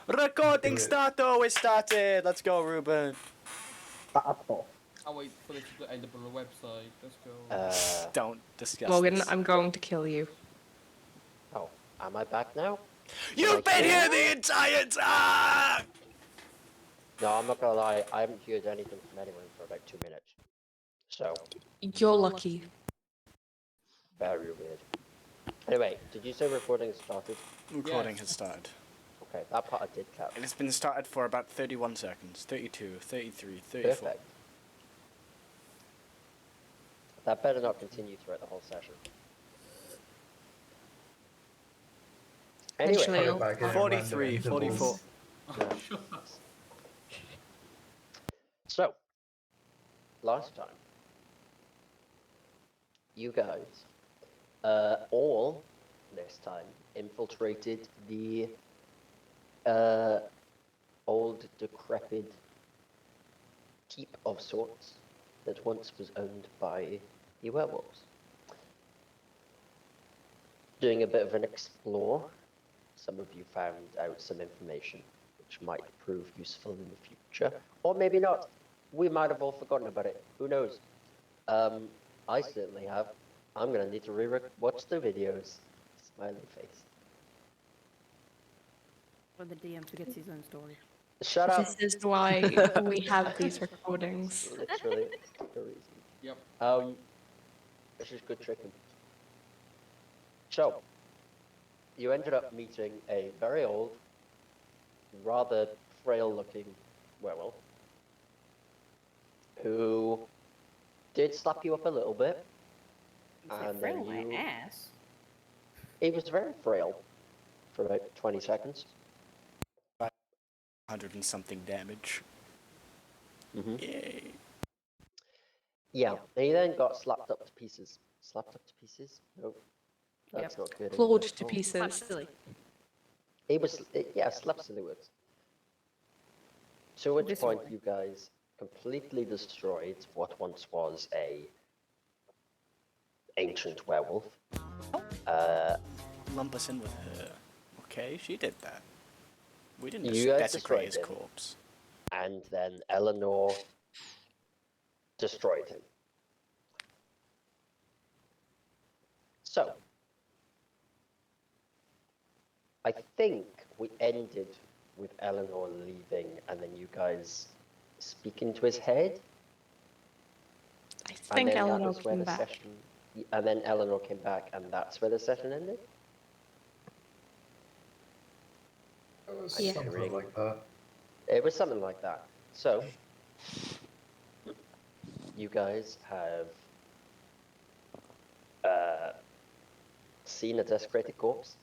Recording start. Oh, it started. Let's go, Ruben. I'll wait for this to end up on the website. Let's go. Don't discuss Morgan, this. I'm going to kill you. Oh, am I back now? You've been here the entire time! No, I'm not gonna lie, I haven't heard anything from anyone for about 2 minutes. So, You're lucky. very weird. Anyway, did you say recording has started? Recording has started. Okay, that part I did catch. And it's been started for about 31 seconds. 32, 33, 34. Perfect. That better not continue throughout the whole session. Eventually, Anyway, 43, 44. So, last time, you guys all, this time, infiltrated the old, decrepit keep of sorts that once was owned by the werewolves. Doing a bit of an explore, some of you found out some information which might prove useful in the future, or maybe not. We might have all forgotten about it. Who knows? I certainly have. I'm gonna need to watch the videos. Smiley face. When the DM forgets his own story. Shut up. This is why we have these recordings. Literally the reason. Yep. This is good tricking. So, you ended up meeting a very old, rather frail-looking werewolf who did slap you up a little bit. And then my ass. He was very frail for about 20 seconds. 100 and something damage. Mm-hmm. Yay. Yeah, he then got slapped up to pieces. Slapped up to pieces? No, that's not good. Clawed to pieces. Silly. He was, yeah, slapped silly words. To which This point one. you guys completely destroyed what once was a ancient werewolf. Lump us in with her. Okay, she did that. We didn't You guys desecrate his destroyed him. corpse. And then Eleanor destroyed him. So, I think we ended with Eleanor leaving and then you guys speaking to his head. I And think then that Eleanor was where came the back. session, and then Eleanor came back and that's where the session ended? It was Yeah. something like that. It was something like that. So, you guys have seen a desecrated corpse,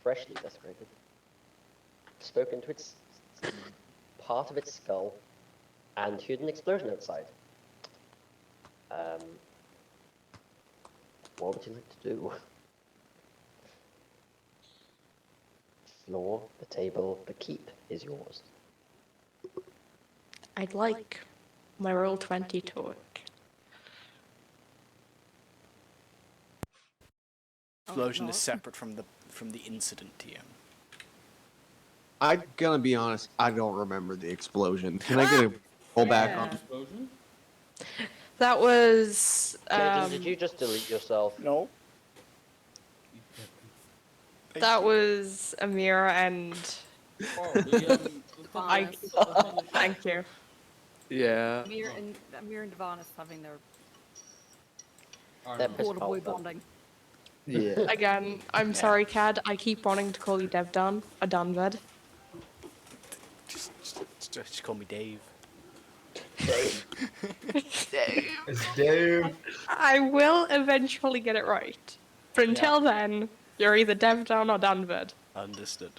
freshly desecrated, spoken to its part of its skull, and heard an explosion outside. What would you like to do? Floor, the table, the keep is yours. I'd like my roll 20 to work. Explosion is not. separate from the incident, TM. I'm gonna be honest, I don't remember the explosion. Can I get a roll back Yeah. on? Explosion? That was Caden, did you just delete yourself? No. that was Amira and Oh, the I. Thank you. Yeah. Amir and Vanis having their That pissed border boy off them. bonding. Yeah. Again, I'm sorry, Cad. I keep wanting to call you Devdon, a Dunved. Just call me Dave. It's Dave. I will eventually get it right. But until then, you're either Devdon or Dunved. Understood.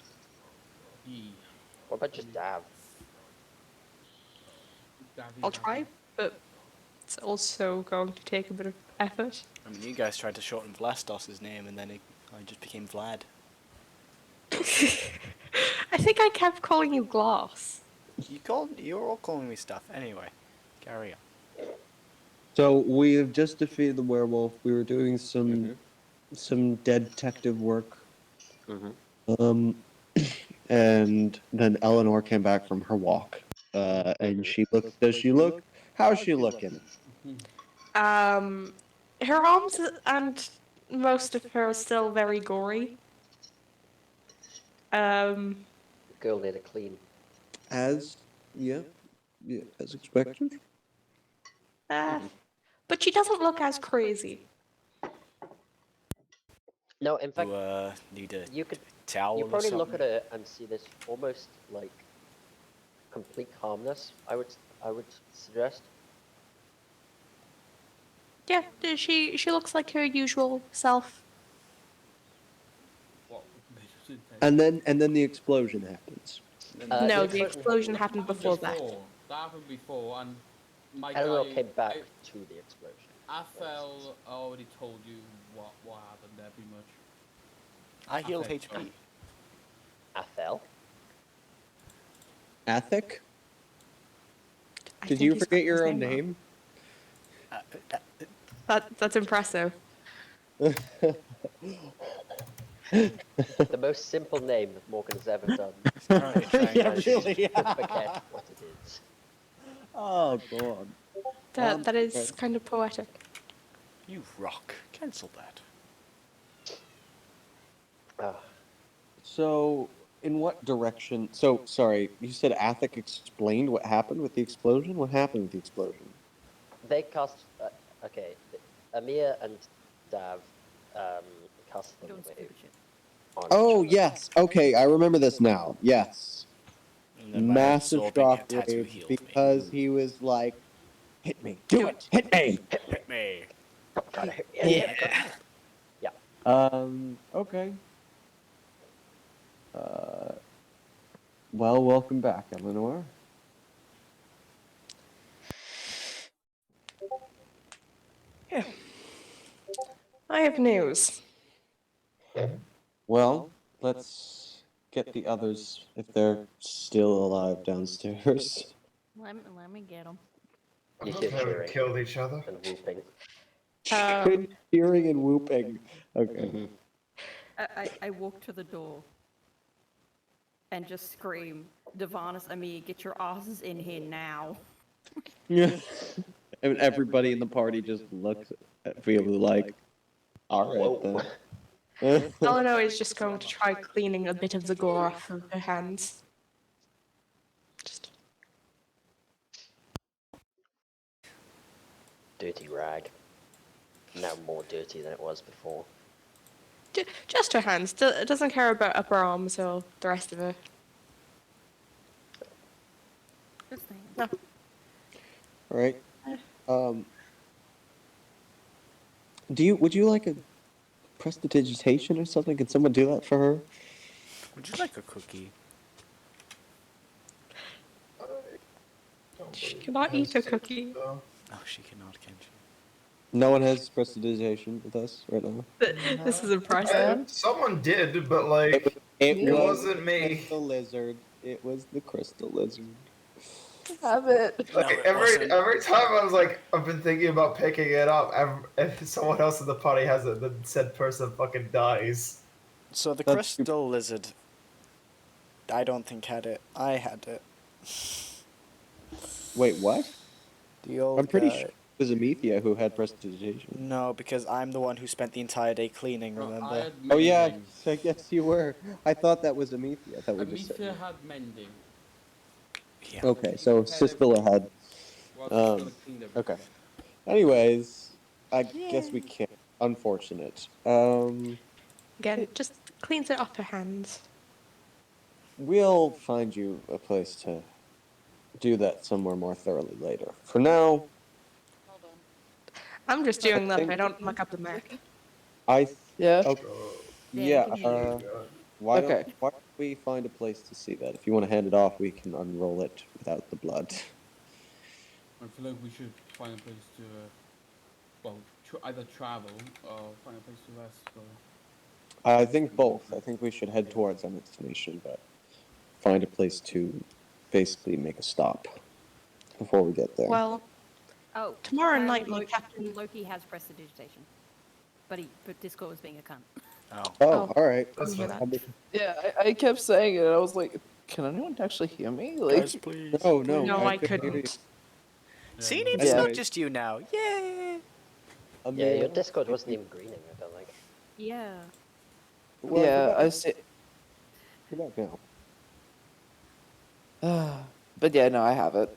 What about just Dav? I'll try, but it's also going to take a bit of effort. I mean, you guys tried to shorten Vlastos's name, and then I just became Vlad. I think I kept calling you Glass. You were all calling me stuff. Anyway, carry on. So we have just defeated the werewolf. We were doing some detective work. Mm-hmm. And then Eleanor came back from her walk. And she looked. Does she look? How's she looking? Her arms and most of her are still very gory. The girl need a clean. As as expected. But she doesn't look as crazy. No, in fact, You need a you could towel you or probably something. look at her and see this almost like complete calmness. I would suggest. Yeah, she looks like her usual self. What? And then the explosion happens. No, the the explosion That happened happened before that. That happened before, and my Eleanor guy. came back to the explosion. I already told you what happened there, pretty much. I healed Okay, HP. Athel. Athic? I Did think you he's forget got your his own wrong. name? That's impressive. The most simple name that Morgan has ever done. Yeah, And really. to forget what it is. Oh god. That is okay. kind of poetic. You rock. Cancel that. Ah, So, in what direction? So, sorry, you said Athic explained what happened with the explosion? What happened with the explosion? they cast. Okay, Amir and Dav cast You them don't away stupid shit. on each Oh, other. yes. Okay, I remember this now. Yes. And then my Massive absorbing tattoo shockwave healed me. because he was like, hit me. Do it. Hit me. Hit me. Gotta hit me. Yeah. Okay. Well, welcome back, Eleanor. Yeah. I have news. Well, let's get the others if they're still alive downstairs. Let me get them. You I hear love how we cheering killed each other. and whooping. Cheering and whooping. Okay. Mhm. I walk to the door and just scream, Devanis, Amir, get your asses in here now. Yeah. And everybody in the party just looks at me like, all right then. Eleanor is just going to try cleaning a bit of the gore off of her hands. Just Dirty rag. Now more dirty than it was before. just her hands. Doesn't care about upper arms or the rest of her. Just saying. No. All right. Would you like a prestidigitation or something? Can someone do that for her? Would you like a cookie? She cannot eat a cookie. Oh, she cannot, can she? No one has prestidigitation with us right now. This is impressive. Someone did, but like It it was wasn't the me. crystal lizard. It was the crystal lizard. Have it. No, Like it every wasn't. every time I was like, I've been thinking about picking it up. If someone else in the party has it, then said person fucking dies. So the That's crystal lizard, I don't think had it. I had it. Wait, what? The old I'm pretty guy. sure it was Amethea who had prestidigitation. No, because I'm the one who spent the entire day cleaning, No, I remember? had Oh yeah, mending. I guess you were. I thought that was Amethea. I thought we just Amicia said. had mending. Yeah. Okay, so Sispilla had. Well, Um, she's gonna clean everything. Okay. Anyways, I guess we can't. Unfortunate. Again, just cleans it off her hands. We'll find you a place to do that somewhere more thoroughly later. For now, I'm just doing I that if think- I don't muck up the mech. Yeah. Oh, Yeah. Yeah, God. Why Okay. don't we find a place to see that? If you want to hand it off, we can unroll it without the blood. I feel like we should find a place to, well, either travel or find a place to rest. So. I think both. I think we should head towards our destination, but find a place to basically make a stop before we get there. Well, Oh, tomorrow apparently night my captain. Loki has prestidigitation. But Discord was being a cunt. Oh. Oh, Oh. all right. That's Hear fine. that. I mean, Yeah, I kept saying it. I was like, can anyone actually hear me? Like, Guys, please. no, no, No, I could hear you. couldn't. See, no. it's Yeah. not just you now. Yay! Yeah, your Amir, Discord wasn't even greening, I don't think. Yeah. well, yeah, you're I back- see. you're back now. But yeah, no, I have it.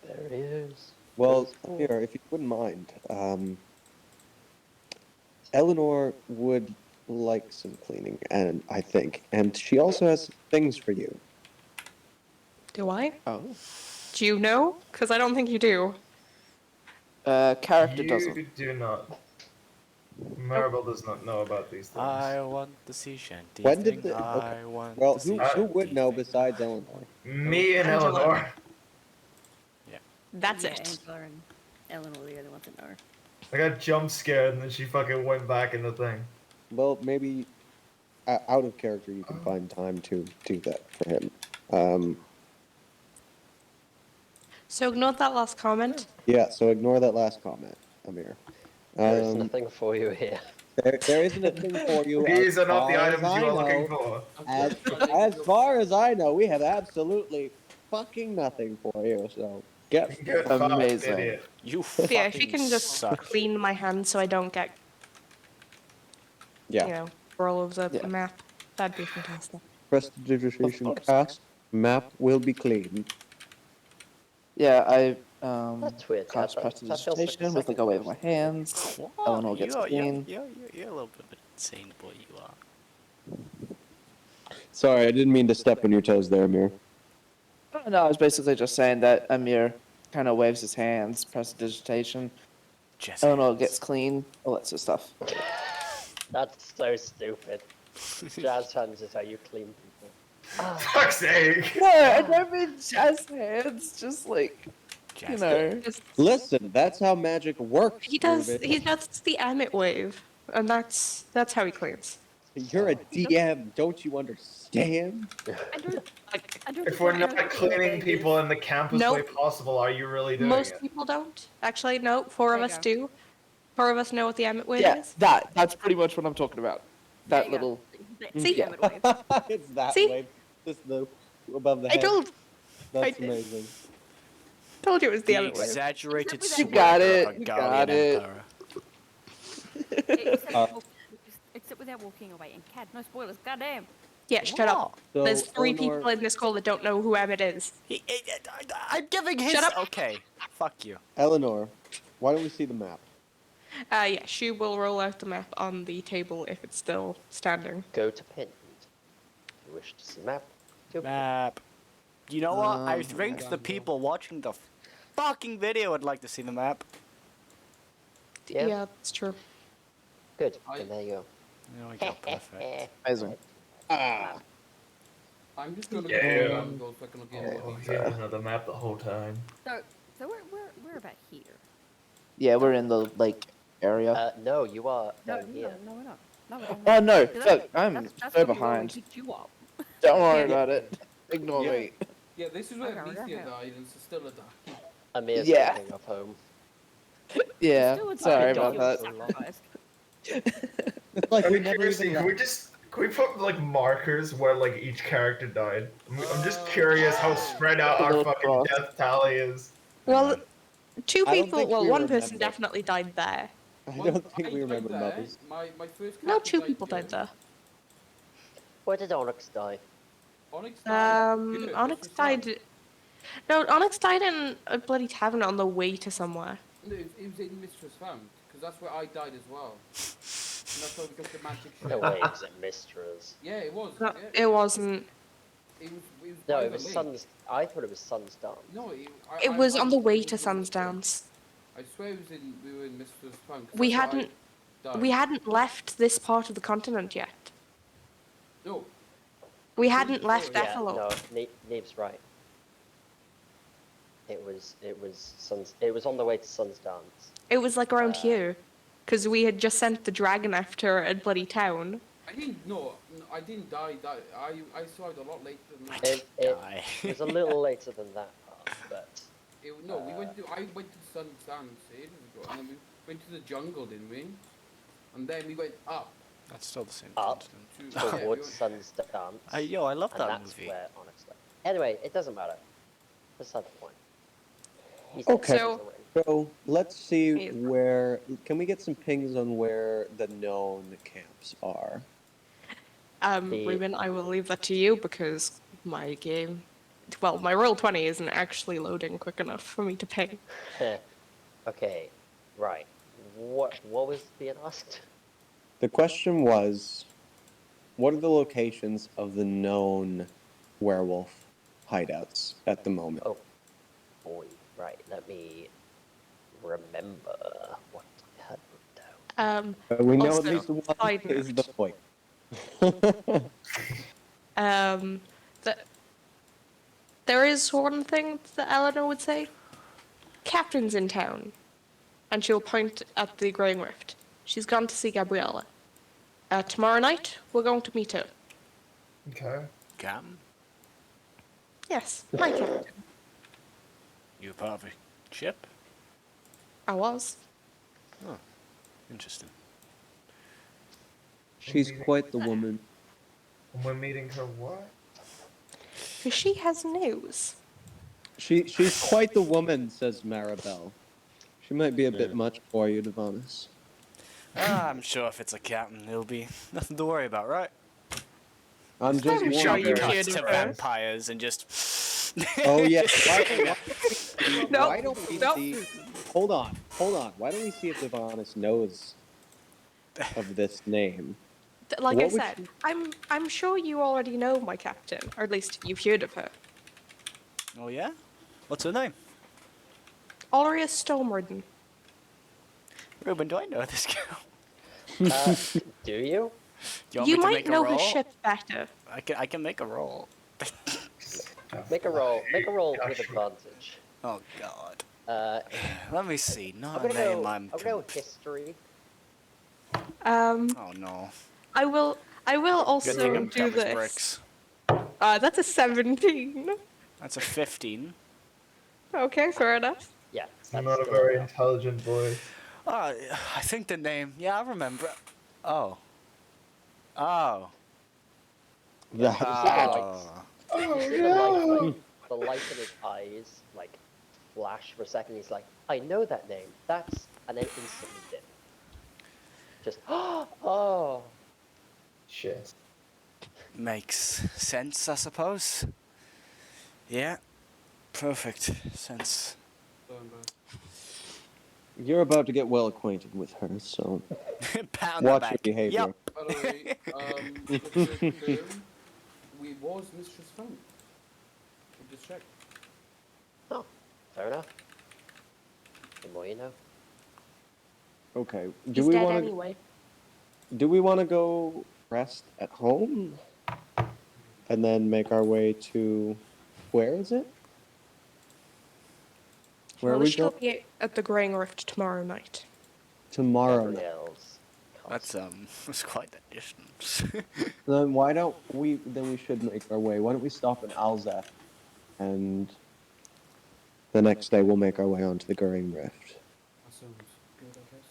There he is. Well, Cool. here, if you wouldn't mind, Eleanor would like some cleaning, and I think, and she also has things for you. Do I? Oh. Do you know? Because I don't think you do. Character You doesn't. do not. Maribel does not know about these things. I want the sea shanty When did thing. the- okay. I want Well, the sea who would shanty know thing. besides Eleanor? Me and Angela. Eleanor. That's yeah, it. Angela and Ellen were the only ones that know. I got jump scared and then she fucking went back in the thing. Well, maybe out of character, you can find time to do that for him. So ignore that last comment. Yeah, so ignore that last comment, Amir. There's Um, nothing for you here. there isn't a thing for you. These as are not the far as items I you are looking know. for. As far as I know, we have absolutely fucking nothing for you. So get Get Amazing. fucked, idiot. You But fucking yeah, if you can just suck. clean my hand so I don't get, yeah. you know, all over the Yeah. map, that'd be fantastic. Prestidigitation Of course. cast. Map will be clean. Yeah, I That's weird. cast that feels like the prestidigitation with like a second wave of my person. hands. What? Eleanor gets clean. You're a little bit of an insane boy, you are. Sorry, I didn't mean to step on your toes there, Amir. No, I was basically just saying that Amir kind of waves his hands, prestidigitation. Jesse. Eleanor gets clean, all that sort of stuff. That's so stupid. Jazz hands is how you clean people. Fuck's sake. No, I don't mean jazz hands, just like, you know. Just- Listen, that's how magic works. He does. Ruben. He does the Emmet wave, and that's how he cleans. You're a DM, don't you understand? I don't, I don't If we're think I know not what cleaning it people is. in the campus Nope. way possible, are you really doing Most it? people don't. Actually, no. Four of There you us go. do. Four of us know what the Emmet wave Yeah, is. that's pretty much what I'm talking about. There That you go. little. See? Yeah. Emmet wave. It's that See? way. Just the above the I head. told That's I- amazing. you it was the The Emmet wave. exaggerated You swagger got it, of a you Guardian got it. Emperor. Except without walking away. And Cad, no spoilers. Goddamn. Yeah, shut up. So, There's three Eleanor- people in this call that don't know who Emmet is. I'm giving his. Shut up. Okay, fuck you. Eleanor, why don't we see the map? Yeah, she will roll out the map on the table if it's still standing. Go to pinned. If you wish to see map, go Map. You know what? I Um, think the people watching the fucking video would like to see the map. Yeah. Yeah, that's true. Good. I- And there you go. There we go, perfect. Amazing. Ah, I'm just gonna Yeah. go and go so I can look in Oh, what he these had another map the whole time. So we're about here. Yeah, we're in the lake area. No, you are No, down here. no, we're not. No, we're not. Oh no, See, fuck, I'm that's so where we behind. picked you up. Don't worry Yeah. about it. Ignore Yeah. me. Yeah, this is where Okay, we're Alicia down died and Cestilla died. Amir's Yeah. picking up home. Yeah, Still a sorry dog about you that. sacrificed. it's like I we mean, never seriously, even can we put like markers where like each character died? I'm just curious how spread out A our little fucking cross. death tally is. Well, two I don't people. think Well, we one remember. person definitely died there. I Well, don't think we died remember there. mothers. My first No, character two died people good. died there. Where did Onyx die? Onyx died. good, Onyx this was fine. died. No, Onyx died in a bloody tavern on the way to somewhere. No, it was in Mistress Found, because that's where I died as well. And that's why we got the magic No shell. way, was it Mistress? Yeah, it was. No, yeah. it wasn't. It was No, by it the was lake. Sun's. I thought it was Sun's Dance. No, It was on the way it to was on the- Sunsdowns. I swear it was in. We were in Mistress Found. 'cause We that's where I hadn't. died. We hadn't left this part of the continent yet. No. We hadn't left Yeah, Ethel. no, Neve's right. It was on the way to Sun's Dance. It was like around here, because we had just sent the dragon after a bloody town. I didn't. No, I didn't die. I saw it a lot later than that. It Die. was a little later than that part, but No, we went to. I went to Sun Dance ages ago, and then we went to the jungle, didn't we? and then we went up That's still the same Up. continent. to yeah, we towards went, Sun's Dance. Yo, I love and that that's movie. where Onyx left. Anyway, it doesn't matter. Beside the point. He said Okay. So- So let's see Amazing. where. Can we get some pings on where the known camps are? The- Ruben, I will leave that to you because my game, well, my Roll20 isn't actually loading quick enough for me to ping. Okay, right. What was being asked? The question was, what are the locations of the known werewolf hideouts at the moment? Oh, boy. Right, let me remember what I had written down. We know also, at least one side is the note. point. There is one thing that Eleanor would say. Captain's in town. And she'll point at the Greying Rift. She's gone to see Gabriella. Tomorrow night, we're going to meet her. Okay. Captain? Yes, my captain. You a part of a ship? I was. Oh, interesting. She's quite the woman. And we're meeting her what? She has news. She's quite the woman, says Maribel. She might be a bit much for you, Devanis. I'm sure if it's a captain, it'll be nothing to worry about, right? I'm just I'm sure wondering. you Cuts kid to her. vampires and just. Oh yeah. No, Why don't we no. see? Hold on. Why don't we see if Devanis knows of this name? Like What I would said, I'm sure you already know my captain, or at least you've heard of her. Oh yeah? What's her name? Aurea Stormridden. Ruben, do I know this girl? Do you? Do want You me to might make a know her roll? ship better. I can make a roll. Make a roll. Make a roll with advantage. Oh god. Uh, Let me see. I'm Not a gonna name go. I'm. I'm gonna go history. Oh no. I will Good also thing I'm do dumb as this. bricks. That's a 17. That's a 15. Okay, fair enough. Yeah. I'm that's not a still very enough. intelligent boy. Oh, I think the name. Yeah, I remember. Oh. Oh. That Oh. You see the light, like, the light in his eyes, like, flash for a second. He's like, I know that name. That's, and then instantly dip. Just, oh. Shit. Makes sense, I suppose. Yeah. Perfect sense. You're about to get well acquainted with her, so Pat on the watch back. your behavior. Yep. By the way, just to confirm, we was Mistress Funk. We just checked. Oh, fair enough. The more you know. Okay. He's dead anyway. Do we want to go rest at home, and then make our way to where is it? Where are Well, we she'll going be at the Greying Rift tomorrow night. tomorrow? Gabrielle's castle. That's quite the distance. Then why don't we? Then we should make our way. Why don't we stop in Alzeth, and the next day we'll make our way onto the Goring Rift. That sounds good, I guess.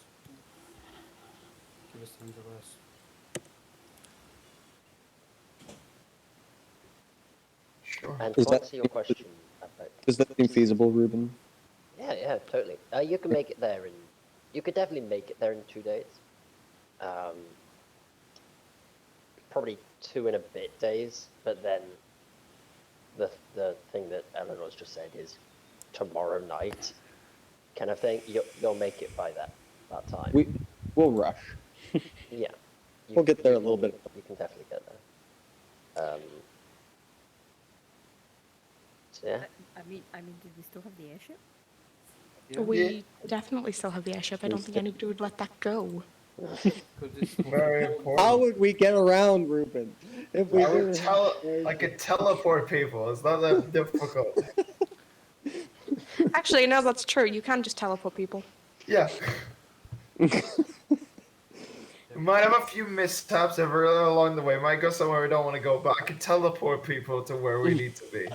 Give us time to rest. Sure. And Is to that- answer your question about Does that seem feasible, Ruben? Yeah, totally. You can make it there in. You could definitely make it there in 2 days. Probably 2 and a bit days, but then the thing that Eleanor's just said is tomorrow night, kind of thing. You'll make it by that time. We'll rush. Yeah. We'll get there a you little can- bit. You can definitely get there. So yeah. I mean, did we still have the airship? We definitely still have the airship. I don't think anybody would let that go. Very important. How would we get around, Ruben? If we I would didn't tell. have- I could teleport people. It's not that difficult. Actually, no, that's true. You can just teleport people. Yeah. We might have a few mishaps every along the way. Might go somewhere we don't want to go, but I can teleport people to where we need to be.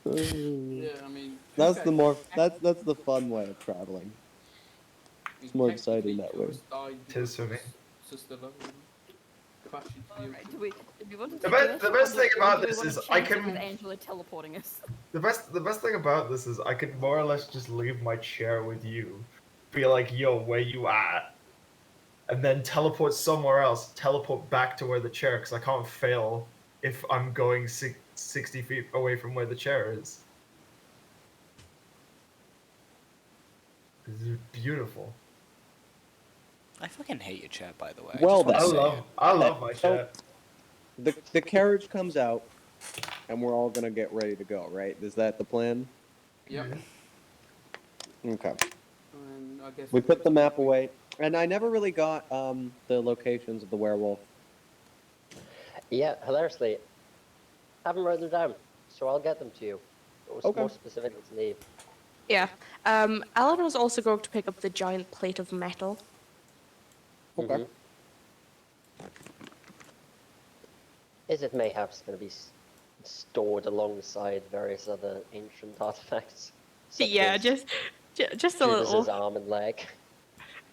Yeah, I mean. That's okay. the more. That's the fun way of traveling. It's more exciting that way. Tis for me. Sister love, you know? Crash into the Alright, ocean. do we want to The do best- this, the or best do- thing or about do we this wanna is I chance it with can- Angela teleporting us. The best thing about this is I could more or less just leave my chair with you, be like, yo, where you at? And then teleport somewhere else, teleport back to where the chair, because I can't fail if I'm going 60 feet away from where the chair is. This is beautiful. I fucking hate your chair, by the way. Well, I just wanna then. say it. I love my So- chair. The carriage comes out, and we're all gonna get ready to go, right? Is that the plan? Yep. Okay. And I guess We put the map away, and I never really got the locations of the werewolf. Yeah, hilariously, haven't written them down, so I'll get them to you. Or Okay. more specifically to Neve. Yeah. Eleanor's also going to pick up the giant plate of metal. Okay. Mhm. Is it mayhaps going to be stored alongside various other ancient artifacts? such Yeah, as just a Judas's little. arm and leg.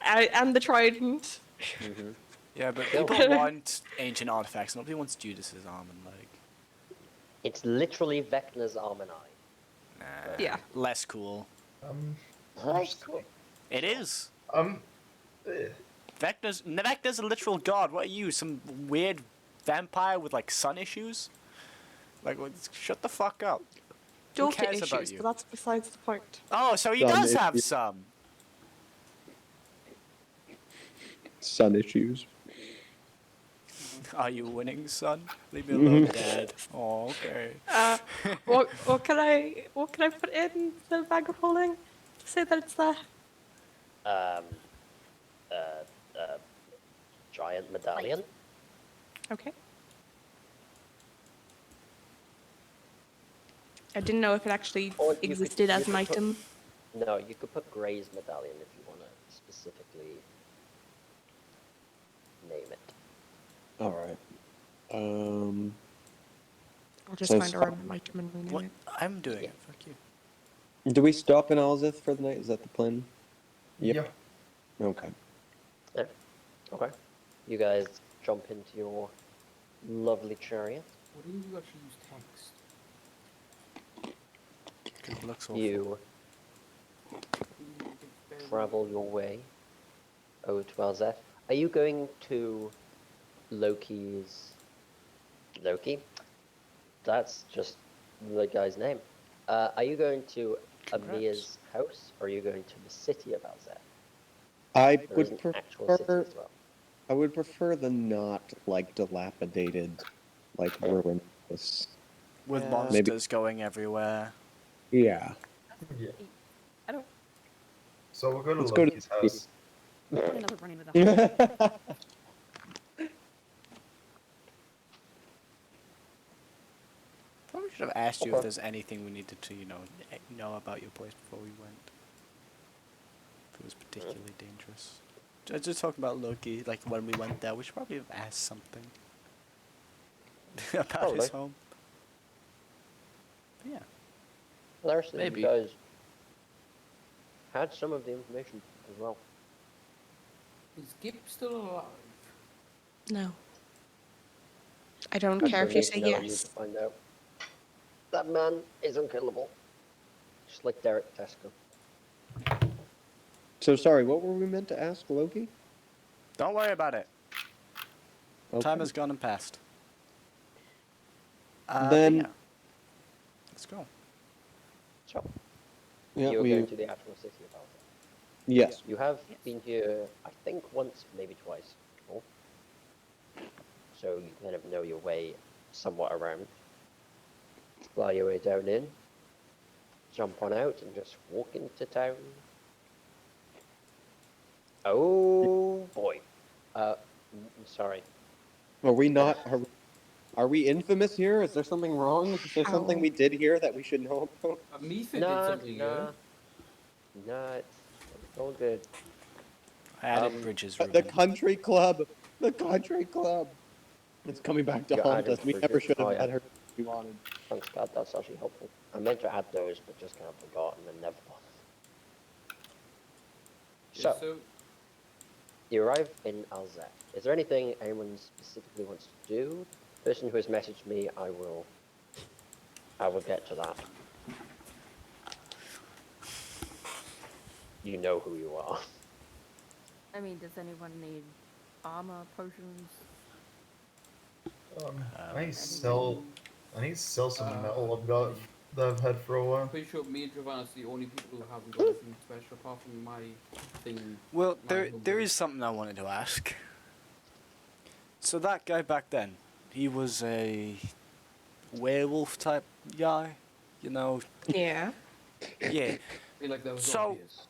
And the trident. Mm-hmm. Yeah, but Bill. people want ancient artifacts. Nobody wants Judas's arm and leg. It's literally Vecna's arm and eye. Nah. Yeah. Less cool. That's cool. It is. Eh. Vecna's a literal god. What are you, some weird vampire with like sun issues? Like, shut the fuck up. Who Daughter cares about issues, you? but that's besides the point. Oh, so he Sun does have issues. some. Sun issues. Are you winning, son? Leave me Mhm. alone, Dad. Oh, okay. What can I put in the bag of holding to say that it's there? Uh, giant medallion. Okay. I didn't know if it actually Or you could- existed as you an could put- item. No, you could put Gray's medallion if you want to specifically name it. All right. I'll just So find a stop- random item and rename What? it. I'm doing Yeah. it. Fuck you. Do we stop in Alzith for the night? Is that the plan? Yep. Yeah. Okay. Yeah. Okay. You guys jump into your lovely chariot. Why didn't you actually use text? It looks awful. You travel your way over to Alzeth. Are you going to Loki's... Loki? That's just the guy's name. Are you going to Congrats. Amir's house, or are you going to the city of Alzeth? I There is would an actual city prefer. as well. I would prefer the not like dilapidated, like ruined. With Yeah. monsters going everywhere. Yeah. Yeah. I don't So we'll go to Let's go to- Loki's house. want another run into the Probably should have asked you if Okay. there's anything we needed to, know about your place before we went. If it was particularly dangerous. Just talking about Loki, like when we went there, we should probably have asked something about his Probably. home. But yeah. Larson, Maybe. you guys had some of the information as well. Is Gip still alive? No. I don't That's care what if you I say need to know. I need yes. to find out. That man is unkillable. Just like Derek Tesco. So sorry. What were we meant to ask Loki? Don't worry about it. Okay. Time has gone and passed. Then- yeah. Let's go. So, Yeah. you're We. going to the actual city of Alpha. Yes. You have been here, I think, once, maybe twice before. So you kind of know your way somewhat around. Fly your way down in, jump on out, and just walk into town. Oh boy. Sorry. Are we not? Are we infamous here? Is there something wrong? Is there something Ow. we did here that we should know about? Ametha did Nah, something good. it's all good. I added bridges. The Ruben. country club. The country club. It's coming back to You haunt added us. We never bridges. should have Oh, yeah. had her. if We wanted. Thanks God, that's actually helpful. I meant to add those, but just kind of forgot and then never bothered. Yeah, So, so You arrive in Alzette. Is there anything anyone specifically wants to do? Person who has messaged me, I will get to that. You know who you are. I mean, does anyone need armor, potions? I need to sell some metal I've got that I've had for a while. Pretty sure me and Giovanna are the only people who haven't got anything special apart from my thing. Well, my there little is something I wanted to ask. So that guy back then, he was a werewolf type guy, you know? Yeah. Yeah. feel like that was So- obvious.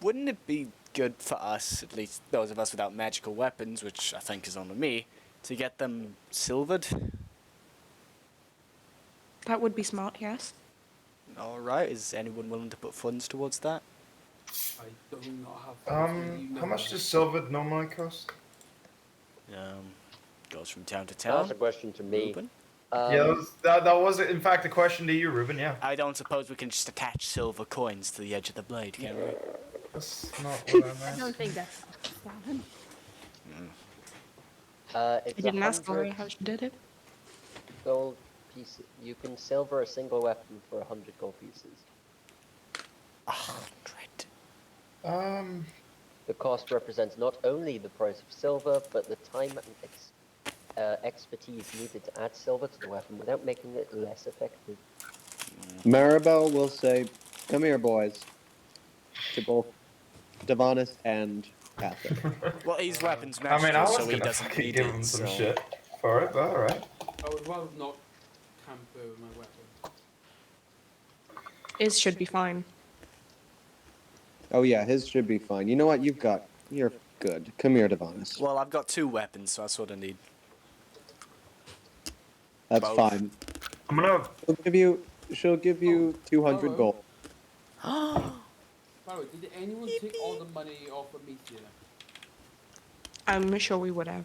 Wouldn't it be good for us, at least those of us without magical weapons, which I think is only me, to get them silvered? That would be smart, yes. Alright, is anyone willing to put funds towards that? I do not have. funds, you know How much that. does silver normally cost? Goes from town to That's town. a question to me. Ruben? Yeah, that was in fact a question to you, Ruben. Yeah. I don't suppose we can just attach silver coins to the edge of the blade, can we? That's not what I I meant. don't think that's Stalin. It's I didn't ask 100 Laurie how she did it. gold pieces. You can silver a single weapon for 100 gold pieces. 100. The cost represents not only the price of silver, but the time and expertise needed to add silver to the weapon without making it less effective. Maribel will say, "Come here, boys," to both Devonis and Athen. Well, he's weapons I mean, I magical, was so he gonna doesn't fucking need give it, him some so... shit for it, but alright. I would rather not tamper with my weapon. His should be fine. Oh yeah, his should be fine. You know what? You're good. Come here, Devonis. Well, I've got 2 weapons, so that's what I need. That's both. fine. I'm gonna. She'll give you 200 gold. By the way, did anyone take all the money off of Meteor? I'm sure we would have.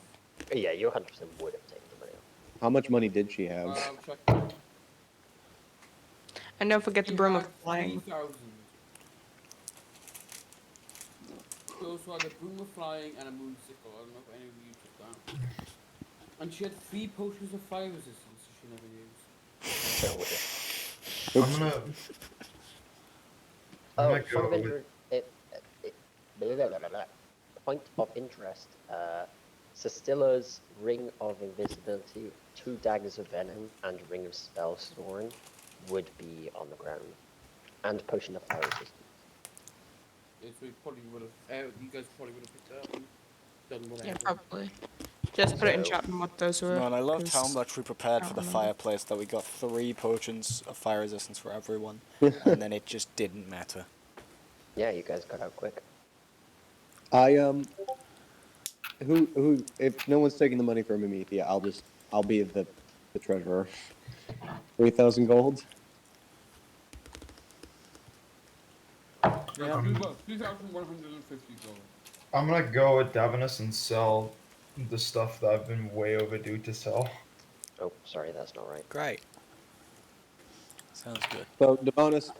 Yeah, you 100% would have taken the money off. How much money did she have? Check. And don't forget the She broom had of flying. 3,000. She also had a broom of flying and a moonsicle. I don't know if any of you took that. And she had 3 potions of fire resistance she never used. So, Oops. I'm gonna. I'm oh, gonna point go of, with. blah, blah, blah, blah. Point of interest. Sistilla's Ring of Invisibility, 2 Daggers of Venom, and Ring of Spell Storing would be on the ground. And Potion of Fire Resistance. Yeah, so you probably would have. You guys probably would have picked it up and done whatever. Yeah, probably. Just put it in So- chat and what those were. Man, I loved how 'cause- much we prepared I for don't the remember. fireplace, that we got 3 potions of fire resistance for everyone, and then it just didn't matter. Yeah, you guys got out quick. Who? If no one's taking the money from Amethea, I'll be the treasurer. 3,000 gold. Yeah, 2,150 gold. I'm gonna go with Davinus and sell the stuff that I've been way overdue to sell. Oh, sorry, that's not right. Great. Sounds good. So Devonis,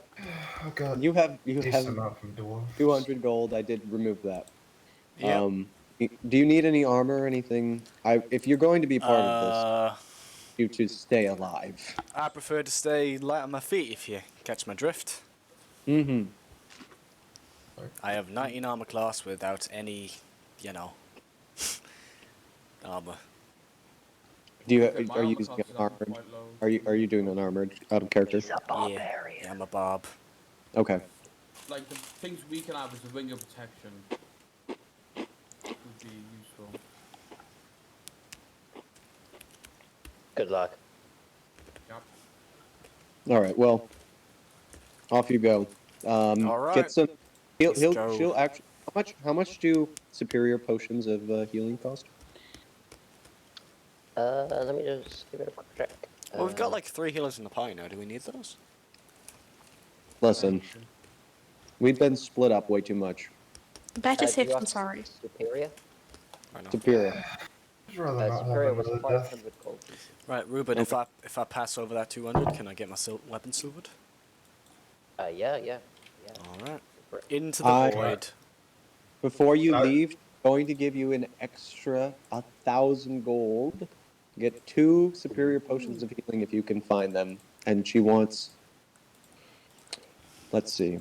Oh god. you have Decent amount from dwarf. 200 gold. I did remove that. Yeah. Do you need any armor or anything? If you're going to be part of this, you to stay alive. I prefer to stay light on my feet, if you catch my drift. Mm-hmm. I have 19 armor class without any, armor. Do you Okay, my are you armor using class is an armored? quite low. Are you doing an armored out of character? He's a barbarian. Yeah, I'm a barb. Okay. Like the things we can have is a ring of protection. Would be useful. Good luck. Yep. All right. Well, off you go. All right. Get some. Let's go. She'll actually. How much do superior potions of healing cost? Let me just give it a quick check. Well, we've got like 3 healers in the party now. Do we need those? Listen, we've been split up way too much. Better do safe you than have sorry. Superior? I know. Superior. I'd rather not have Superior was another 500 death. gold pieces. Right, Ruben. If I pass over that 200, can I get my weapon silvered? Yeah. All right. For it. Into the I- void. Before you Uh, leave, going to give you an extra 1,000 gold. Get 2 superior potions of healing if you can find them. And she wants. Let's see.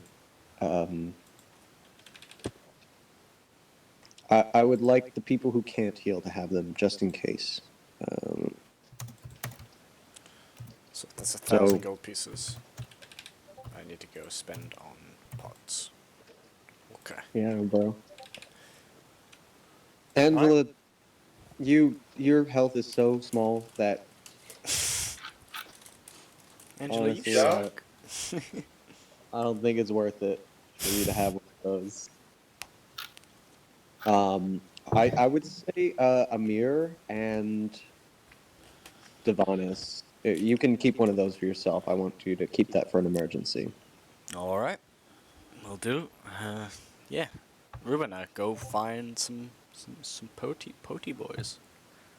I would like the people who can't heal to have them just in case. So that's So- 1,000 gold pieces. I need to go spend on pots. Okay. Yeah, bro. Angela, your health is so small that Angela, you honestly, suck. I don't think it's worth it for you to have one of those. I would say Amir and Devanis. You can keep one of those for yourself. I want you to keep that for an emergency. All right, will do. Yeah, Ruben, go find some poti boys.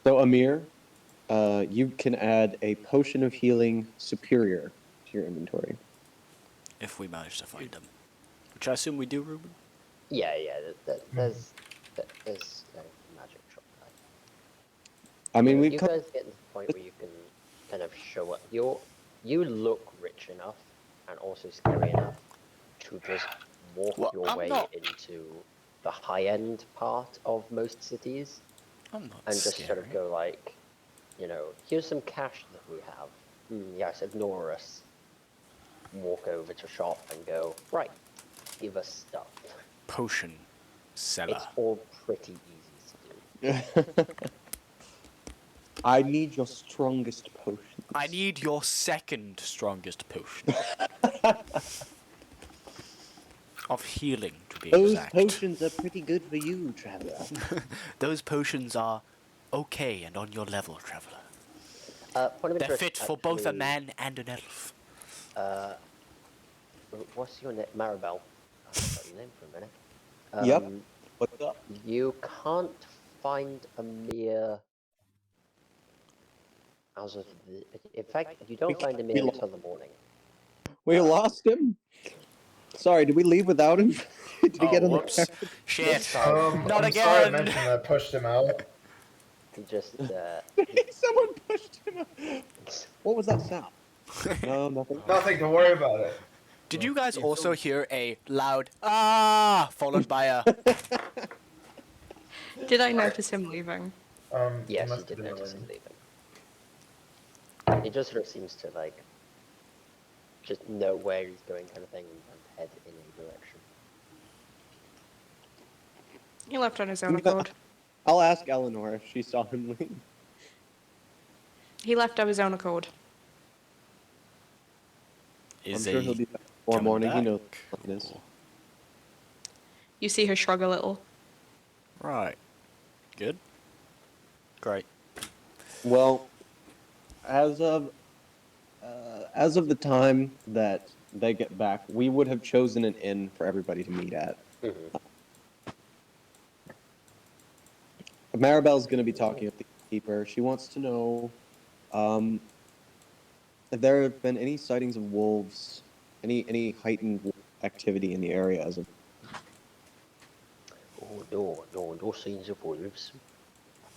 So Amir, you can add a potion of healing superior to your inventory. If we manage to find them, which I assume we do, Ruben. Yeah, there's a magic shop. I mean, we've you come. guys get to the point where you can kind of show up. You look rich enough and also scary enough to just walk Well, your I'm way not. into the high-end part of most cities I'm not and just scary. sort of go like, here's some cash that we have. Yes, ignore us. Walk over to shop and go, right, give us stuff. Potion seller. It's all pretty easy to do. I need your strongest potion. I need your second strongest potion. Of healing, to be Those exact. potions are pretty good for you, traveler. Those potions are okay and on your level, traveler. Point of They're interest, fit for both a actually, man and an elf. What's your name? Maribel. I forgot your name for a minute. Yep. What's up? You can't find a mere. In fact, you don't find a mere until the morning. We lost him? Sorry, did we leave without him? Did he get on whoops. the Shit. I'm Not sorry I again. mentioned that. Pushed him out. He just. Someone pushed him up. What was that sound? No, nothing. Nothing to worry about it. Did you guys also hear a loud ah followed by a Did I notice him leaving? Yes, you must did have been notice him already. leaving. He just sort of seems to like. Just know where he's going, kind of thing, and head in a direction. He left on his own accord. I'll ask Eleanor if she saw him leave. He left of his own accord. I'm sure he'll be back tomorrow morning. He knows what it is. You see her shrug a little. Right. Good. Great. Well, as of the time that they get back, we would have chosen an inn for everybody to meet at. Maribel's going to be talking with the keeper. She wants to know if there have been any sightings of wolves, any heightened activity in the area as of. Oh no signs of wolves.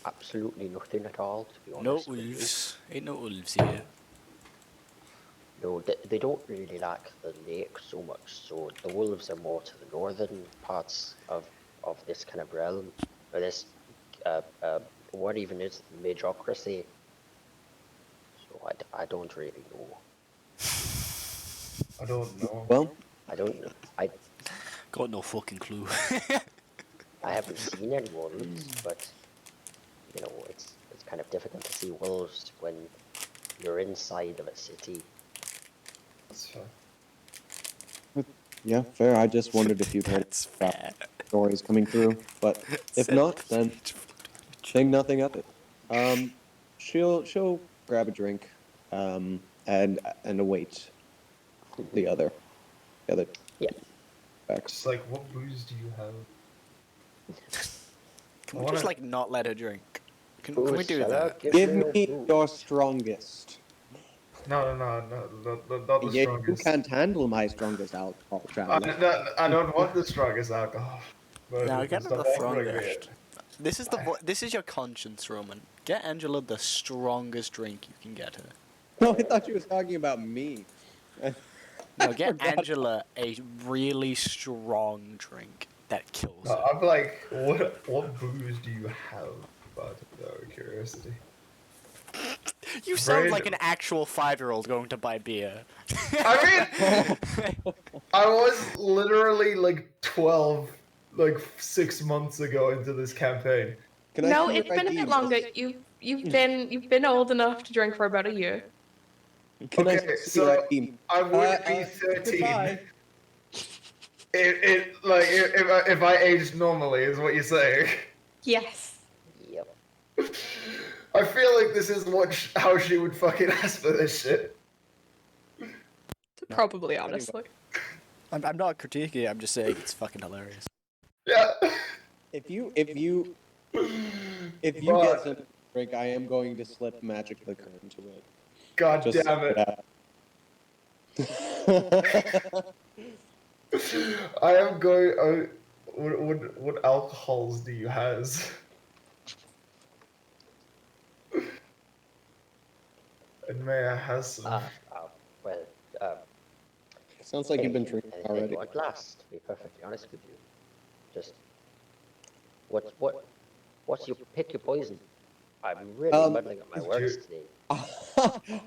Absolutely nothing at all, to be No honest. with you. wolves. Ain't no wolves here. No, they don't really like the lake so much, so the wolves are more to the northern parts of this kind of realm, or this, what even is Majocracy? So I don't really know. I don't know. Well, I don't know. Got no fucking clue. I haven't seen any wolves, but, it's kind of difficult to see wolves when you're inside of a city. That's fair. yeah, fair. I just wondered if you'd heard That's fair. stories coming through, but if not, then think nothing of it. She'll grab a drink, and await the other. Yeah. Facts. Just like, what booze do you have? Can we just like not let her drink? Can we Booze, do shut that? up, Give your me booze. your strongest. No, not the You strongest. can't handle my strongest alcohol, traveler. I don't want the strongest alcohol. But Now it's get not the offering me strongest. it. This is your conscience, Roman. Get Angela the strongest drink you can get her. No, I thought she was talking about me. No, get forgot. Angela a really strong drink that kills No, her. I'm like, what booze do you have? Out of curiosity. You sound Brain- like an actual 5-year-old going to buy beer. I mean, I was literally like 12, like 6 months ago into this campaign. Can I No, see your it's been a ID, bit miss? longer. You've been old enough to drink for about a year. Can I Okay, see your so ID? I would be 13. Goodbye. If I aged normally, is what you're saying. Yes. Yep. I feel like this is how she would fucking ask for this shit. Probably, honestly. I'm not critiquing it, I'm just saying it's fucking hilarious. Yeah. If you get But- some drink, I am going to slip magic liquor into it. God Just damn it. Yeah. I am going. What alcohols do you has? And may I have some? Well, Sounds like you've been drinking anything already. won't last, to be perfectly honest with you. Just, what's your, pick your poison. I'm really muddling up my words today.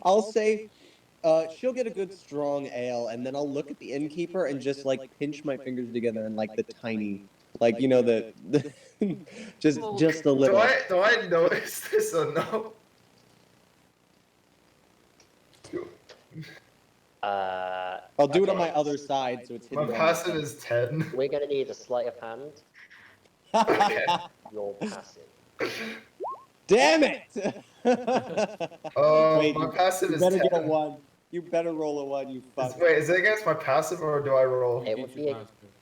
I'll say, she'll get a good strong ale, and then I'll look at the innkeeper and just like pinch my fingers together and like the tiny, like you know the just a Do little. I notice this or no? I'll do it on my other side so it's My hidden. passive is 10. We're gonna need a sleight of hand. Okay. Your passive. Damn it! Wait, My passive you is better 10. get a 1. You better roll a 1, you fuck. Wait, is it against my passive or do I roll? It would be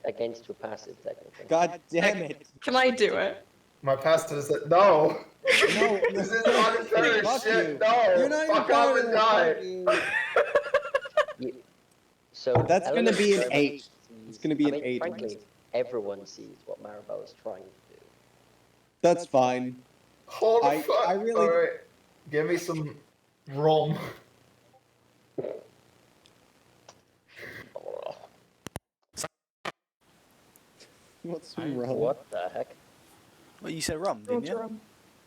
against your passive, technically. God damn it! Can I do it? My passive is no. No, This is unfair fuck shit. you. No. You're not even Fuck part off of and it, die. fuck you. So That's gonna Eleanor be an Sherman 8. sees- It's gonna be I an mean, 8 on Frankly, this. everyone sees what Maribel is trying to do. That's fine. Hold the I- fuck. I really- Alright. Give me some rum. What's wrong? What the heck? Well, you said rum, didn't you?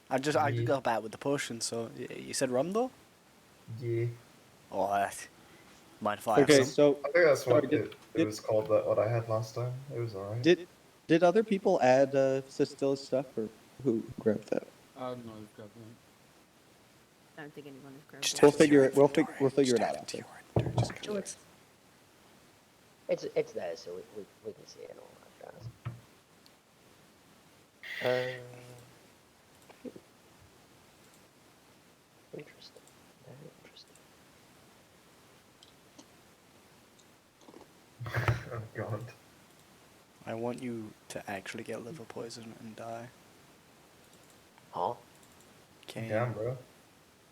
I just got bad with the potion, so you said rum though? Yeah. Oh, mind if I have Okay, some? so I think that's what Sorry, it was called. That what I had last time. It was alright. did other people add Sistilla's stuff, or who grabbed that? No, you've got me. I don't think anyone has grabbed Just it. We'll add to figure your it- we'll inventory. we'll figure Just it out add to after. your inventory. Just George. It's there, so we can see it and all that jazz. Interesting. Very interesting. Oh god. I want you to actually get liver poison and die. Huh? Okay. Damn, bro.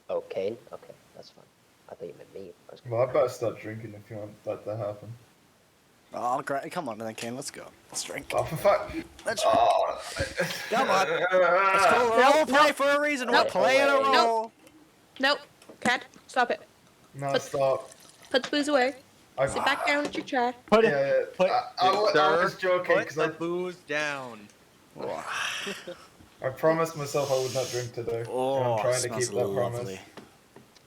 Okay, okay, that's fine. I thought you meant me. I was Well, I better start drinking if you want that to happen. Oh, great. Come on, then, Kane. Let's go. Let's drink. Oh, for fuck. Let's Oh. Come on. Let's go. We're all play for a reason. We're Nope. playing a Nope. role. Nope. Cat, stop it. No, stop. Put the booze away. I, Sit back down with your chair. Put yeah, I was joking Put because the booze down. I promised myself I would not drink today. and Oh, I'm trying to smells keep that lovely.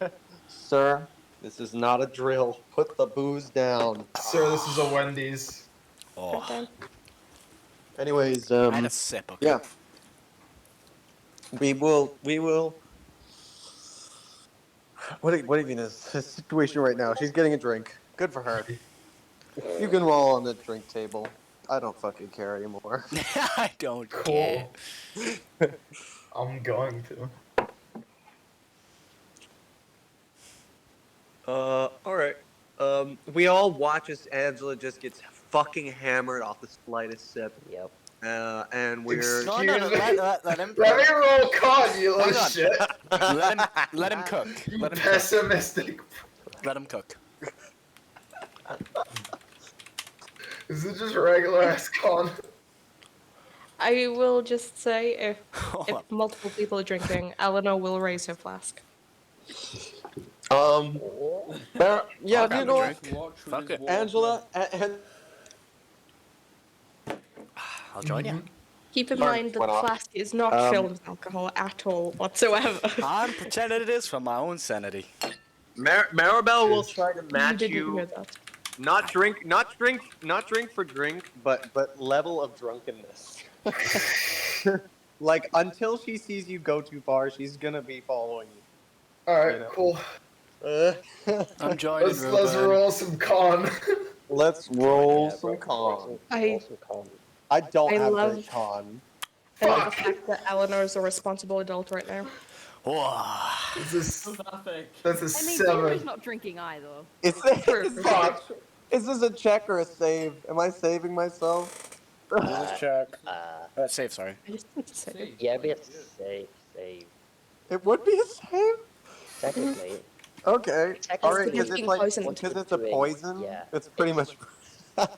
promise. Sir, this is not a drill. Put the booze down. Sir, this is a Wendy's. Oh, Anyways, I had a sip. Okay. yeah. We will. What even is the situation right now? She's getting a drink. Good for her. You can roll on the drink table. I don't fucking care anymore. I don't Cool. care. I'm going to. Alright. We all watch as Angela just gets fucking hammered off the slightest sip. Yep. And we're. No, Excuse me. let him. Let me roll con, you Hang little on. shit. Let him cook. You Let him cook. pessimistic. Let him cook. Is it just regular ass con? I will just say if Hold if up. multiple people are drinking, Eleanor will raise her flask. Yeah, I'll you grab know a what? drink. Watch with Fuck his it. water. Angela, I'll join you. Keep in Sorry, mind that went the off. flask is not filled with alcohol at all whatsoever. I'm pretending it is for my own sanity. Maribel will try to You match didn't you. hear that. Not drink for drink, but level of drunkenness. Like until she sees you go too far, she's gonna be following you. Alright, You know. cool. I'm joining Let's Ruben. roll some con. Let's roll Yeah, some roll con. roll some con. I don't I have love- great con. I love the fact that Eleanor is a responsible adult right now. Whoa. This is, Pathetic. that's a I mean, 7. Beaver's not drinking either. Is Fuck. this a check or a save? Am I saving myself? This is check. Save, sorry. I just need to say. Save. Yeah, be a save. It would be a save. Technically, Okay. All right, Because because it's being like poisoned. because it's a poison. Yeah. It's pretty much.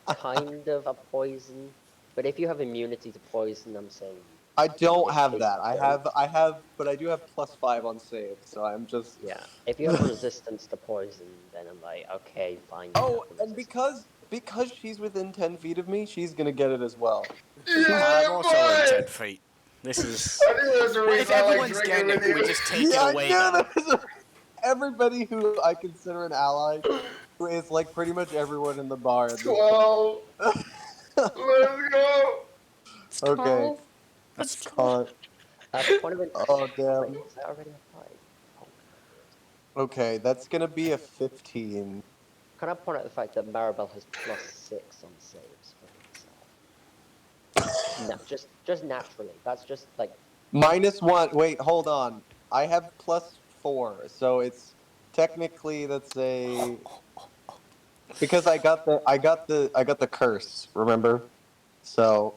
kind of a poison. But if you have immunity to poison, I'm saying. I don't in have case that. you I don't. have, but I do have +5 on save, so I'm just. Yeah. If you have resistance to poison, then I'm like, okay, fine. you Oh, have the and resistance. because she's within 10 feet of me, she's gonna get it as well. I'm also in boy! 10 feet. This is. I knew there's a What if reason I like everyone's drinking getting it? with Can we you. just take Yeah, it away I knew then? there was everybody who I consider an ally, who is like pretty much everyone in the bar. 12. Let's go. It's Okay. 12. That's Con. Point of Oh Wait, damn. is that already applied? Oh. Okay, that's gonna be a 15. Can I point out the fact that Maribel has +6 on saves for himself? No, just naturally. That's just like -1. Wait, hold on. I have +4, so it's technically that's a because I got the curse. Remember, so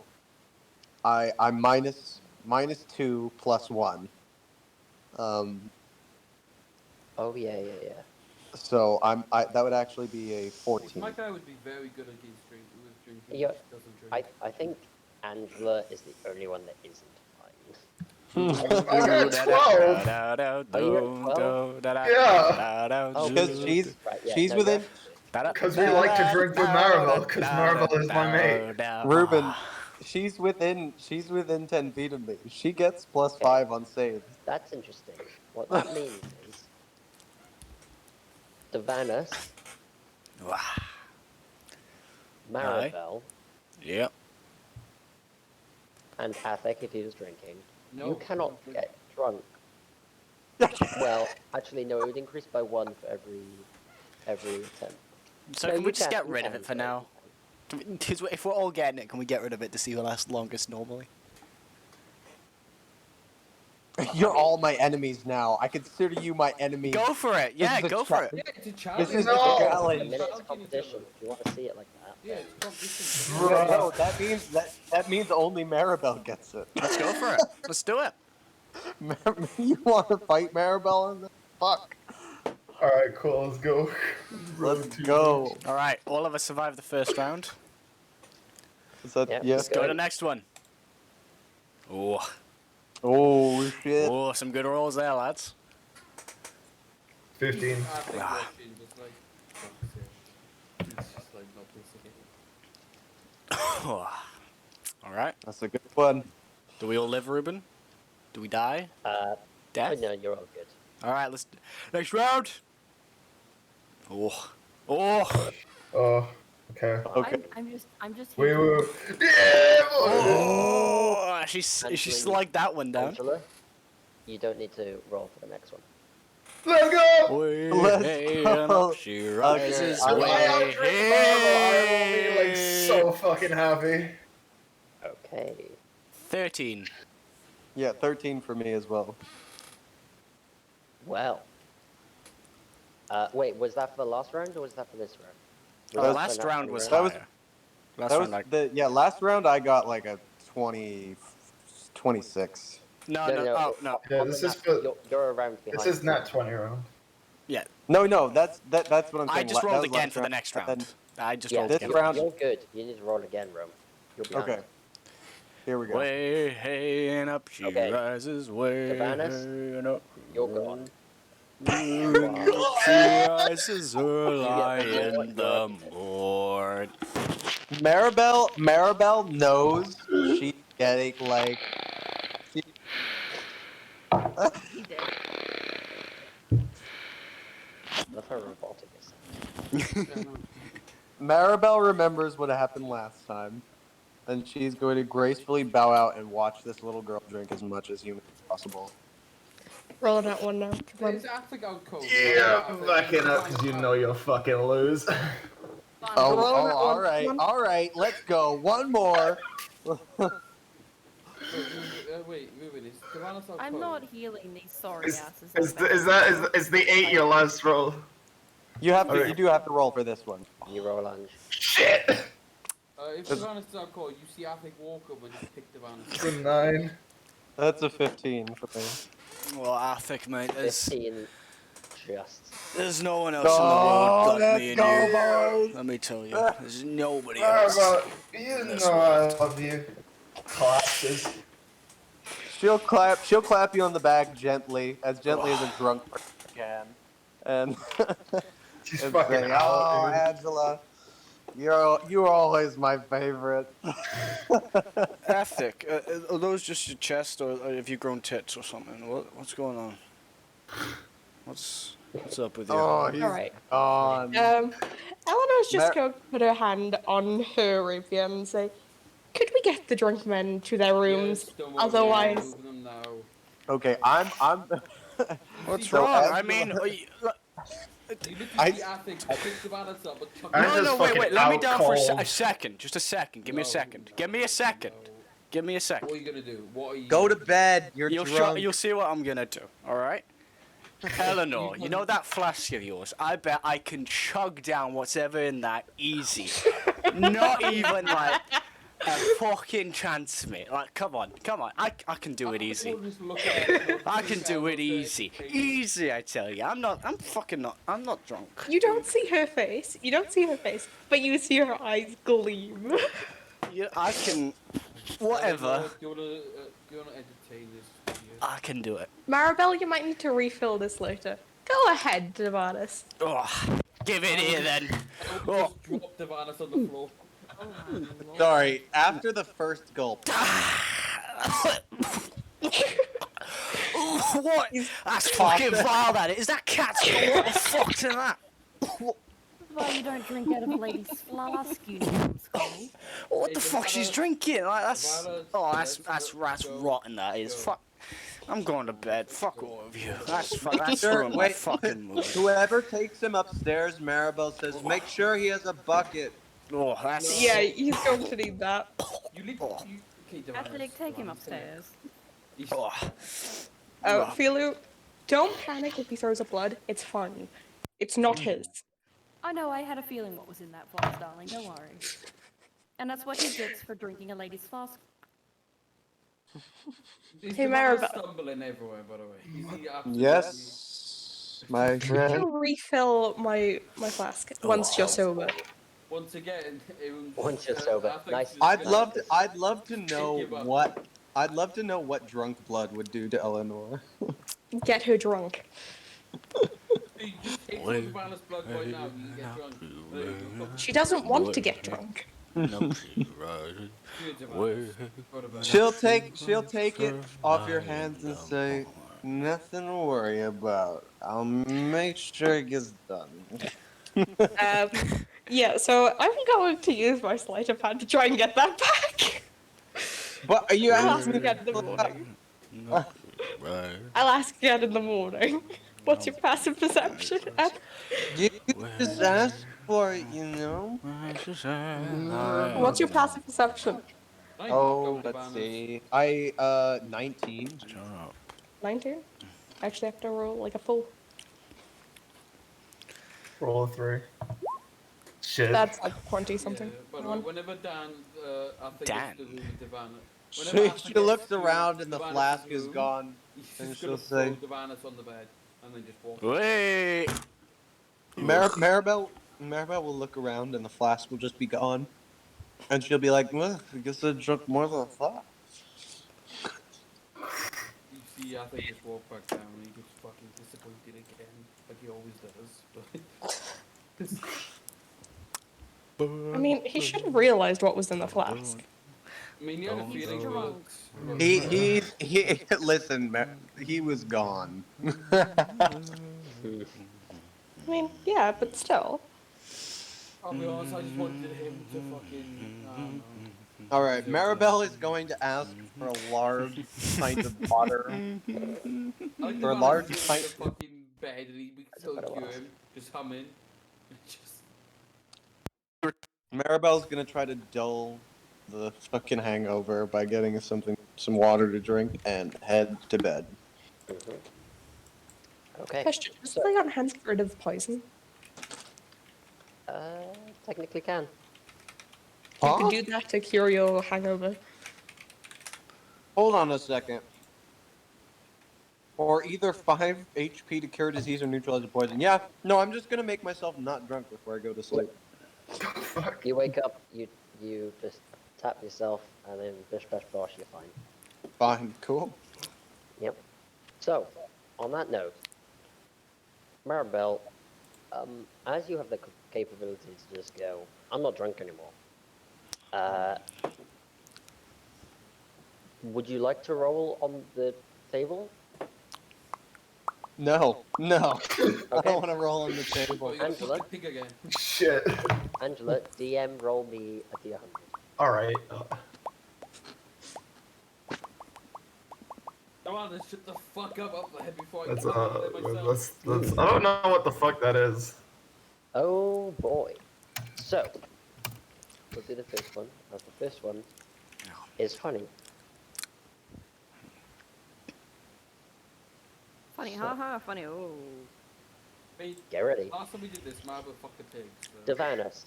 I'm -2 +1. oh yeah. So that would actually be a My 14. guy would be very good against drinking. Yeah, He doesn't drink. I think Angela is the only one that isn't I got 12. Oh, you got 12? Yeah. Oh, Because she's right, yeah, she's no, within Because we like to drink with Maribel, because Maribel is my mate. Ruben. She's within 10 feet of me. She gets +5 on saves. That's interesting. What that means is Devanus, Maribel, Yep. and Athek if he was drinking. No, You cannot don't drink. get drunk. Well, actually, no. It would increase by 1 for every attempt. So No, can you we just can, get you rid of can, it for sorry, now? Because if we're all getting it, can we get rid of it to see who lasts longest normally? You're all my enemies now. I consider you my enemy. Go for it. This Yeah, is a go for it. Yeah, it's a challenge. This is No. a A challenge. minute's competition. If you want to see it like that. Yeah, it's competition. No, that means only Maribel gets it. Let's go for it. Let's do it. You want to fight Maribel? And fuck. Alright, cool, let's go. Let's go. All right, all of us survived the first round. Is that Yeah, yes? Go to the next one. Oh, Oh shit. oh, some good rolls there, lads. 15. I think Ah. watching just like it's just like not this again. All right. That's a good one. Do we all live, Ruben? Do we die? Oh, Death? no, you're all good. All right, let's next round. Oh, oh, Oh, okay. Okay. I'm just. Wait, here wait, wait. Yeah, boy. oh! She's Actually, slugged that one down. Angela, you don't need to roll for the next one. Let's go! Way Let's hey, go. and up she rises. Okay, If I way outdrink Maribel, I will be like so fucking happy. Okay. 13. Yeah, 13 for me as well. Well. Wait, was that for the last round or was that for this round? The that last for round next was That was- higher. Last That was round, last round I got like a 26. no, No, no, no, oh, no. Yeah, On this the is nat- for. You're a round behind. This is nat 20 round. Yeah, No, that's what I'm saying. I just That rolled was again last for the next round. and I just Yeah, rolled this again. round- You're good. You need to roll again, Rome. You're then- behind. Okay. Here we go. Way hey and up she Okay. rises, way Sylvanas, hey and up. You're gone. She rises early You get in the morning. Maribel knows she's getting like. She... He did. Love her revolting us. Maribel remembers what happened last time, and she's going to gracefully bow out and watch this little girl drink as much as humanly possible. Rolling that one now. Come on. Is Attic out cold? Yeah, back it up because you know you'll fucking lose. All right, let's go. One more. Wait, Ruben, is Savannah's out I'm cold? not healing these sorry Is, asses. is the 8 your last roll? You have to. Okay. You do have to roll for this one. You roll Ange. Shit! If Savannah's out cold, you see Attic walk up and just pick Savannah. It's a 9. That's a 15 for me. Well, I think, mate, 15 just. there's no one else in the world like me and you. boys! Let me tell you, there's nobody else. You This know one. I love you. Classes. She'll clap you on the back gently as a drunk person can, and, She's and fucking say, out, "Oh, dude. Angela, you're always my favorite." Ethic, are those just your chest, or have you grown tits or something? What's going on? What's up with you? Oh, he's Alright. gone. Eleanor's just Mar- going to put her hand on her rapier and say, could we get the drunk men to their rooms? Yes, don't worry, Otherwise, I'm moving them now. Okay, I'm. What's So wrong? I Angela- mean, You literally I- see Attic pick Savannah up and chuck I'm no, just no, wait, fucking let me out down for cold. a second. Just a second. Give me a second. Give me a second. Give me a What are second. you gonna do? What are you Go to gonna do? bed. You're You'll drunk. you'll see what I'm gonna do. All right. Eleanor, you know that flask of yours? I bet I can chug down whatever in that easy. Not even like a fucking chance, mate. Like, come on. I can do it easy. People just look at it, I can do it say, easy. "Hey, Easy, I tell you. I'm not drunk. you don't see her face. But you see her eyes gleam. Yeah, I can. Whatever. Do you wanna entertain this? Idiot? I can do it. Maribel, you might need to refill this later. Go ahead, Devanis. Oh, give it here then. Oh. Just drop Devanis on the floor. Sorry. After the first gulp, What? That's fucking vile, that is. That cat's what the fuck's in that? Why you don't drink out of a lady's flask, you numbskull? What the Hey, fuck she's Devanis- drinking? Like that's. Devanis, Oh, let's that's go. rotten. That is. Go. Fuck. I'm going to bed. Fuck all of you. That's Sure, ruined my wait. fucking mood. whoever takes him upstairs, Maribel says, make sure he has a bucket. Oh, that's. Yeah, he's going to need that. You literally. Okay, Devanis. Attic, take him upstairs. Oh. Philu, don't panic if he throws up blood. It's fun. It's not his. I know, I had a feeling what was in that flask, darling, don't worry. And that's what he gets for drinking a lady's flask. Is Hey, Devanis Maribel. stumbling everywhere, by the way. Is he absolutely- Yes, my friend. I'll refill my flask once you're sober. Once again, Once you're sober. Athic's Nice. just I'd gonna- love to know give up. what drunk blood would do to Eleanor. Get her drunk. You just take some Devanis blood right now, you can get drunk. There you go. She doesn't want to get drunk. Do it, Devanis. Go to bed. She'll take it off your hands and say, nothing to worry about. I'll make sure it gets done. Yeah, so I'm going to use my sleight of hand to try and get that back. But are you I'll ask asking me? again in the morning. I'll ask again in the morning. What's your passive perception? You just ask for it, you know? What's your passive perception? Nice. Oh, Go, let's Devanis. see. 19. 19? Actually, I have to roll like a full. Roll a 3. Shit. That's like 20 something. Yeah, by the way, whenever Dan, I think Dan? it's the room with Devanis. She looks around and the flask is gone. He's And just she'll gonna say, throw Devanis on the bed and then just walk. Wait. Maribel will look around and the flask will just be gone. And she'll be like, well, I guess I drunk more than I thought. I think just walk back down and he gets fucking disappointed again, like he always does. But I mean, he should have realized what was in the flask. I mean, he had a Don't feeling do about. He listen, he was gone. I mean, yeah, but still. I'll be honest, I just wanted him to fucking. I don't know. All right, Maribel is going to ask for a large pint of water. I like For a the large man sitting pint- in the fucking bed and we can still better cure laugh. him, just humming. Just. Maribel's gonna try to dull the fucking hangover by getting some water to drink and head to bed. Okay. Question: does So, lay on hands get rid of poison? technically can. You could do that to cure your hangover. Hold on a second. Or either 5 HP to cure disease or neutralize the poison. Yeah, no, I'm just gonna make myself not drunk before I go to sleep. Fuck. You wake up, you just tap yourself, and then bish bash bosh, you're fine. Fine, cool. Yep. So, on that note, Maribel, as you have the capability to just go, I'm not drunk anymore. Would you like to roll on the table? No. I Okay. don't want to roll on the table. Oh, you got Angela? fucking pig again. Shit. Angela, DM, roll me a d100. Alright. Come on, let's shut the fuck up there before I Let's, get there myself. let's, I don't know what the fuck that is. Oh boy. So, we'll do the first one. As the first one is funny. Funny, So- haha, funny. Oh. Hey, Get ready. last time we did this, Marble fucked a pig. So. Divanus,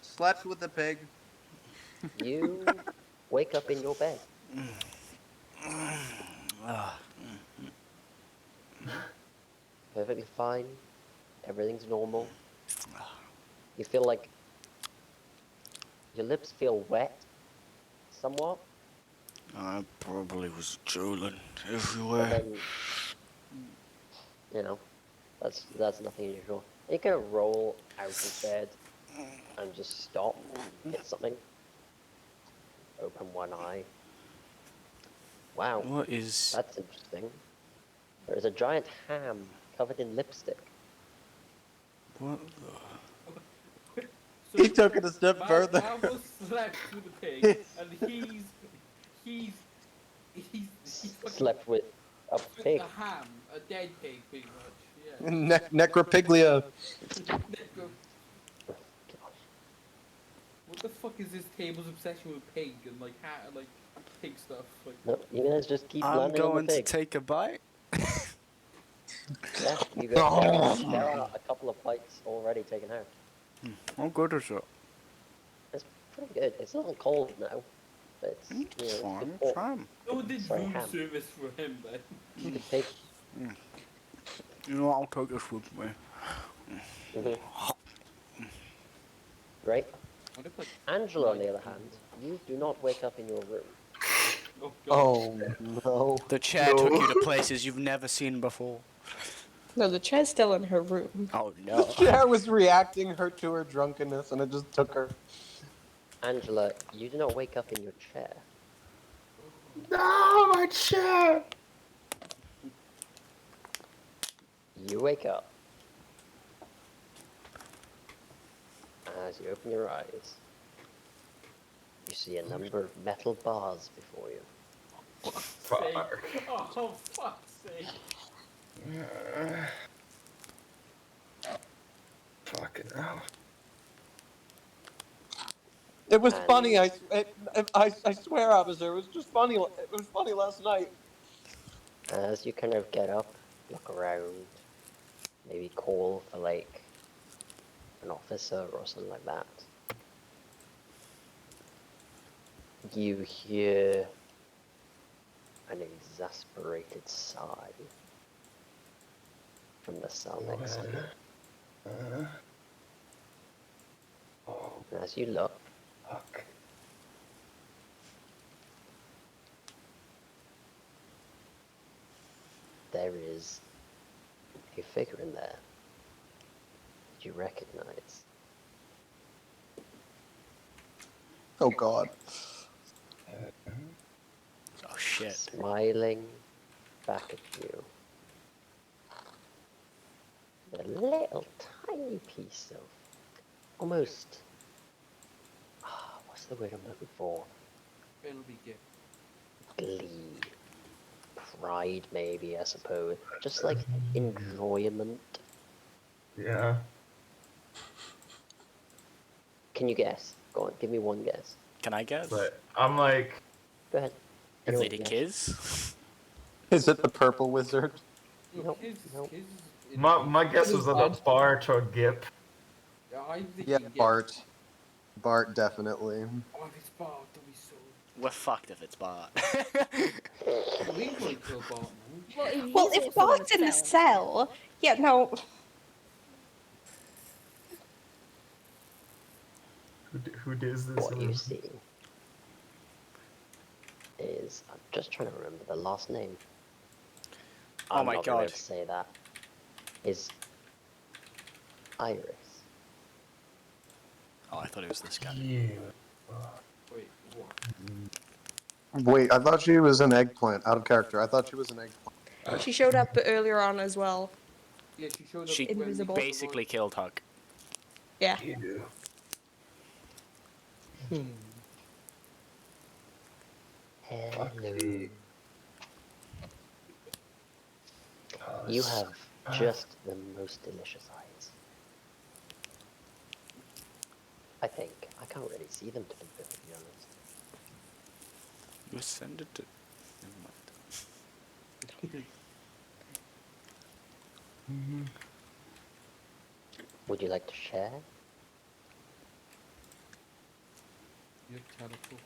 Slept with the pig. you wake up in your bed. Perfectly fine. Everything's normal. You feel like your lips feel wet, somewhat, I probably was drooling but everywhere. then, you know, that's nothing unusual. You kind of roll out of bed and just stop, hit something, open one eye. Wow, What is... that's interesting. There's a giant ham covered in lipstick. What He took it a step further. Marble slept with the pig, and he's fucking Slept with a pig. a ham, a dead pig, pretty much. Yeah. Necropiglia. What the fuck is this table's obsession with pig and like like pig stuff? Like, No, you guys just keep I'm landing on going the to pig. take a bite. Yeah, you go. There are a couple of bites already taken out. How good is it? It's pretty good. It's a little cold now, but it's, you know, It's it's fine, good it's pork. fine. no one did Sorry, room ham. service for him, but Good pig. You know what, I'll take this with me. Right? what if like Angela, on the other hand, you do not wake up in your room. oh god. Oh no. The chair took you to places you've never seen before. No, the chair's still in her room. Oh no. Chair was reacting to her drunkenness, and it just took her. Angela, you do not wake up in your chair. No, my chair! You wake up. As you open your eyes, you see a number of metal bars before you. Fuck. Oh, fuck's sake. Fucking hell. It was And- funny. I swear, officer. It was just funny. It was funny last night. As you kind of get up, look around, maybe call for like an officer or something like that, you hear an exasperated sigh from the cell next to you. Oh, And as you look, fuck. there is a figure in there that you recognize. Oh God. Oh shit. Smiling back at you. A little tiny piece of almost. What's the word I'm looking for? It'll be gift. Glee. Pride, maybe, I suppose. Just like enjoyment. Yeah. Can you guess? Go on, give me one guess. Can I guess? But I'm like, Go ahead. Is Anyone it a guess? kiss? Is it the purple wizard? No, Nope, kids, nope. kids. my guess was that a Bart or Gip. I'm thinking Yeah, gift. Bart. Bart, definitely. Oh, if it's Bart, that'll be so. We're fucked if it's Bart. We can probably kill Bart now. Well, if Bart's in the cell, yeah, no. Who does this? What you see is, I'm just trying to remember the last name. Oh I'm my not gonna be able God. to say that. Is Iris. Oh, I thought it was this guy. Yeah. Wait, what? Wait, I thought she was an eggplant. Out of character. I thought she was an eggplant. She showed up earlier on as well. Yeah, she showed up. She when we Invisible. killed the basically killed Huck. Yeah. Hello. You have just the most delicious eyes. I think. I can't really see them, to be perfectly honest. You send it to. Never mind. Would you like to share? You teleport.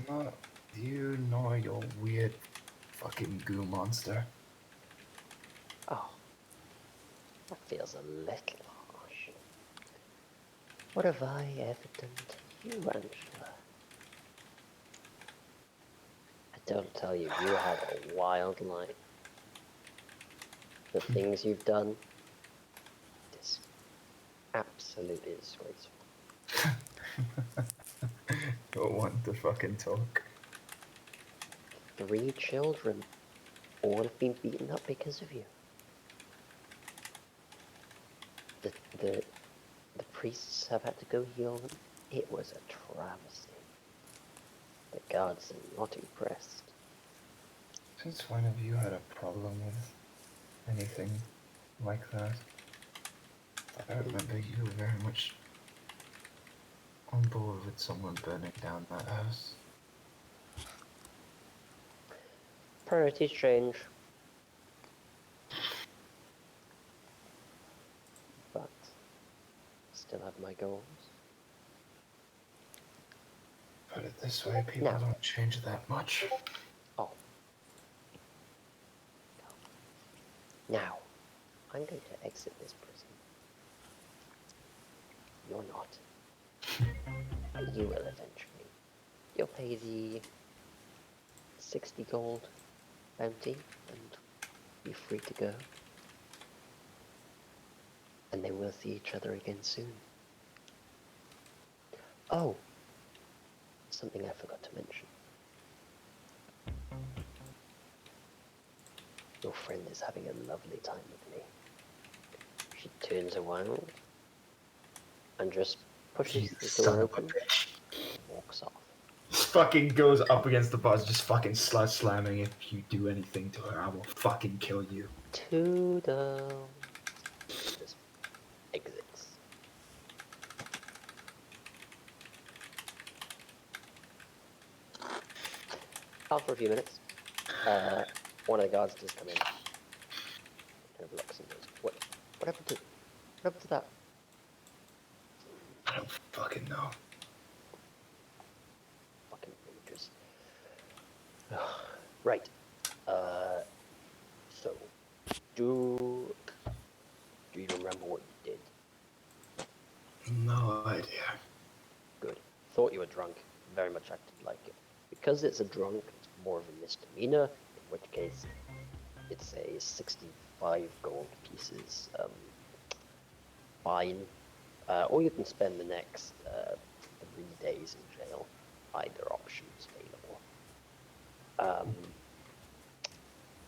No, you know your weird fucking goo monster. Oh. That feels a little harsh. What have I ever done to you, Angela? I don't tell you, you had a wild life. The things you've done is absolutely disgraceful. Don't want to fucking talk. 3 children, all have been beaten up because of you. The priests have had to go heal them. It was a travesty. The guards are not impressed. Since when have you had a problem with anything like that? I remember you were very much on board with someone burning down that house. Priorities change. But still have my goals. Put it this way, people No. don't change that much. Oh. Now, I'm going to exit this prison. You're not. You will eventually. You'll pay the 60 gold bounty and be free to go. And then we'll see each other again soon. Oh, something I forgot to mention. Your friend is having a lovely time with me. She turns around and just pushes the door open and walks off. Just fucking goes up against the bars, just fucking slamming. If you do anything to her, I will fucking kill you. Toodles. Just exits. After a few minutes, one of the guards does come in. Kind of looks and goes, what happened to that? I don't fucking know. Fucking villagers. Right. So, do you remember what you did? No idea. Good. Thought you were drunk. Very much acted like it. Because it's a drunk, it's more of a misdemeanor, in which case, It's a 65 gold pieces. Fine. Or you can spend the next 3 days in jail. Either option's available.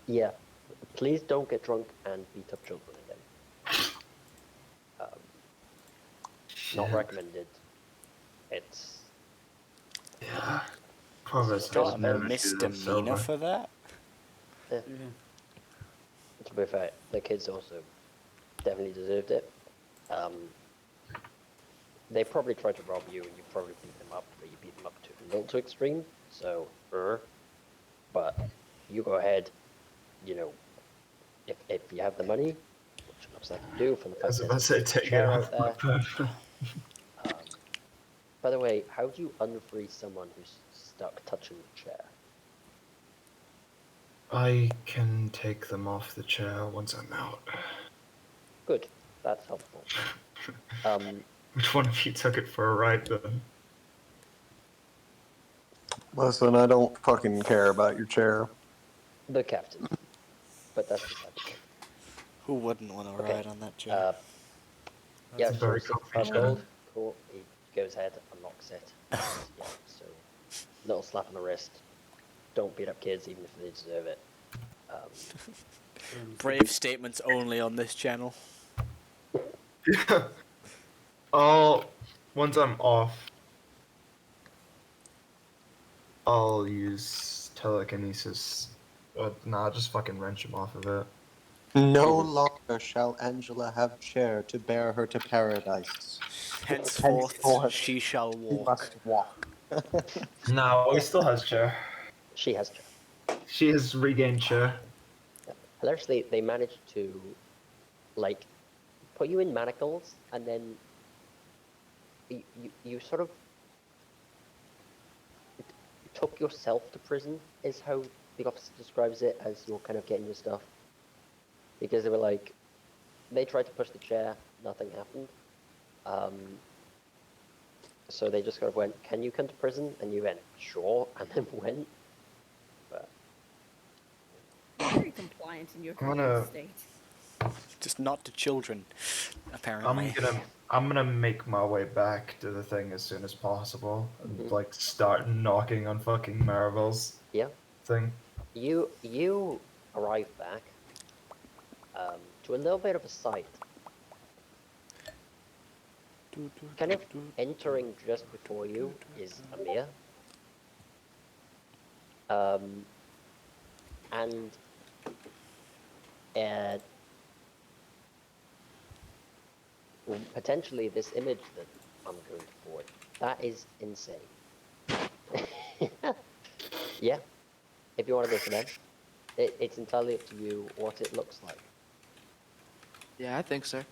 Yeah. Please don't get drunk and beat up children again. Not Shit. recommended. It's Yeah. Promise Got does a never do them misdemeanor sober. for that? Yeah. to be fair, the kids also definitely deserved it. They probably tried to rob you, and you probably beat them up, but you beat them up to a little too extreme. So, but you go ahead. You know, if you have the money, which it looks like you do from the I was fact about to say, there's a take it chair off out my there. phone. By the way, how do you unfree someone who's stuck touching the chair? I can take them off the chair once I'm out. Good, that's helpful. Which one of you took it for a ride then? Listen, I don't fucking care about your chair. The captain. But that's beside the point. Who wouldn't want to Okay, ride on that chair? Yeah, a so very 65 comfy chair. gold. Cool. He goes ahead, unlocks it. And, yeah, so little slap on the wrist. Don't beat up kids even if they deserve it. Brave statements only on this channel. Once I'm off, I'll use telekinesis. Nah, just fucking wrench him off of it. No longer shall Angela have chair to bear her to paradise. Henceforth, she shall She walk. must walk. No, he still has chair. She has chair. She has regained chair. Yeah. Hilariously, they managed to, like, put you in manacles, and then you sort of took yourself to prison, is how the officer describes it, as you're kind of getting your stuff. Because they were like, they tried to push the chair, nothing happened. So they just kind of went, can you come to prison? And you went, sure, and then went. But Very compliant in your I'm gonna- state. Just not to children, apparently. I'm gonna make my way back to the thing as soon as possible and like start knocking on fucking Marvel's yeah, thing. you arrive back to a little bit of a sight. Kind of entering just before you is Amir. And potentially this image that I'm going to forward, that is insane. Yeah, if you want to go for them, it's entirely up to you what it looks like. Yeah, I think so.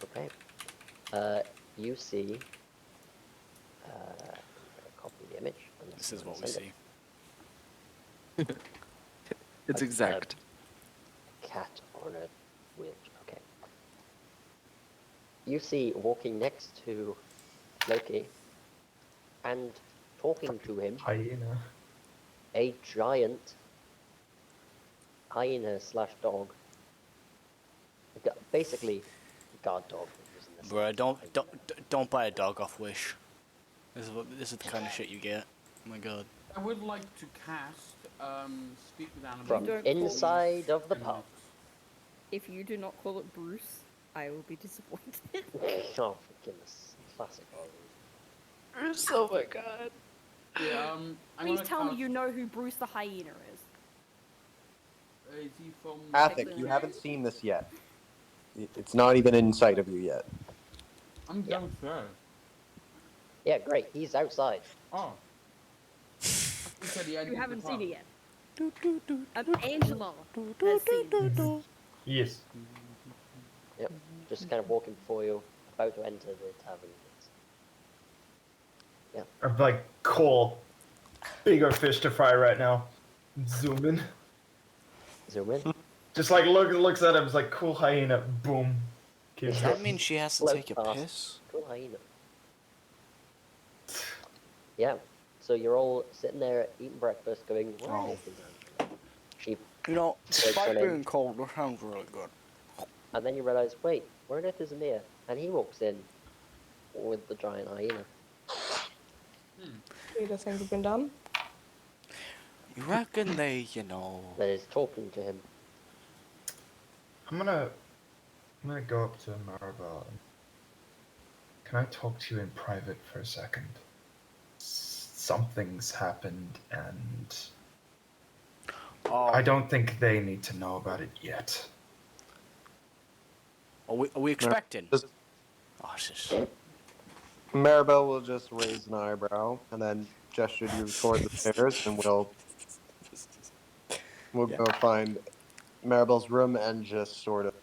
Okay. You see. Copy the image. This is what we see. It's exact. Cat on a wheelchair. Okay. You see walking next to Loki and talking to him Hyena. a giant hyena / dog. Basically, guard dog. Bruh, don't buy a dog off Wish. This is the kind of shit you get. Oh my god. I would like to cast Speak with Animals. From don't inside of the pub. If you do not call it Bruce, I will be disappointed. Oh, for goodness. Classic horror. Oh my god. Yeah, I'm Please gonna tell me cast- you know who Bruce the hyena is. Is he from? Athic, you haven't seen this yet. It's not even in sight of you yet. I'm Yeah. downstairs. Yeah, great. He's outside. Oh. He said he had You to haven't depart. seen it yet. Angela has seen this. Yes. Yep. Just kind of walking before you, about to enter the tavern. Yeah. I'm like, cool. Bigger fish to fry right now. Zoom in. Zoom in. Just like looks at him, it's like cool hyena, boom. Keeps Does that mean she has to Float take a past. piss? Cool hyena. Yeah. So you're all sitting there eating breakfast, going, "Why Oh. is Angela?" She You know, despite funny. being cold, that sounds really good. And then you realise, wait, where on earth is Amir? And he walks in with the giant hyena. Do things have been done? You reckon they, you know... That is talking to him. I'm gonna go up to Maribel. Can I talk to you in private for a second? Something's happened, and I don't think they need to know about it yet. Are we expecting? Just- Oh, this is... Maribel will just raise an eyebrow and then gesture you toward the stairs, and we'll go find Maribel's room and just sort of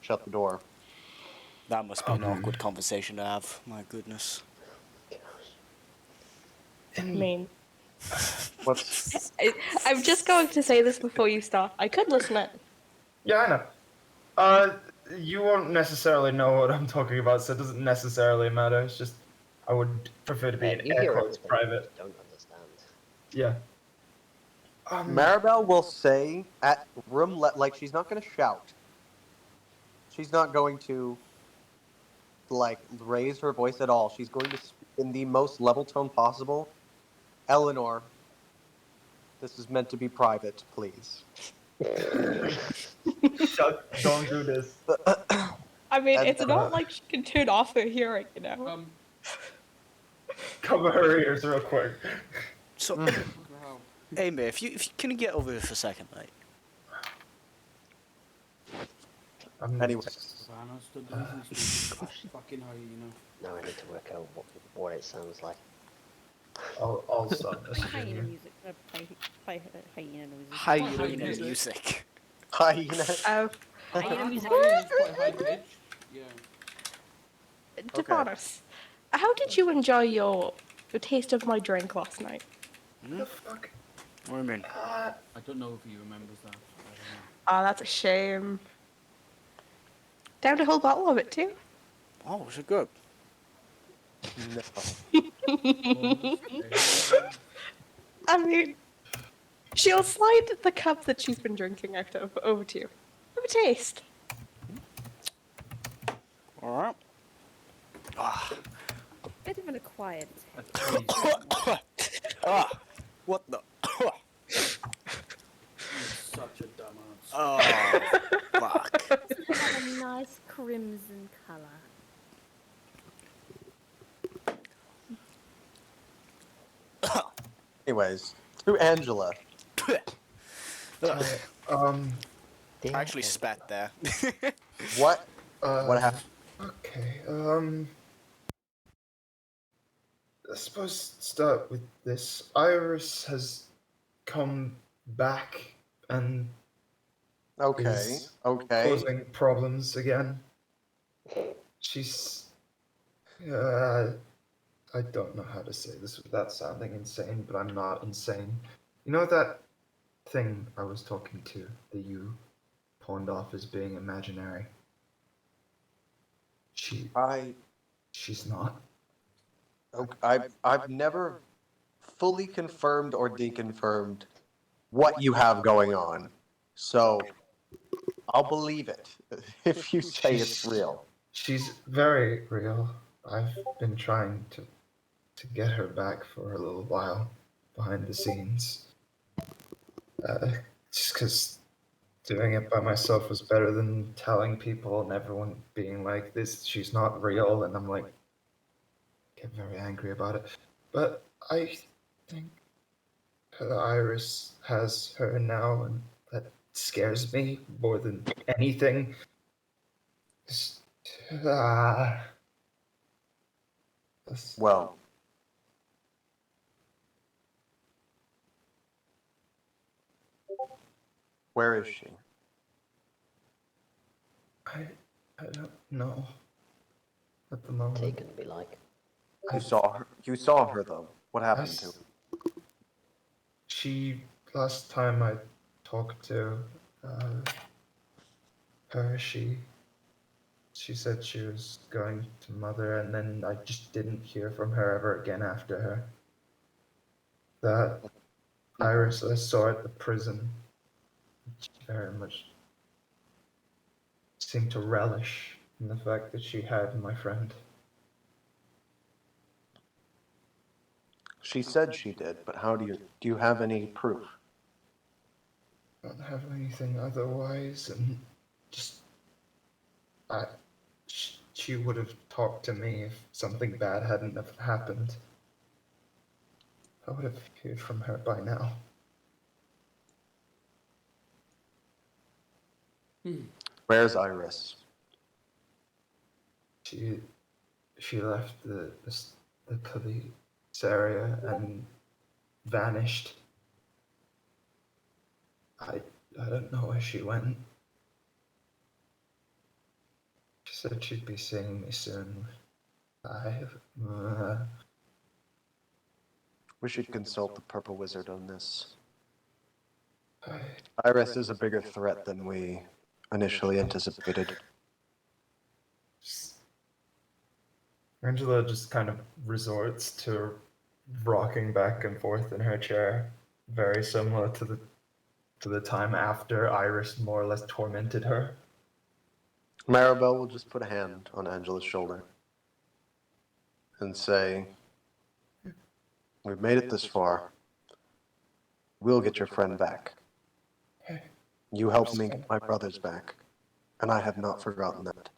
shut the door. That must be an awkward conversation to have. My goodness. I mean, What's I'm just going to say this before you start. I could listen in. Yeah, I know. You won't necessarily know what I'm talking about, so it doesn't necessarily matter. It's just I would prefer to be in You air hear quotes everything, private. you don't understand. Yeah. Maribel will say at like she's not going to shout. She's not going to like raise her voice at all. She's going to speak in the most level tone possible. Eleanor, this is meant to be private, please. Don't do this. I mean, And, it's not like she can turn off her hearing, you know? Cover her ears real quick. So, Amy, if you can you get over here for a second, mate? Anyway. Fucking hyena. Now I need to work out what it sounds like. I'll stop messaging Hyena you. music. Play hyena noises. Hyena music. Hyena. Hyena music. Hyena's quite high pitched. Yeah. Devaris, how did you enjoy your taste of my drink last night? What the fuck? What do you mean? I don't know if he remembers that. Oh, that's a shame. Down a whole bottle of it, too? Oh, was it good? No. I mean, she'll slide the cup that she's been drinking out of over to you. Have a taste. Alright. Ah. Bit of an acquired Ah. What the? Such a dumbass. Oh, fuck. have a nice crimson colour. Anyways, to Angela. I Damn actually it. spat there. What happened? Okay, I suppose start with this. Iris has come back and Okay. is Okay. causing problems again. She's I don't know how to say this without sounding insane, but I'm not insane. You know that thing I was talking to that you pawned off as being imaginary? She's not. I've never fully confirmed or deconfirmed what you have going on, so I'll believe it if you say it's real. She's very real. I've been trying to get her back for a little while behind the scenes. Just because doing it by myself was better than telling people and everyone being like, "This, she's not real," and I'm like, get very angry about it. But I think Iris has her now, and that scares me more than anything. Just, Well, where is she? I don't know at the moment. Taken be like. You saw her. You saw her though. What happened to her? She, last time I talked to her, she said she was going to Mother, and then I just didn't hear from her ever again after her. That Iris I saw at the prison. She very much seemed to relish in the fact that she had my friend. She said she did, but how do you have any proof? I don't have anything otherwise, and just she would have talked to me if something bad hadn't have happened. I would have heard from her by now. Where's Iris? She left the police area and vanished. I don't know where she went. She said she'd be seeing me soon. We should consult the Purple Wizard on this. I Iris is a bigger threat than we initially anticipated. Angela just kind of resorts to rocking back and forth in her chair, very similar to the time after Iris more or less tormented her. Maribel will just put a hand on Angela's shoulder and say, "We've made it this far. We'll get your friend back. You helped me get my brothers back, and I have not forgotten that."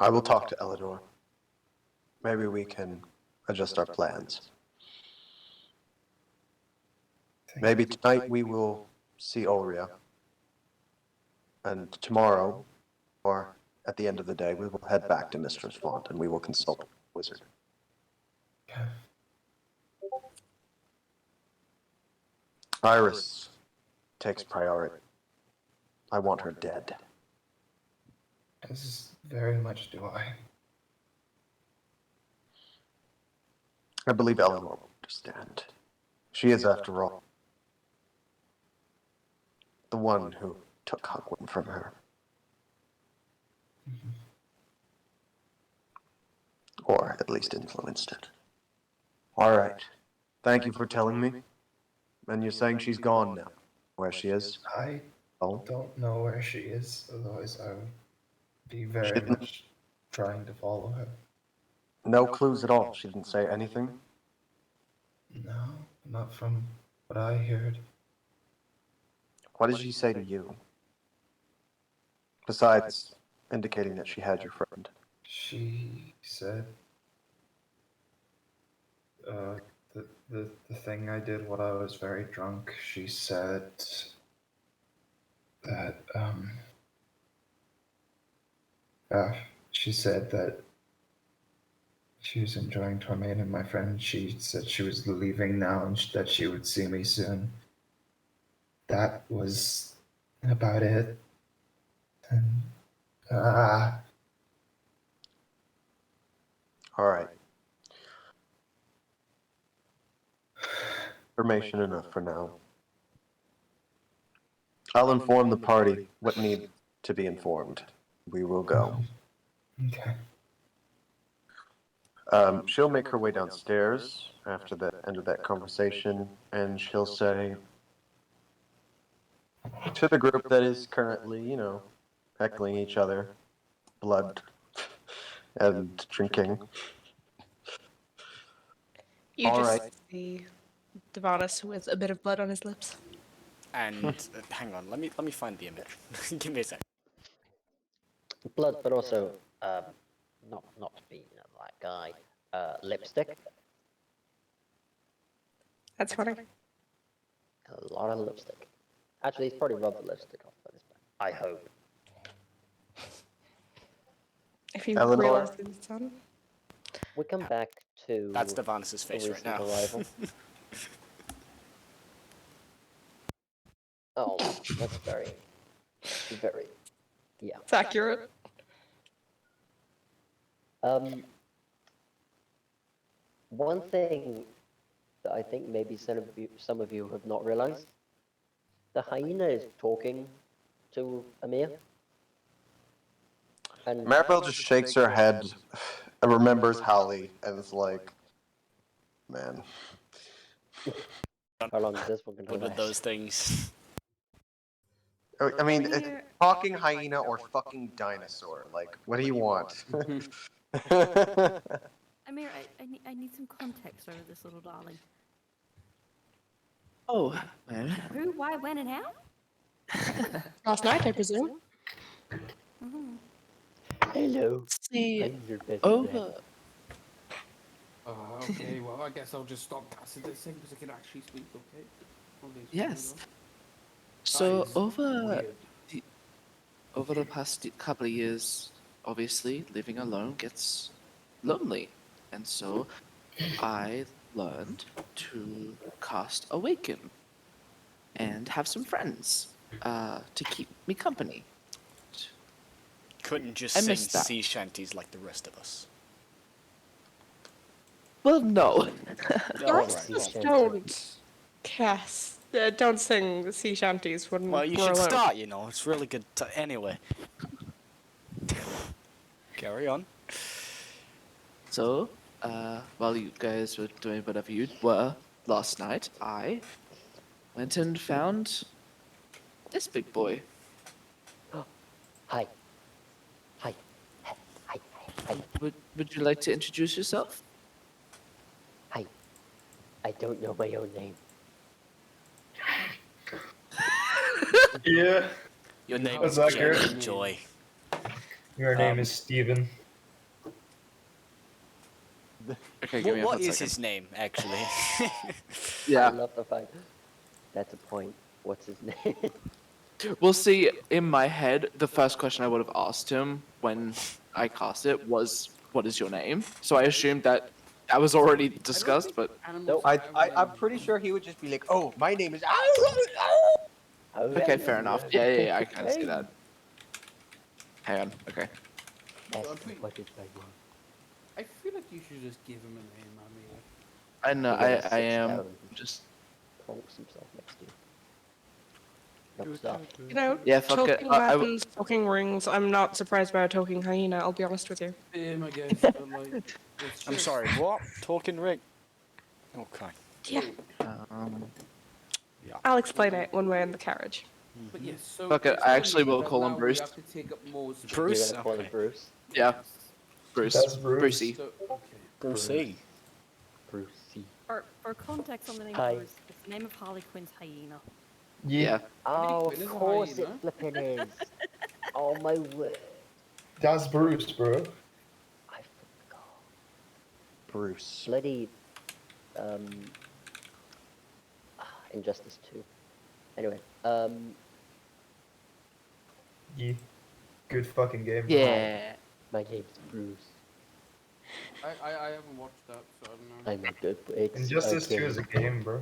I will talk to Eleanor. Maybe we can adjust our plans. Maybe tonight we will see Aurea. And tomorrow, or at the end of the day, we will head back to Mistress Font and we will consult the wizard. Okay. Iris takes priority. I want her dead. As very much do I. I believe Eleanor will understand. She is, after all, the one who took Hugwin from her. Or at least influenced it. All right. Thank you for telling me. And you're saying she's gone now. Where she is? I Oh, don't know where she is, otherwise I would be very much trying to follow her. no clues at all. She didn't say anything. No, not from what I heard. What did she say to you? Besides indicating that she had your friend. She said, the thing I did while I was very drunk, she said that, she said that she was enjoying tormenting my friend. She said she was leaving now and that she would see me soon. That was about it. And, All right. Information enough for now. I'll inform the party what need to be informed. We will go. okay. She'll make her way downstairs after the end of that conversation, and she'll say to the group that is currently, heckling each other, blood, and drinking. You All just right. see Devanus with a bit of blood on his lips. And hang on, let me find the image. Give me a sec. Blood, but also, not to be that guy, lipstick. That's funny. A lot of lipstick. Actually, he's probably rubbed the lipstick off by this point. I hope. If you Eleanor? realize that it's on. We come back to That's Devanus' the face right recent now. arrival. Oh, that's very, yeah. It's accurate. One thing that I think maybe some of you have not realized, the hyena is talking to Amir. And Maribel just shakes her head and remembers Holly and is like, man, How long is this one gonna Good with last? those things. I mean, it's Amir, talking hyena or fucking dinosaur. Like, what do you want? Amir, I need some context over this little darling. Oh, man. Who, why, when, and how? Last night, I presume. Mhm. Hello, See, I'm your best over. friend. Okay, well, I guess I'll just stop casting this thing because I can actually speak, okay? Please, Yes. hold on. So That is over weird. the past couple of years, obviously living alone gets lonely, and so I learned to cast Awaken and have some friends to keep me company. Couldn't just I sing missed that. sea shanties like the rest of us. Well, no. The All rest right. of us don't cast. Don't sing sea shanties when Well, you we're should alone. start. You know, it's really good. Anyway, carry on. So, while you guys were doing whatever you were last night, I went and found this big boy. Hi. Hi. Hi. Hi. Would you like to introduce yourself? Hi. I don't know my own name. Yeah. Your name Was is that Jerry good? Joy. Your name is Steven. Okay, give me What a is second. his name, actually? I Yeah, love the fact. That's a point. What's his name? we'll see. In my head, the first question I would have asked him when I cast it was, "What is your name?" So I assumed that was already discussed, but Animals Nope. have I'm names. pretty sure he would just be like, "Oh, my name is." okay, fair enough. Yeah, I can see Hey. that. Hang on. Okay. That's I'm pretty- what is my name. I feel like you should just give him a name, I mean. I know. He then I sits am down and just. plonks himself next to you. Nope, stop. You know, Yeah, fuck it. talking I weapons, talking rings. I'm not surprised by a talking hyena. I'll be honest with you. Him, I guess, but like, it's I'm just- sorry. What? Talking Rick? Okay. Yeah, Um, I'll explain it when we're in the carriage. But yes, so Fuck it, it's I actually telling me will that call him now Bruce. We have to take up more space. Bruce? You're gonna call him Okay. Bruce? yeah, Bruce. That's Bruce. Brucey. So, okay. Brucey. Brucey. For context on the name Hi. of Bruce, it's the name of Harley Quinn's hyena. Yeah. Oh, Quinn is of a course it hyena. flippin' is. Oh my word. That's Bruce, bro. I forgot. Bruce. Bloody Injustice 2. Anyway, Yeah. Good fucking game. Yeah. my name's Bruce. I haven't watched that, so I don't know. I'm a good. It's Injustice a 2 is a game, bro.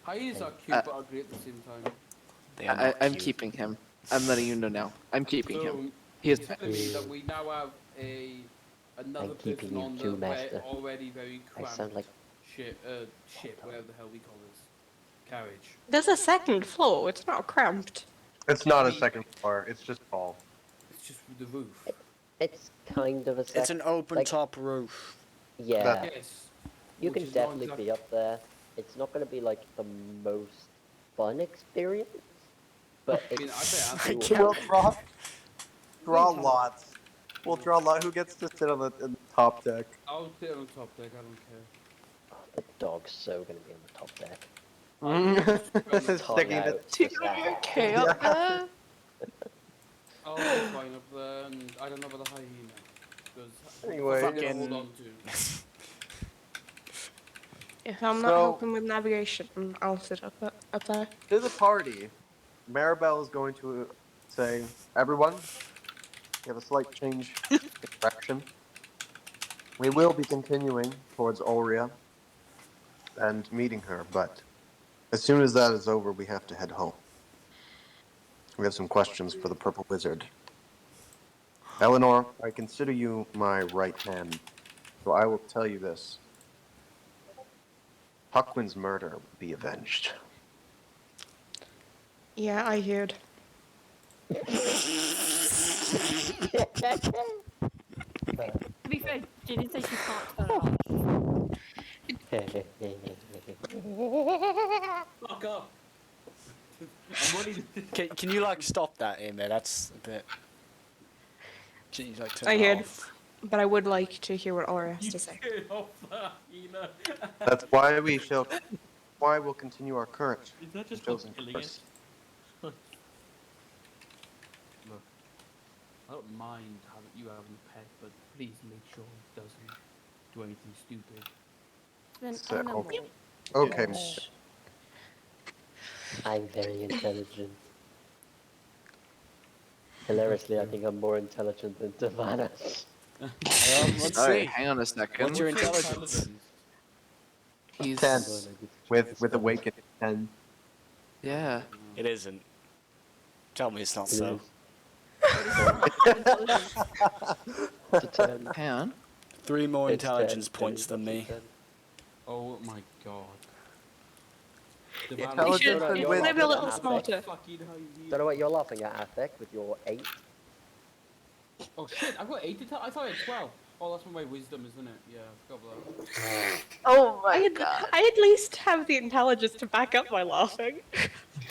Hyenas are cute but ugly at the same time. They are not I'm cute. keeping him. I'm letting you know now. I'm keeping So, him. He is. it's telling me that we now have another I'm keeping person you on too, the master. already very I cramped sound like ship, whatever the hell we call this, carriage. There's a second floor. It's not cramped. It's not a second floor. It's just tall. It's just the roof. it's kind of a. It's an open like- top roof. Yeah, Yes. you which can is not definitely exact- be up there. It's not going to be like the most fun experience, but I mean, it's. I bet I after We'll draw Wait, lots. We'll draw lot. Who gets to sit on the top deck? I'll sit on top deck. I don't care. The dog's so going to be on the top deck. Sticking out, it. just that. Okay, up there. I'll be fine up there, and I don't know about the hyena. Because Anyway. I'm gonna hold on to. If I'm not So- helping with navigation, I'll sit up there. To the party, Maribel is going to say, "Everyone, we have a slight change in direction. We will be continuing towards Aurea and meeting her, but as soon as that is over, we have to head home. We have some questions for the Purple Wizard. Eleanor, I consider you my right hand, so I will tell you this. Huckwin's murder will be avenged." Yeah, I heard. To be fair, she did say she can't turn it off. Fuck up. I'm only. Can you like stop that, Amy? That's a bit. Can you like turn I it heard, off? but I would like to hear what Aura has You to say. turn off that, Ina. That's why why we'll continue our current Is that just chosen killing course. it? Look, I don't mind you having a pet, but please make sure it doesn't do anything stupid. An So, animal. Okay. I'm very intelligent. Hilariously, I think I'm more intelligent than Davana. Let's Sorry, see. hang on a second. What's your intelligence? He's 10 with awaken 10. yeah. It isn't. Tell me it's not It so. is. It's a 10. Hang on. 3 more It's 10. intelligence It points is than me. 10. Oh my god. Yeah, Divana, You should Intelligence and maybe a little wisdom. smarter. fucking how you Don't know what you're laughing at, Athek, with your 8. Oh shit, I've got 8 to tell. I thought I had 12. Oh, that's from my wisdom, isn't it? Yeah, I forgot that. Oh I at least have the intelligence to back up my laughing.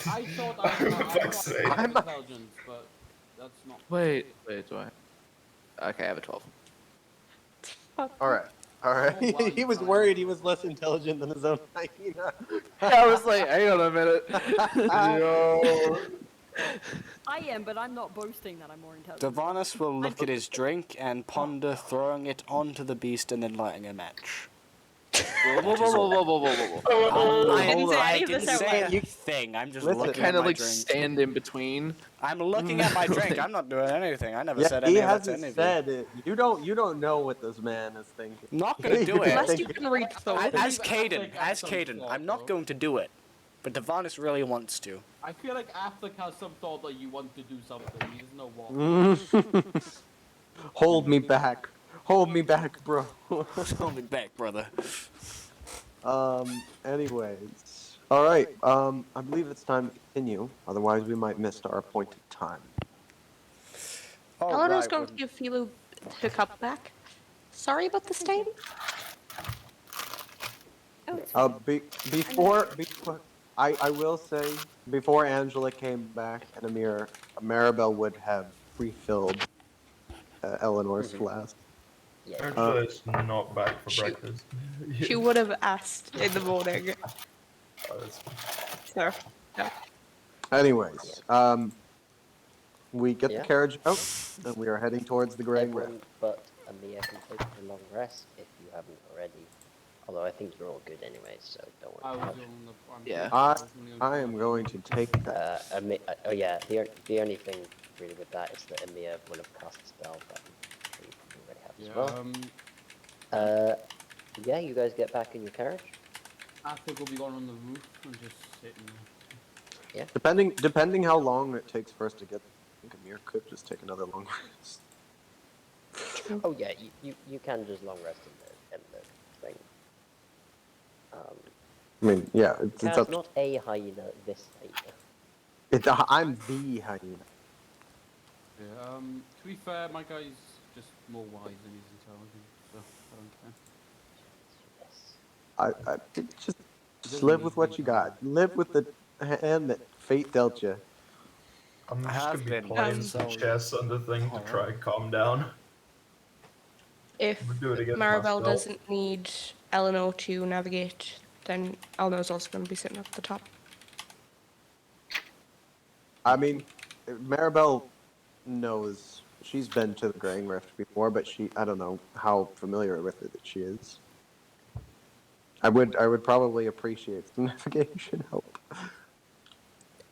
I thought I For had fuck's sake. intelligence, but that's not. Wait, do I? Okay, I have a 12. Alright. Alright. Oh, wow, He was you worried tried. he was less intelligent than his own hyena. I was like, hang on a minute. Yo. I am, but I'm not boasting that I'm more intelligent. Davanis will look at his drink and ponder throwing it onto the beast and then lighting a match. Whoa. I didn't say I any of didn't this out say loud. anything. I'm just Listen, looking Kind at of my like drink. stand in between. I'm looking at my drink. I'm not doing anything. I never Yeah, said he any of that to hasn't any of said it. You don't know what this man is thinking. you. Not gonna do You it. Unless you can read thoughts. As Leave Caden, Affleck has as some Caden, thought, I'm not though. going to do it. But Davanis really wants to. I feel like Affleck has some thought that you want to do something. He doesn't know what. Hold me back. Hold me back, bro. Hold me back, brother. Anyways. Alright, I believe it's time to continue. Otherwise, we might miss our appointed time. Oh, Eleanor's right, going to give Philo her cup back. Sorry about the stain. Oh, it's Before I will say, before Angela came back and Amir, Maribel would have refilled Eleanor's flask. Yeah. Actually, it's not back for Shoot. breakfast. She would have asked in the morning. Oh, that's So, no. Anyways, we get Yeah. the carriage out, and we are heading towards the Graying Rift. Everyone but Amir can take a long rest if you haven't already. Although I think you're all good anyway, so don't I worry. was about on it. the. I'm Yeah. I am going to take that. Oh yeah, the only thing really with that is that Amir will have cast a spell that you already have as Yeah, well. Yeah, you guys get back in your carriage. Affleck will be going on the roof and just sitting there. Depending how long it takes for us to get, I think Amir could just take another long rest. Oh yeah, you can just long rest in the thing. I mean, yeah, it's Kaz, up. not a hyena, this hyena. I'm the hyena. Yeah, to be fair, my guy's just more wise than he's intelligent, so I don't care. Yes. Just live with what you got. Live with the hand that fate dealt you. I'm I just have gonna be been, playing some so- chess on the thing to try and calm down. If We'll do it again Maribel myself. doesn't need Eleanor to navigate, then Eleanor's also going to be sitting at the top. I mean, Maribel knows she's been to the Graying Rift before, but I don't know how familiar with it that she is. I would probably appreciate some navigation help.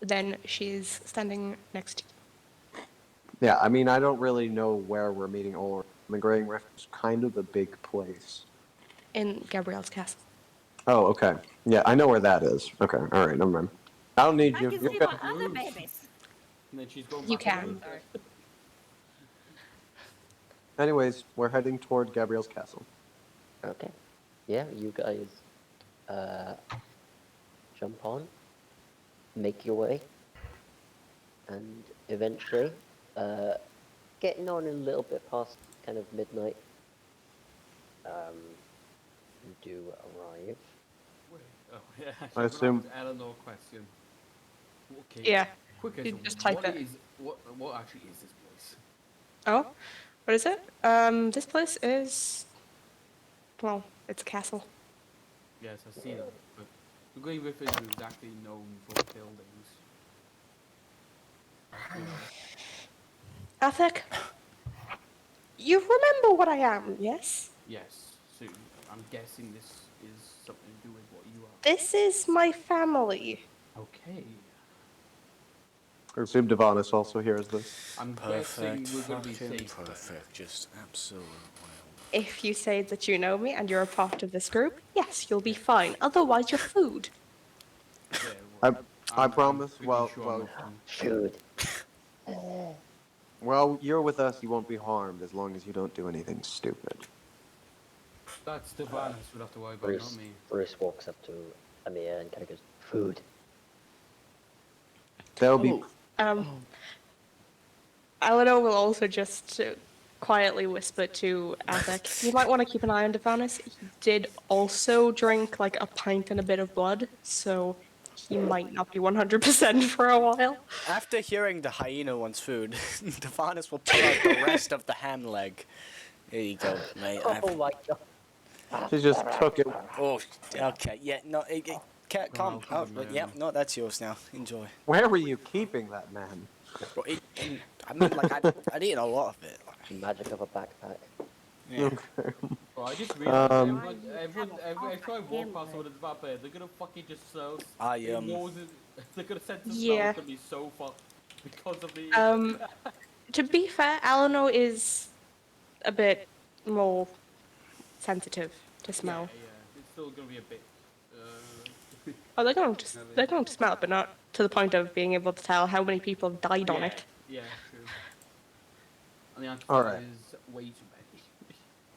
Then she's standing next to you. Yeah, I mean, I don't really know where we're meeting Olor. The Graying Rift is kind of a big place. In Gabrielle's castle. Oh, okay. Yeah, I know where that is. Okay, all right, never mind. I don't need I you. can You're see good. my other babies. And then she's going You back on can. the roof. Anyways, we're heading toward Gabrielle's castle. Okay. Yeah, you guys jump on, make your way, and eventually, getting on a little bit past kind of midnight, you do arrive. Wait, oh yeah. I assume- Eleanor question. Okay. Yeah. Quick You question. just type it. What actually is this place? Oh, what is it? This place is, well, it's a castle. Yes, I see that. But we're going with it exactly known for buildings. You know. Athic, you remember what I am, yes? Yes. So I'm guessing this is something to do with what you are. This is my family. Okay. I assume Devanis also hears this. I'm Perfect. guessing we're gonna be Fucking safe. then. perfect. Just absolute. If you say that you know me and you're a part of this group, yes, you'll be fine. Otherwise, you're food. Yeah, I- well, I I'm promise, pretty well- sure well- I'm not fine. Food. Well, you're with us, you won't be harmed as long as you don't do anything stupid. That's the violence we'll have to worry about, Bruce, not me. Bruce walks up to Amir and kind of goes, food. There'll be Eleanor will also just quietly whisper to Athic, you might want to keep an eye on Devanis. He did also drink like a pint and a bit of blood, so he might not be 100% for a while. After hearing the hyena wants food, Devanis will pull out the rest of the ham leg. Here you go, mate. Oh my god. She just took it. Oh, okay. Yeah, no, calm. I'll Oh, keep but it, yeah, man. no, that's yours now. Enjoy. Where were you keeping that man? But I mean, like, I'd eaten a lot of it. Magic of a backpack. Yeah. Bro, I just realized Um, every time I walk past someone that's about there, they're gonna fucking just sell. I, They're gonna send to Yeah. to be so fucked because of the. To be fair, Eleanor is a bit more sensitive to smell. Yeah, it's still gonna be a bit. Oh, they're going to smell it, but not to the point of being able to tell how many people have died on it. Yeah, true. And the answer Alright. is way too many.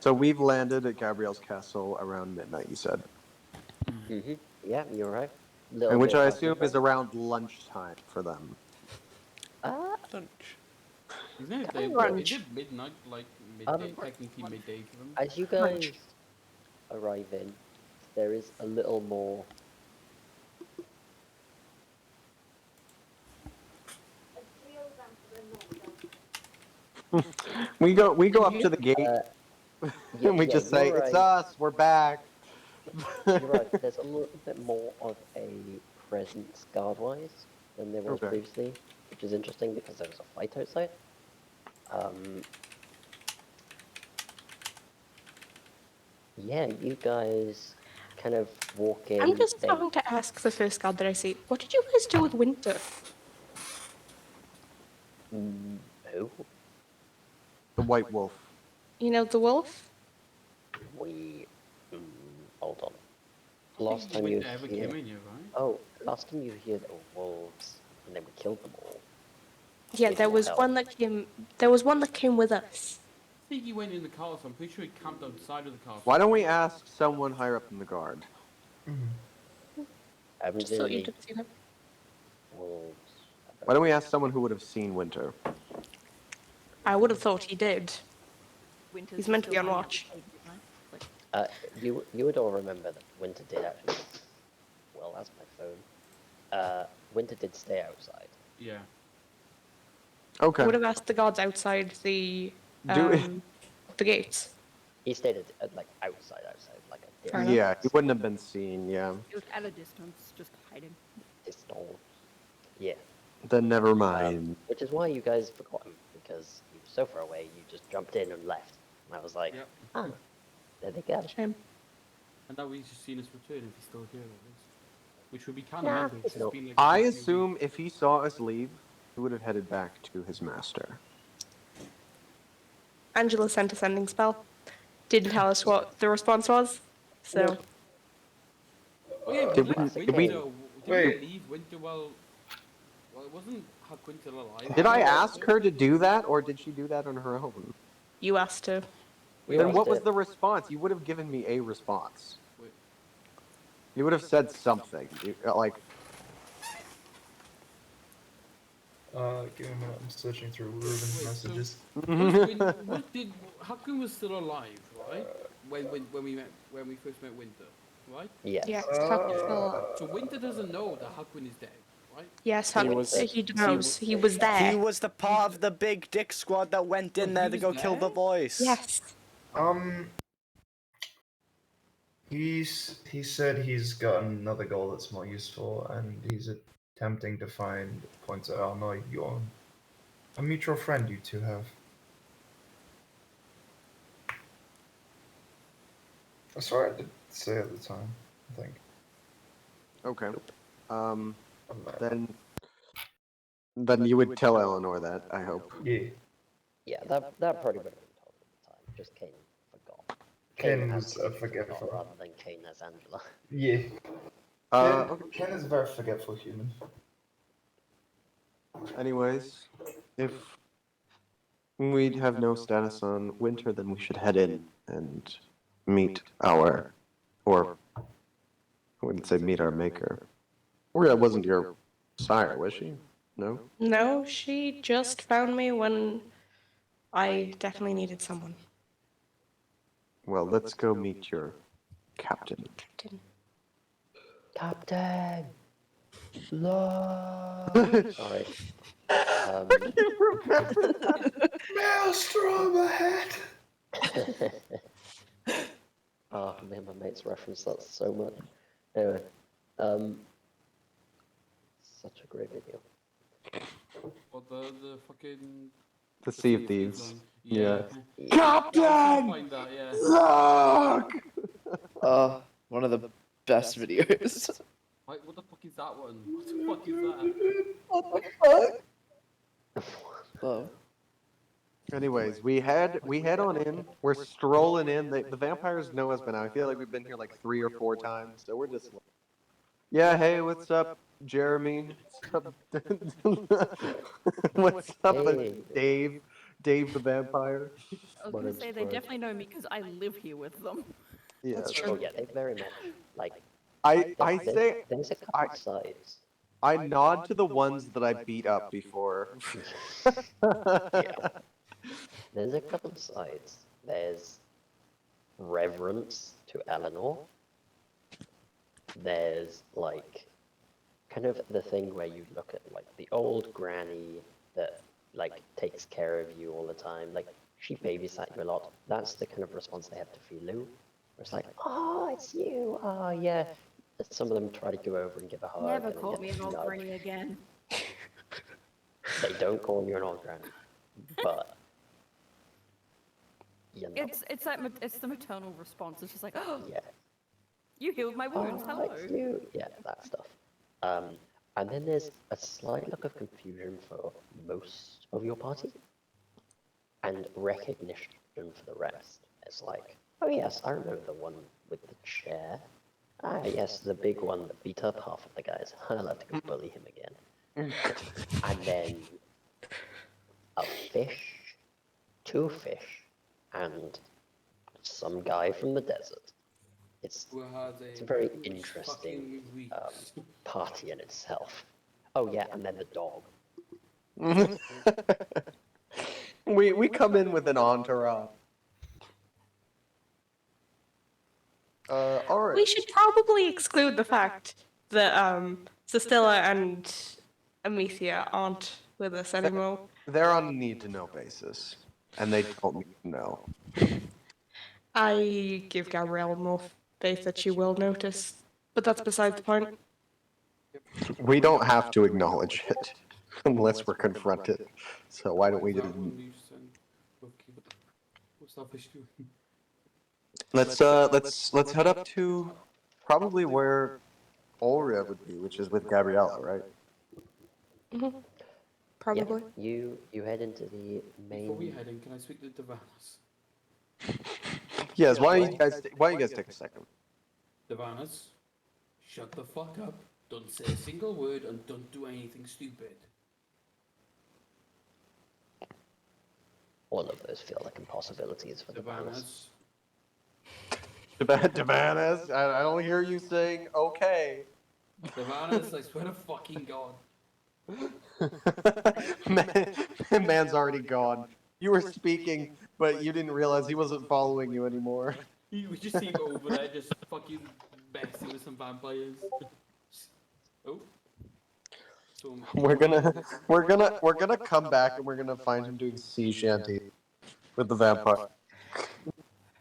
So we've landed at Gabrielle's castle around midnight, you said. Mm-hmm. Yeah, you're right. And which I assume is around lunchtime for them. Lunch. Isn't it? Lunch. Is it midnight, like midday, technically midday for them? As you guys arrive in, there is a little more. We go up to the gate and we just say, you're "It's right. us. We're back." You're right. There's a little bit more of a presence guard-wise than there was Okay. previously, which is interesting because there was a fight outside. Yeah, you guys kind of walk in. I'm just they- going to ask the first god that I see, what did you guys do with Winter? Who? The White Wolf. You know, the wolf? We. Hold on. Last time Winter you ever hear. came in here, right? Oh, last time you hear the wolves, and then we killed them all. Yeah, With there your was help. one that came. There was one that came with us. I think he went in the castle. I'm pretty sure he camped outside of the castle. Why don't we ask someone higher up in the guard? I haven't Just seen thought you any did see them. wolves. Why don't we ask someone who would have seen Winter? I would have thought he did. Winter's He's meant to be still on hanging watch. out, like, You would all remember that Winter did actually. Well, that's my phone. Winter did stay outside. Yeah. Okay. I would have asked the gods outside the Do- the gates. He stayed at like outside, like a Fair enough. Yeah, he wouldn't have been seen. Yeah. He was at a distance, just hiding. distance. Yeah. Then never mind. Which is why you guys forgot him, because he was so far away, you just jumped in and left. And I was like, Yep. oh, there they go. Shame. And now we've just seen us return if he's still here, at least. Which would be kind Yeah, of mental. it's It's not- been like I 50 assume weeks. if he saw us leave, he would have headed back to his master. Angela sent a sending spell. Didn't tell us what the response was. So Oh yeah, Did we left we- Winter. did we- Did Wait. we leave Winter well, it wasn't Winter alive. Did I ask her to do that, or did she do that on her own? you asked to. We Then lost what was it. the response? You would have given me a response. Wait. You would have said something. Like, Give me a minute. I'm searching through Ruben's Wait, so- messages. How come was still alive, right? when we first met Winter, right? Yes. Yes, talk to Phil. So Winter doesn't know that Huckman is dead, right? Yes, He Huck, was- he knows. He was there. He was the part of the big dick squad that went in Oh, there he to was go kill the there? voice. Yes. He said he's got another goal that's more useful, and he's attempting to find points at Alma. You're a mutual friend you two have. That's what I did say at the time, I think. Okay. I'm Then you would tell Eleanor that, I hope. Yeah. Yeah, that probably would have been told at the time. Just Kane forgot. Kane as was Kane forgetful. forgot rather than Kane as Angela. Yeah. Okay. Ken is a very forgetful human. Anyways, if we have no status on Winter, then we should head in and meet our, or I wouldn't say meet our maker. Or that wasn't your sire, was she? No? No, she just found me when I definitely needed someone. Well, let's go meet your captain. Captain. Captain! No! Sorry. Maelstrom ahead! Oh, me and my mates reference that so much. Anyway, such a great video. Or the fucking. The Sea of Thieves. one. Yeah. I was trying to Captain! find that, yeah. Look! One of the best videos. Like, what the fuck is that one? What the fuck is that? Oh. Anyways, we head on in. We're strolling in. The vampires know us by now. I feel like we've been here like 3 or 4 times, so we're just like, yeah, hey, what's up, Jeremy? What's up, Hey. Dave? Dave the vampire. I was What gonna is say they George? definitely know me because I live here with them. Yeah. Oh yeah, they very much, like, I there- say there's a couple I- sides. I nod to the ones that I beat up before. Yeah. There's a couple of sides. There's reverence to Eleanor. There's like kind of the thing where you look at like the old granny that like takes care of you all the time. Like she babysat you a lot. That's the kind of response they have to Philou. Where it's like, oh, it's you. Oh yeah. Some of them try to go over and give a hug. Never and then call get me an old nudged. granny again. They don't call you an old granny, but you know, It's that it's the maternal response. It's just like, oh, yeah. you healed my wounds. Oh, Hello. it's you. Yeah, that stuff. And then there's a slight look of confusion for most of your party, and recognition for the rest. It's like, oh yes, I remember the one with the chair. Ah yes, the big one that beat up half of the guys. I'll have to go bully him again. And then a fish, 2 fish, and some guy from the desert. It's Who has a very fucking interesting week. party in itself. Oh yeah, and then the dog. we come in with an entourage. All right. We should probably exclude the fact that Cecilia and Amicia aren't with us anymore. They're on a need-to-know basis, and they don't need to know. I give Gabrielle more faith that she will notice, but that's beside the point. We don't have to acknowledge it unless we're confronted. So why don't we just What's that fish doing? let's head up to probably where Olria would be, which is with Gabriella, right? Mm-hmm. Probably. Yeah, you head into the Before we main. head in, can I speak to Davanas? Yes. Why don't you guys take a second? Davanas, shut the fuck up. Don't say a single word and don't do anything stupid. All of those feel like impossibilities for the banners. Davanas. Davanas, I don't hear you saying okay. Davanas, I swear to fucking God. Man's already gone. You were speaking, but you didn't realize he wasn't following you anymore. We just see him over there, just fucking messing with some vampires. Oh. Some- We're gonna come back and we're gonna find him doing sea shanty with the vampire.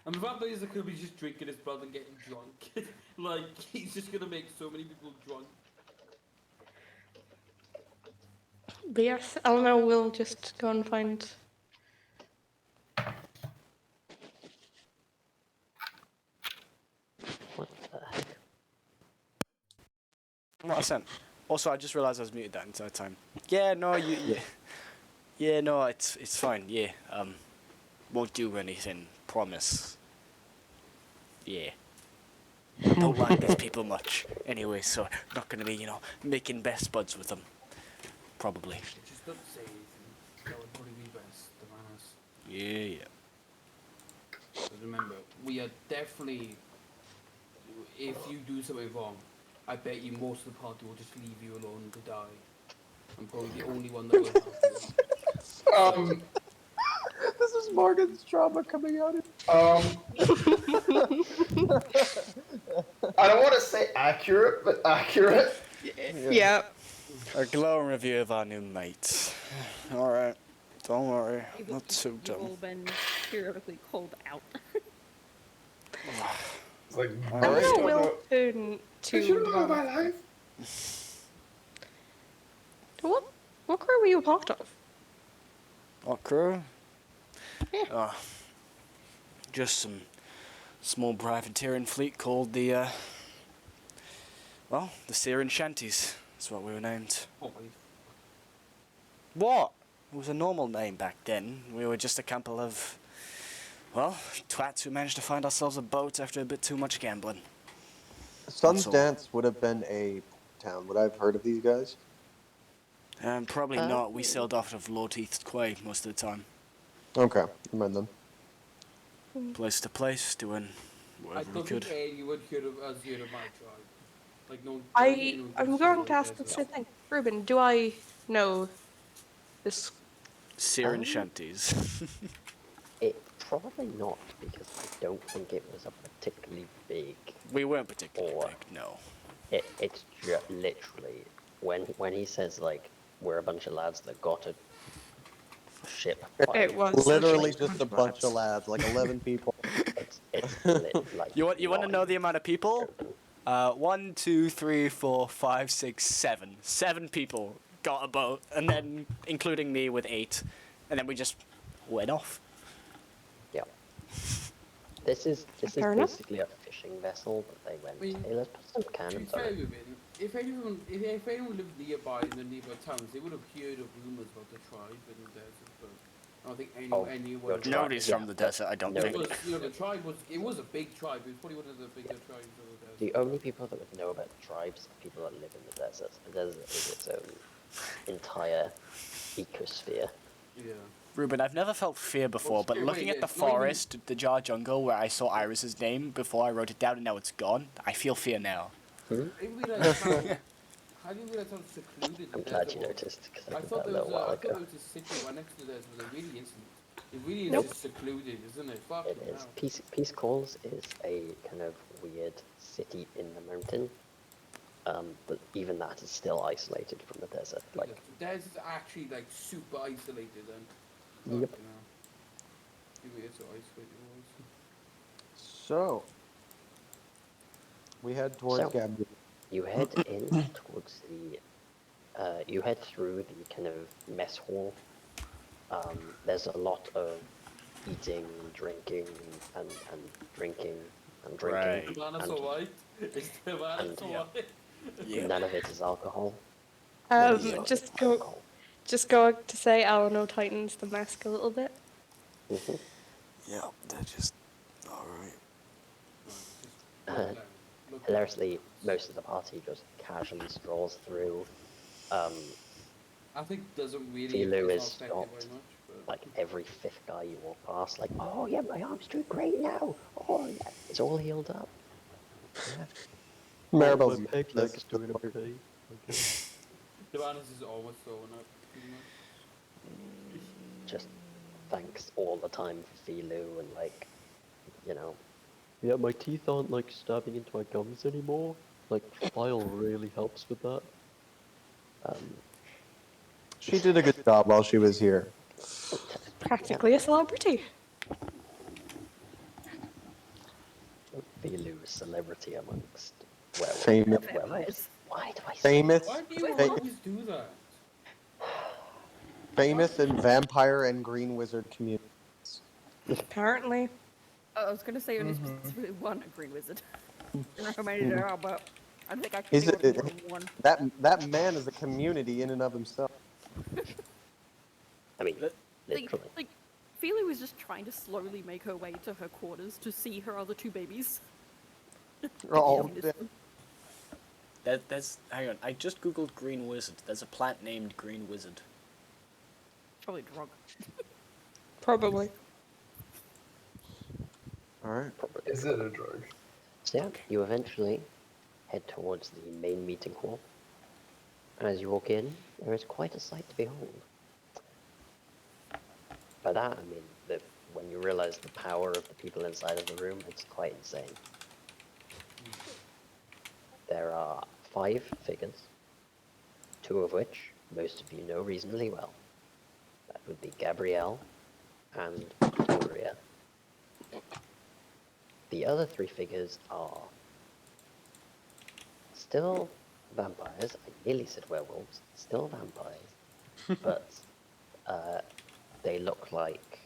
And the vampires are gonna be just drinking his blood and getting drunk. Like, he's just gonna make so many people drunk. But yes, Eleanor will just go and find. What the heck? What I sent. Also, I just realised I was muted that entire time. Yeah, no, yeah, no, it's fine. Yeah, won't do anything. Promise. Yeah. Don't like these people much. Anyway, so not gonna be, making best buds with them. Probably. Just don't say anything. That would probably be best, the manners. Yeah. But remember, we are definitely. If you do something wrong, I bet you most of the party will just leave you alone to die. I'm probably the only one that will help you. This is Morgan's trauma coming out. I don't want to say accurate, but accurate. Yeah. A glowing review of our new mates. Alright. Don't worry. You've- Not too You've dumb. all been periodically called out. It's like, Eleanor will turn Did you know to. my life? What crew were you a part of? What crew? Yeah. Just some small privateering fleet called the Syrian Shanties. That's what we were named. What? It was a normal name back then. We were just a couple of, twats who managed to find ourselves a boat after a bit too much gambling. Sun's That's all. Dance would have been a town. Would I have heard of these guys? Probably not. We sailed off of Lordheath Quay most of the time. Okay, never mind then. Place to place, doing I whatever we don't could. think anyone heard of us heard of my tribe. Like no. I'm going to ask the same thing. Ruben, do I know this? Syrian Shanties. It probably not, because I don't think it was a particularly big. We weren't particularly Or- big, no. It's just literally when he says like we're a bunch of lads that got a ship. It was Literally just a bunch of lads, like 11 people. It's like. You want to know the amount of people? joking. 1, 2, 3, 4, 5, 6, 7. 7 people got a boat, and then including me with 8, and then we just went off. Yeah. This is Fair enough. basically a fishing vessel, but they went, I mean, hey, let's put some To be cannons fair, on it. Ruben, if anyone lived nearby in the nearby towns, they would have heard of rumors about the tribe in the desert. But I don't think Oh, anyone. your tribe. Nobody's Yeah, from the but desert, I don't no. think. The tribe was a big tribe. It was probably one of the bigger tribes of the desert. The only people that would know about tribes are people that live in the desert. The desert is its own entire ecosphere. Yeah. Ruben, I've never felt fear before, but wait, looking at the it's not even- forest, the Jar Jungle, where I saw Iris's name before I wrote it down and now it's gone, I feel fear now. How do you realize how secluded the I'm glad desert you was? noticed, because I I did thought that a there was little while I thought there ago. was a city right next to the desert, but it really isn't. It really is Nope. just secluded, isn't it? Fuck It is. Peace Calls is a kind of weird city in the mountain, but even that is still isolated from the desert. Like, the desert's actually like super isolated and. Yep. Fucking hell. Maybe it's so isolated it was. So, we head towards So- Gabriel. you head in towards the, you head through the kind of mess hall. There's a lot of eating and drinking and drinking and drinking. Right. Savannah's and alright. Is Savannah's and- alright? Yeah. None of it is alcohol. None of it Just is go. alcohol. Just going to say Eleanor tightens the mask a little bit. Mhm. Yeah, they're just alright. Hilariously, most of the party just casually strolls through. I think doesn't really Philo it's is not affected not, very much, but Like every fifth guy you walk past, like, oh yeah, my arm's doing great now. Oh yeah, it's all healed up. Yeah. Maribel's My pig this. leg's doing okay. Savannah's is always throwing up pretty much. Just thanks all the time for Philo and like, you know, Yeah, my teeth aren't like stabbing into my gums anymore. Like file really helps with that. She did a good job while she was here. Practically a celebrity. Philu, celebrity amongst werewolves. Famous, Werewolves? Why do I say famous, Why do you fa- always do that? famous in vampire and green wizard communities. Apparently. I was gonna say only specifically one green wizard. I don't know how many there are, but I think I can He's think a, of more than one. that man is a community in and of himself. I mean, Let- literally. Like, Feely was just trying to slowly make her way to her quarters to see her other two babies. Oh, She missed them. There's hang on. I just googled green wizard. There's a plant named green wizard. Probably drunk. Probably. all right. Is it a drug? So yeah, you eventually head towards the main meeting hall. And as you walk in, there is quite a sight to behold. By that, I mean that when you realize the power of the people inside of the room, it's quite insane. There are 5 figures, 2 of which most of you know reasonably well. That would be Gabrielle and Gloria. The other 3 figures are still vampires. I nearly said werewolves. Still vampires, but they look like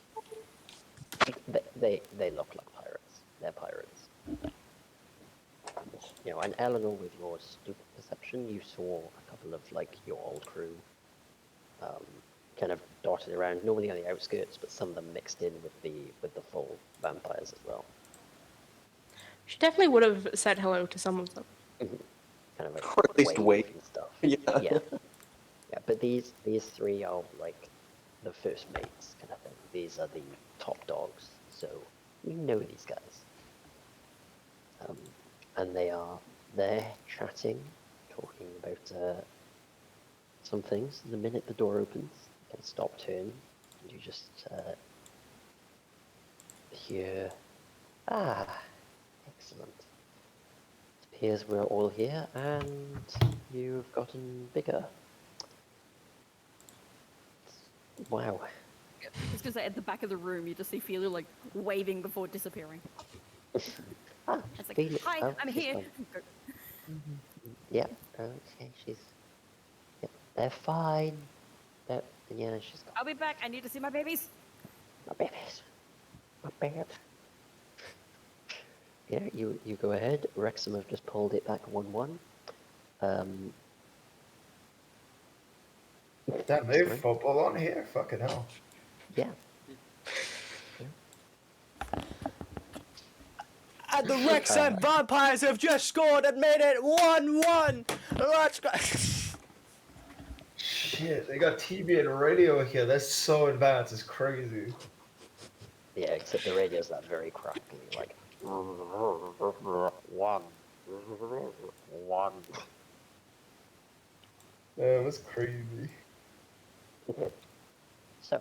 they look like pirates. They're pirates. You know, and Eleanor, with your stupid perception, you saw a couple of like your old crew, kind of dotted around. Normally on the outskirts, but some of them mixed in with the full vampires as well. She definitely would have said hello to some of them. Kind of like Or at least wave. and stuff. Yeah. Yeah. Yeah, but these 3 are like the first mates kind of thing. These are the top dogs, so you know these guys. And they're chatting, talking about some things. The minute the door opens, you can stop, turn, and you just hear, excellent. It appears we're all here, and you've gotten bigger. Wow. I was gonna say, at the back of the room, you just see Feely like waving before disappearing. It's like, Felix- hi, oh, I'm she's here. gone. Yeah, okay, they're fine. Yeah, she's got I'll be back. I need to see my babies. my babies. My baby. Yeah, you go ahead. Wrexham have just pulled it back 1-1. Damn, they have football on here? Fucking hell. Yeah. And the Wrexham Vampires have just scored and made it 1-1. Let's go. Shit, they got TV and radio here. That's so advanced. It's crazy. Yeah, except the radio's that very crackly, like one. Yeah, that's crazy. So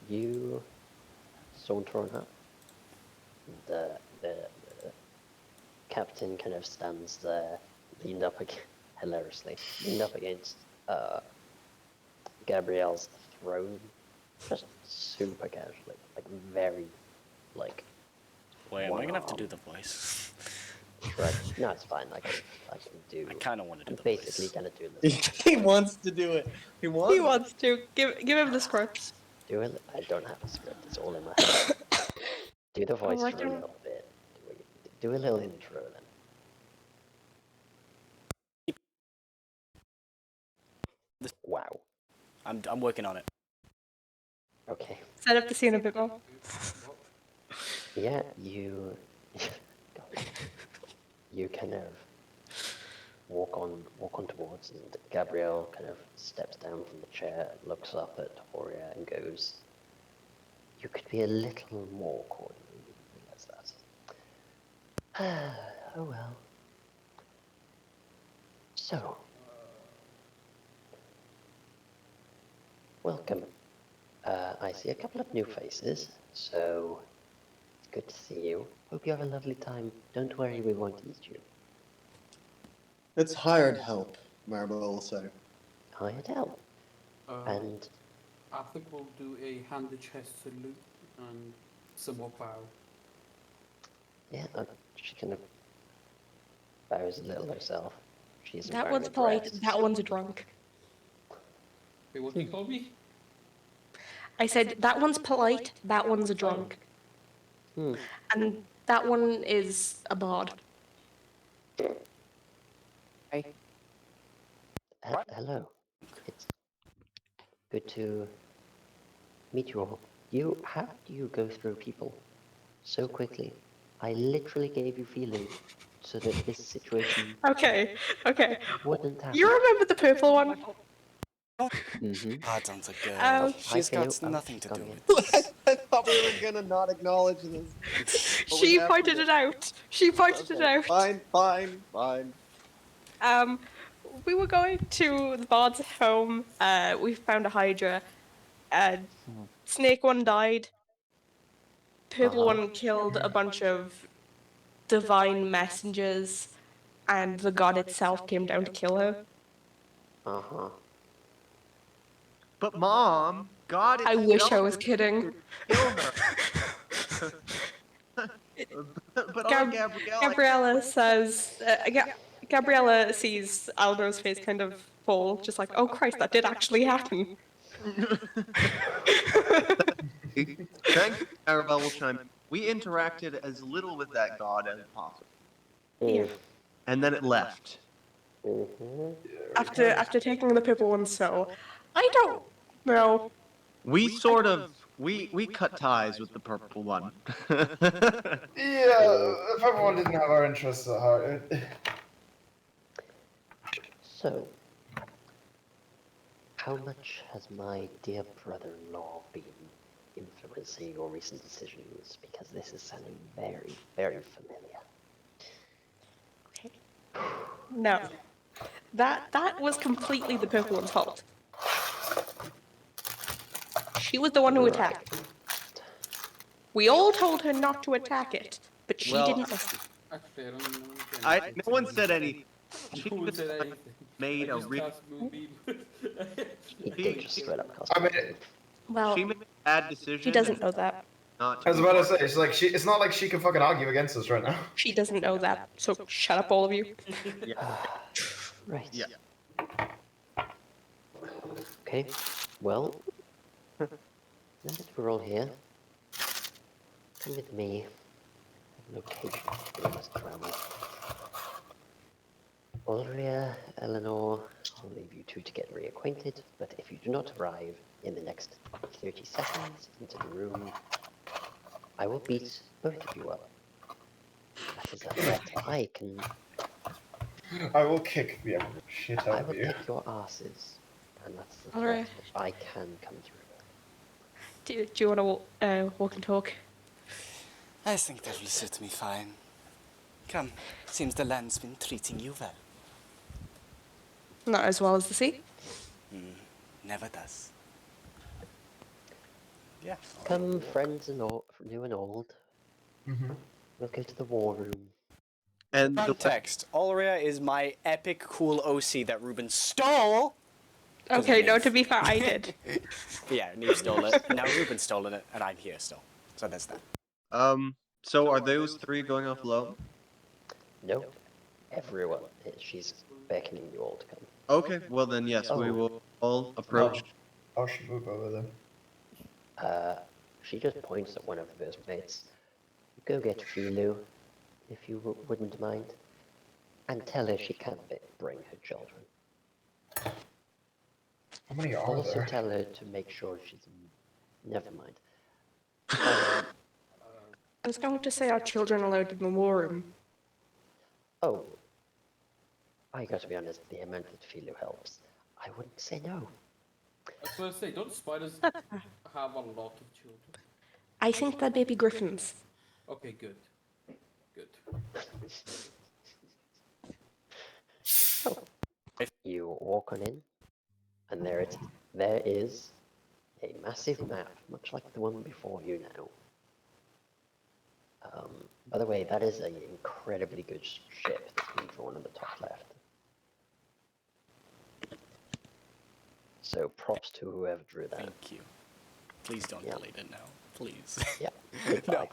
you saunter on up. The captain kind of stands there, leaned up hilariously, leaned up against Gabrielle's throne, just super casually, like very, like. Wait, am I gonna have to do the voice? Right. No, it's fine. I can do. I kind of want to do I'm the basically voice. gonna do this. He wants to do it. He wants. He wants to. Give him the script. Do it. I don't have a script. It's all in my head. Do the voice for a reckon- little bit. Do a little intro then. Wow. I'm working on it. Okay. Set up the scene a bit more. Yeah, you. You kind of walk on towards, and Gabrielle kind of steps down from the chair, looks up at Horia, and goes, "You could be a little more cordial. You didn't realize that." Oh well. So, welcome. I see a couple of new faces, so Good to see you. Hope you have a lovely time. Don't worry, we won't eat you. It's hired help, Marble will say. Hired help. And I think we'll do a hand to chest salute and some more bow. yeah, she kind of bows a little herself. She isn't That wearing one's a polite, dress. that one's a drunk. Wait, what do you call me? I said, that one's polite, that one's a drunk. Hmm. And that one is a bard. Hello. It's good to meet you all. How do you go through people so quickly? I literally gave you feeling so that this situation Okay. wouldn't happen. You remember the purple one? Mm-hmm. Pardon's a girl. Um, She's Hi, got Theo. nothing She's to gone do again. with this. I thought we were gonna not acknowledge this. But we She have pointed to. it out. She pointed it out. Fine. We were going to the bard's home. We found a hydra. Snake one died. Purple Uh-huh. one killed a bunch of divine messengers, and the god itself came down to kill her. Uh-huh. But Mom, God I wish I itself was kidding. kill her. But Gab- Gabrielle, Gabriella says. Gabriella sees Aldo's face kind of fall, just like, oh Christ, that did actually happen. thank you, Arabelle will chime in. We interacted as little with that god as possible. Yeah. And then it left. Mm-hmm. After taking the purple one, so I don't know. We sort of we cut ties with the purple one. Yeah, if everyone didn't have our interests at heart. So, how much has my dear brother-in-law been influencing your recent decisions? Because this is sounding very, very familiar. No. That was completely the purple one's fault. She was the one who attacked. We all told her not to attack it, but she Well, didn't listen. Actually, I don't know. No one said anything. No one said anything. Made I a just real. cast Moonbeam. He did just straight up cost I mean, Well, She made a bad decision. she doesn't and know that. Not I was about to say, it's like it's not like she can fucking argue against us right now. She doesn't know that. So shut up, all of you. Right. Yeah. Okay. Well, now that we're all here, come with me. An occasion we must travel. Ulria, Eleanor, I'll leave you two to get reacquainted, but if you do not arrive in the next 30 seconds into the room, I will beat both of you up. That is a threat I can. I will kick the ever shit I out will of you. kick your asses, and that's the All threat right. that I can come through. Do you want to walk and talk? I think that will suit me fine. Come, seems the land's been treating you well. Not as well as the sea. Never does. Yeah. Come, friends and all, new and old. Mm-hmm. We'll go to the war room. And the Context. Ulria is my epic cool OC that Ruben stole. Okay, no, Neve. to be fair, I did. Yeah, Neve stole it. Now Ruben's stolen it, and I'm here still. So there's that. So are those three going off alone? No, everyone. She's beckoning you all to come. Okay, well then yes, we Oh. will all approach. I should move over there. She just points at one of those mates. Go get Filu, if you wouldn't mind, and tell her she can't bring her children. How many are Also there? tell her to make sure she's. Never mind. I was going to say our children allowed in the war room. Oh, I got to be honest. The amount that Filu helps, I wouldn't say no. I was going to say, don't spiders have a lot of children? I think they're baby griffins. Okay, good. Good. You walk on in, and there is a massive map, much like the one before you now. By the way, that is an incredibly good ship that's been drawn in the top left. So props to whoever drew that. Thank you. Please don't Yeah. delete it now. Please. Yeah. no, Goodbye.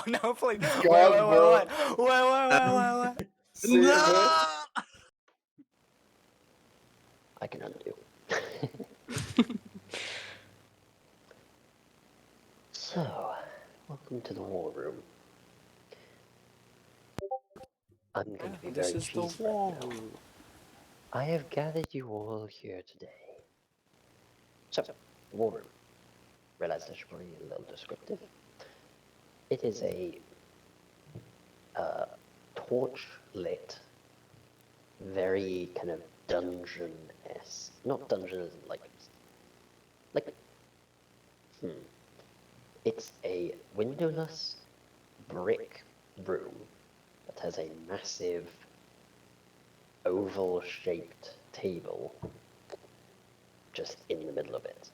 no, please. God, Wait. See you, man. I can undo. So, welcome to the war room. I'm going to be This very is the cheesy wall. right now. I have gathered you all here today. So, war room. Realized I should probably be a little descriptive. It is a torch-lit, very kind of dungeon-esque. Not dungeon as in It's a windowless brick room that has a massive oval-shaped table just in the middle of it.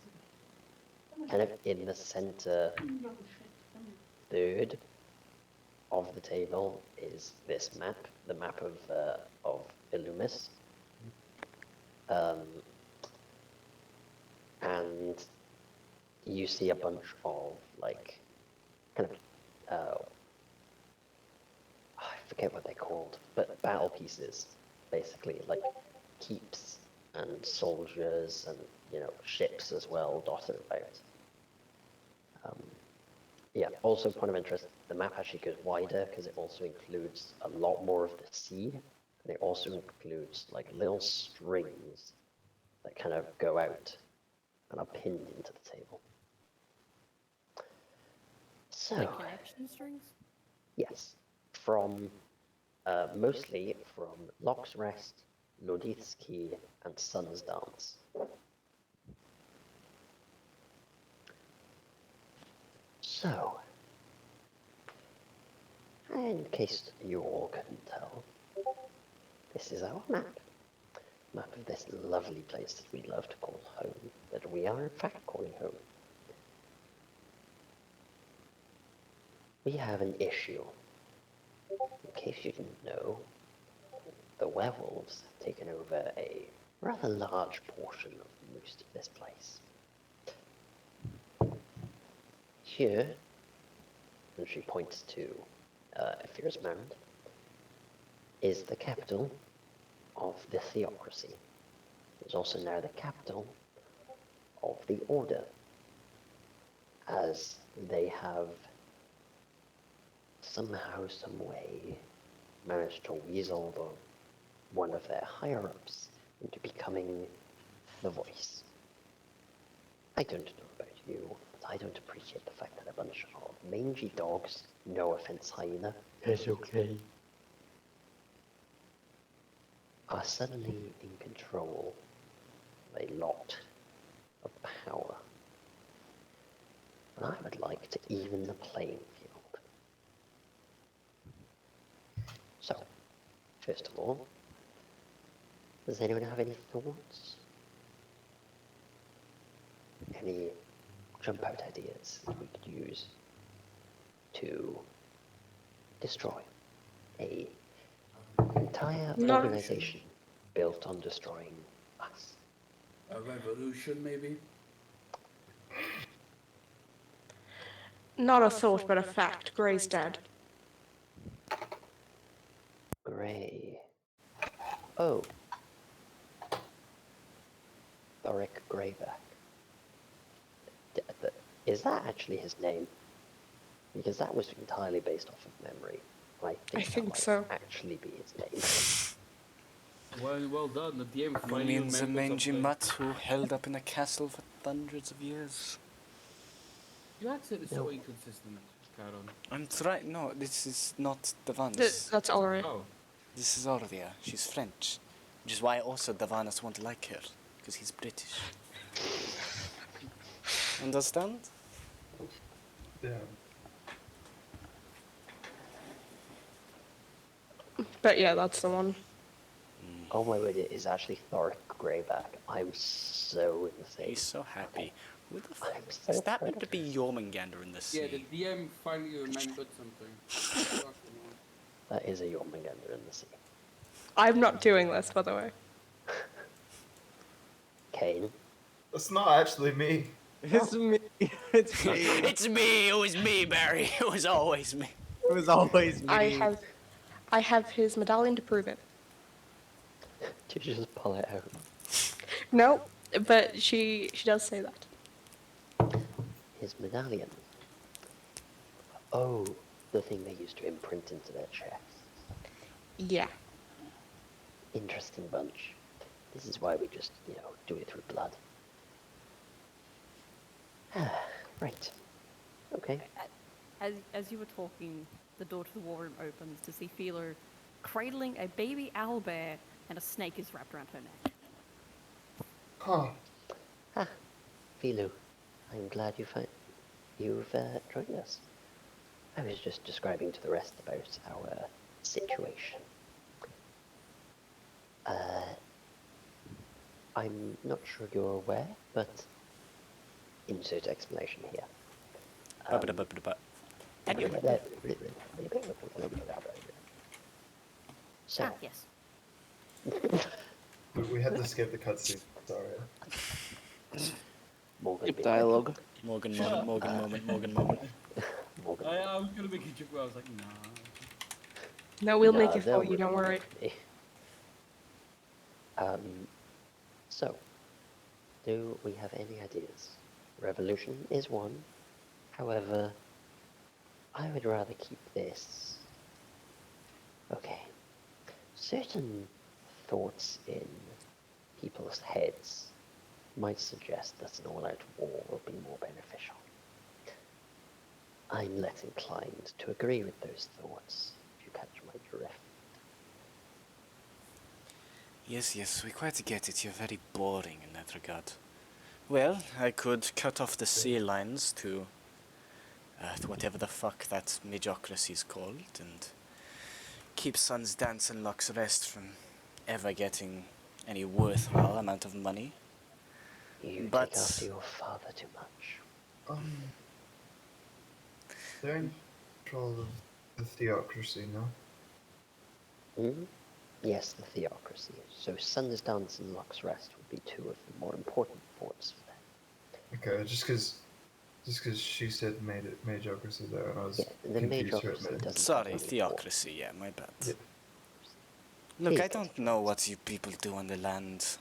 Kind of in the center third of the table is this map, the map of Illumis. And you see a bunch of like kind of I forget what they're called, but battle pieces, basically, like keeps and soldiers and ships as well dotted about. Yeah, also point of interest, the map actually goes wider because it also includes a lot more of the sea, and it also includes like little strings that kind of go out and are pinned into the table. So, Like connection strings? yes, from mostly from Locke's Rest, Lodith's Key, and Sun's Dance. So, in case you all couldn't tell, this is our map. Map of this lovely place that we love to call home, that we are in fact calling home. We have an issue. In case you didn't know, the werewolves have taken over a rather large portion of most of this place. Here, and she points to Ephir's Mound, is the capital of the Theocracy. It's also now the capital of the Order, as they have somehow, some way, managed to weasel one of their higher-ups into becoming the voice. I don't know about you, but I don't appreciate the fact that a bunch of mangy dogs, no offense hyena, it's okay, are suddenly in control of a lot of power. And I would like to even the playing field. So, first of all, does anyone have any thoughts? Any jump out ideas that we could use to destroy a entire No. organization built on destroying us? A revolution, maybe? Not a thought, but a fact. Grey's dead. Grey. Oh. Thoric Greyback. Is that actually his name? Because that was entirely based off of memory. I think that might so. actually be his name. Well done. The DM You finally mean the remembered mangy something. mutt who held up in a castle for hundreds of years? Your accent is so No. inconsistent, Caron. I'm trying. No, this is not Davanas. That's alright. Oh. This is Orvia. She's French. Which is why also Davanas won't like her. Because he's British. Understand? Yeah. But yeah, that's the one. Oh my word, it is actually Thoric Greyback. I'm so insane. He's so happy. Who the I'm fuck? so Is that afraid meant to of be Jormungandr in the sea? Yeah, the DM finally remembered something. Fucking hell. That is a Jormungandr in the sea. I'm not doing this, by the way. Kane. That's not actually me. It's me. It's me. It's me. It was me, Barry. It was always me. It was always me. I have his medallion to prove it. Did you just pull it out? No, but she does say that. His medallion. Oh, the thing they used to imprint into their chests. Yeah. Interesting bunch. This is why we just, do it through blood. Right. Okay. As you were talking, the door to the war room opens to see Philo cradling a baby owlbear, and a snake is wrapped around her neck. Huh. Philu, I'm glad you've joined us. I was just describing to the rest about our situation. I'm not sure you're aware, but insert explanation here. So, Yes. We had to skip the cutscene. Sorry. Morgan Skip being dialogue. Morgan moment, Morgan moment, Morgan moment. Morgan. I was gonna make a joke, but I was like, nah. No, we'll make Nah, it they'll for you, don't worry. So, do we have any ideas? Revolution is one. However, I would rather keep this. Okay. Certain thoughts in people's heads might suggest that an all-out war will be more beneficial. I'm less inclined to agree with those thoughts, if you catch my drift. Yes, we quite get it. You're very boring in that regard. Well, I could cut off the sea lines to whatever the fuck that mediocrity is called, and keep Sun's Dance and Luck's Rest from ever getting any worthwhile amount of money. You But- take after your father too much. They're in control of the theocracy, no? Hmm? Yes, the theocracy. So Sun's Dance and Luck's Rest would be two of the more important thoughts for them. Okay, just because she said majocracy there, and I was Yeah, the confused for a majocracy minute. doesn't Sorry, have any theocracy, yeah, my bad. Yeah. Look, I Please don't know what you people do on the land.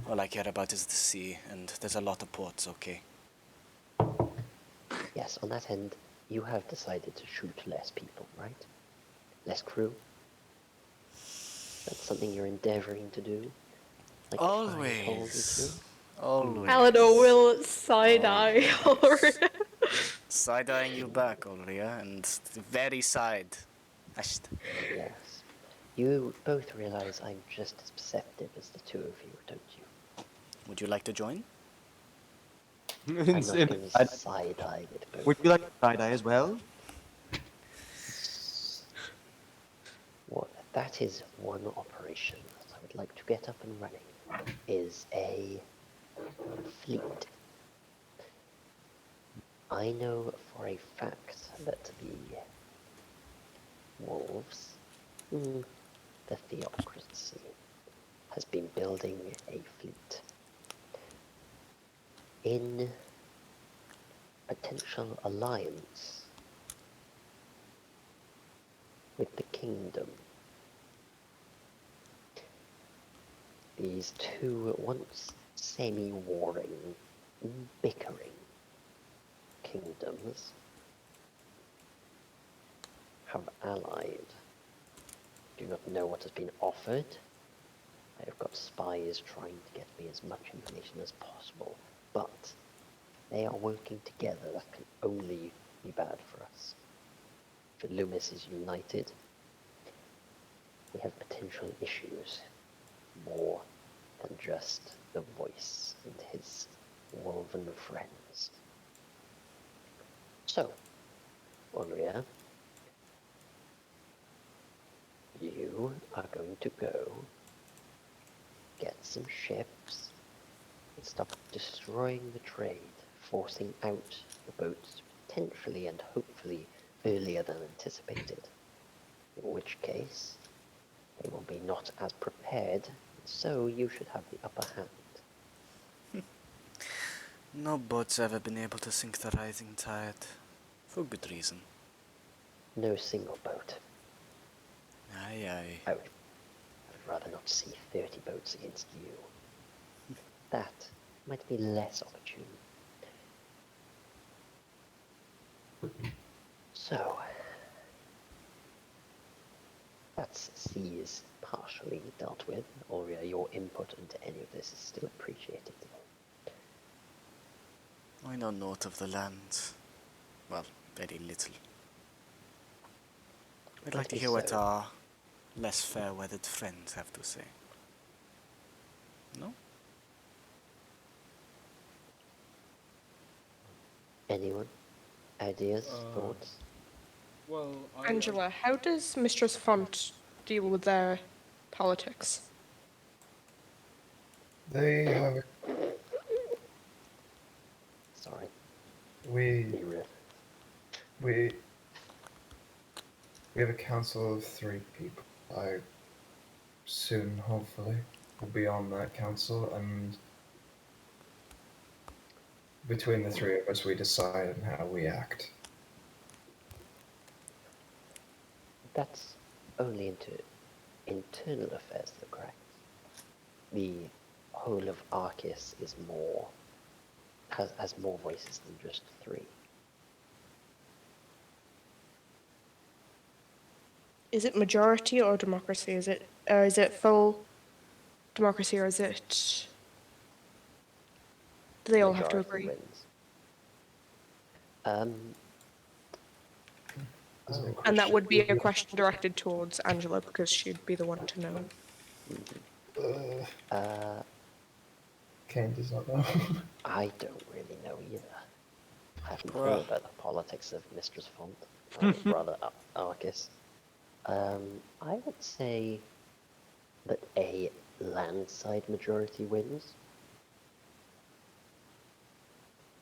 All I care about is the sea, and there's a lot of ports, okay? Yes, on that end, you have decided to shoot less people, right? Less crew? That's something you're endeavoring to do? Like I told you Always. to? Always. Eleanor will side-eye Ulrich. Side-eyeing you back, Ulria, and the very side. Asht. Yes. You both realize I'm just as perceptive as the two of you, don't you? Would you like to join? I'm not Insane. going to side-eye with both. Would you like side-eye as well? What that is one operation that I would like to get up and running is a fleet. I know for a fact that the wolves, the theocracy, has been building a fleet in potential alliance with the kingdom. These two once semi-warring, bickering kingdoms have allied. Do not know what has been offered. I have got spies trying to get me as much information as possible, but they are working together. That can only be bad for us. If Loomis is united, we have potential issues more than just the voice and his woven friends. So, Ulria, you are going to go get some ships, stop destroying the trade, forcing out the boats potentially and hopefully earlier than anticipated. In which case, they will be not as prepared, so you should have the upper hand. No boat's ever been able to sink the rising tide. For good reason. No single boat. Aye, aye. I would rather not see 30 boats against you. That might be less opportune. So, that's C's partially dealt with. Aurea, your input into any of this is still appreciated. I know naught of the land. Well, very little. I'd like to hear what So, our less fair-weathered friends have to say. No? anyone? Ideas? Thoughts? Well, Angela, how does Mistress Font deal with their politics? They have Sorry, we be real. we we have a council of 3 people. I soon, hopefully, will be on that council, and between the 3 of us, we decide on how we act. That's only into internal affairs, though, correct? The whole of Arceus is more has more voices than just 3. Is it majority or democracy? Is it full democracy or is it? Do they all have to Majority agree? Wins. Is it a And that question? would be a question directed towards Angela because she'd be the one to know. Kane does not know. I don't really know either. I haven't Bruh. heard about the politics of Mistress Font, or rather Arceus. I would say that a landside majority wins,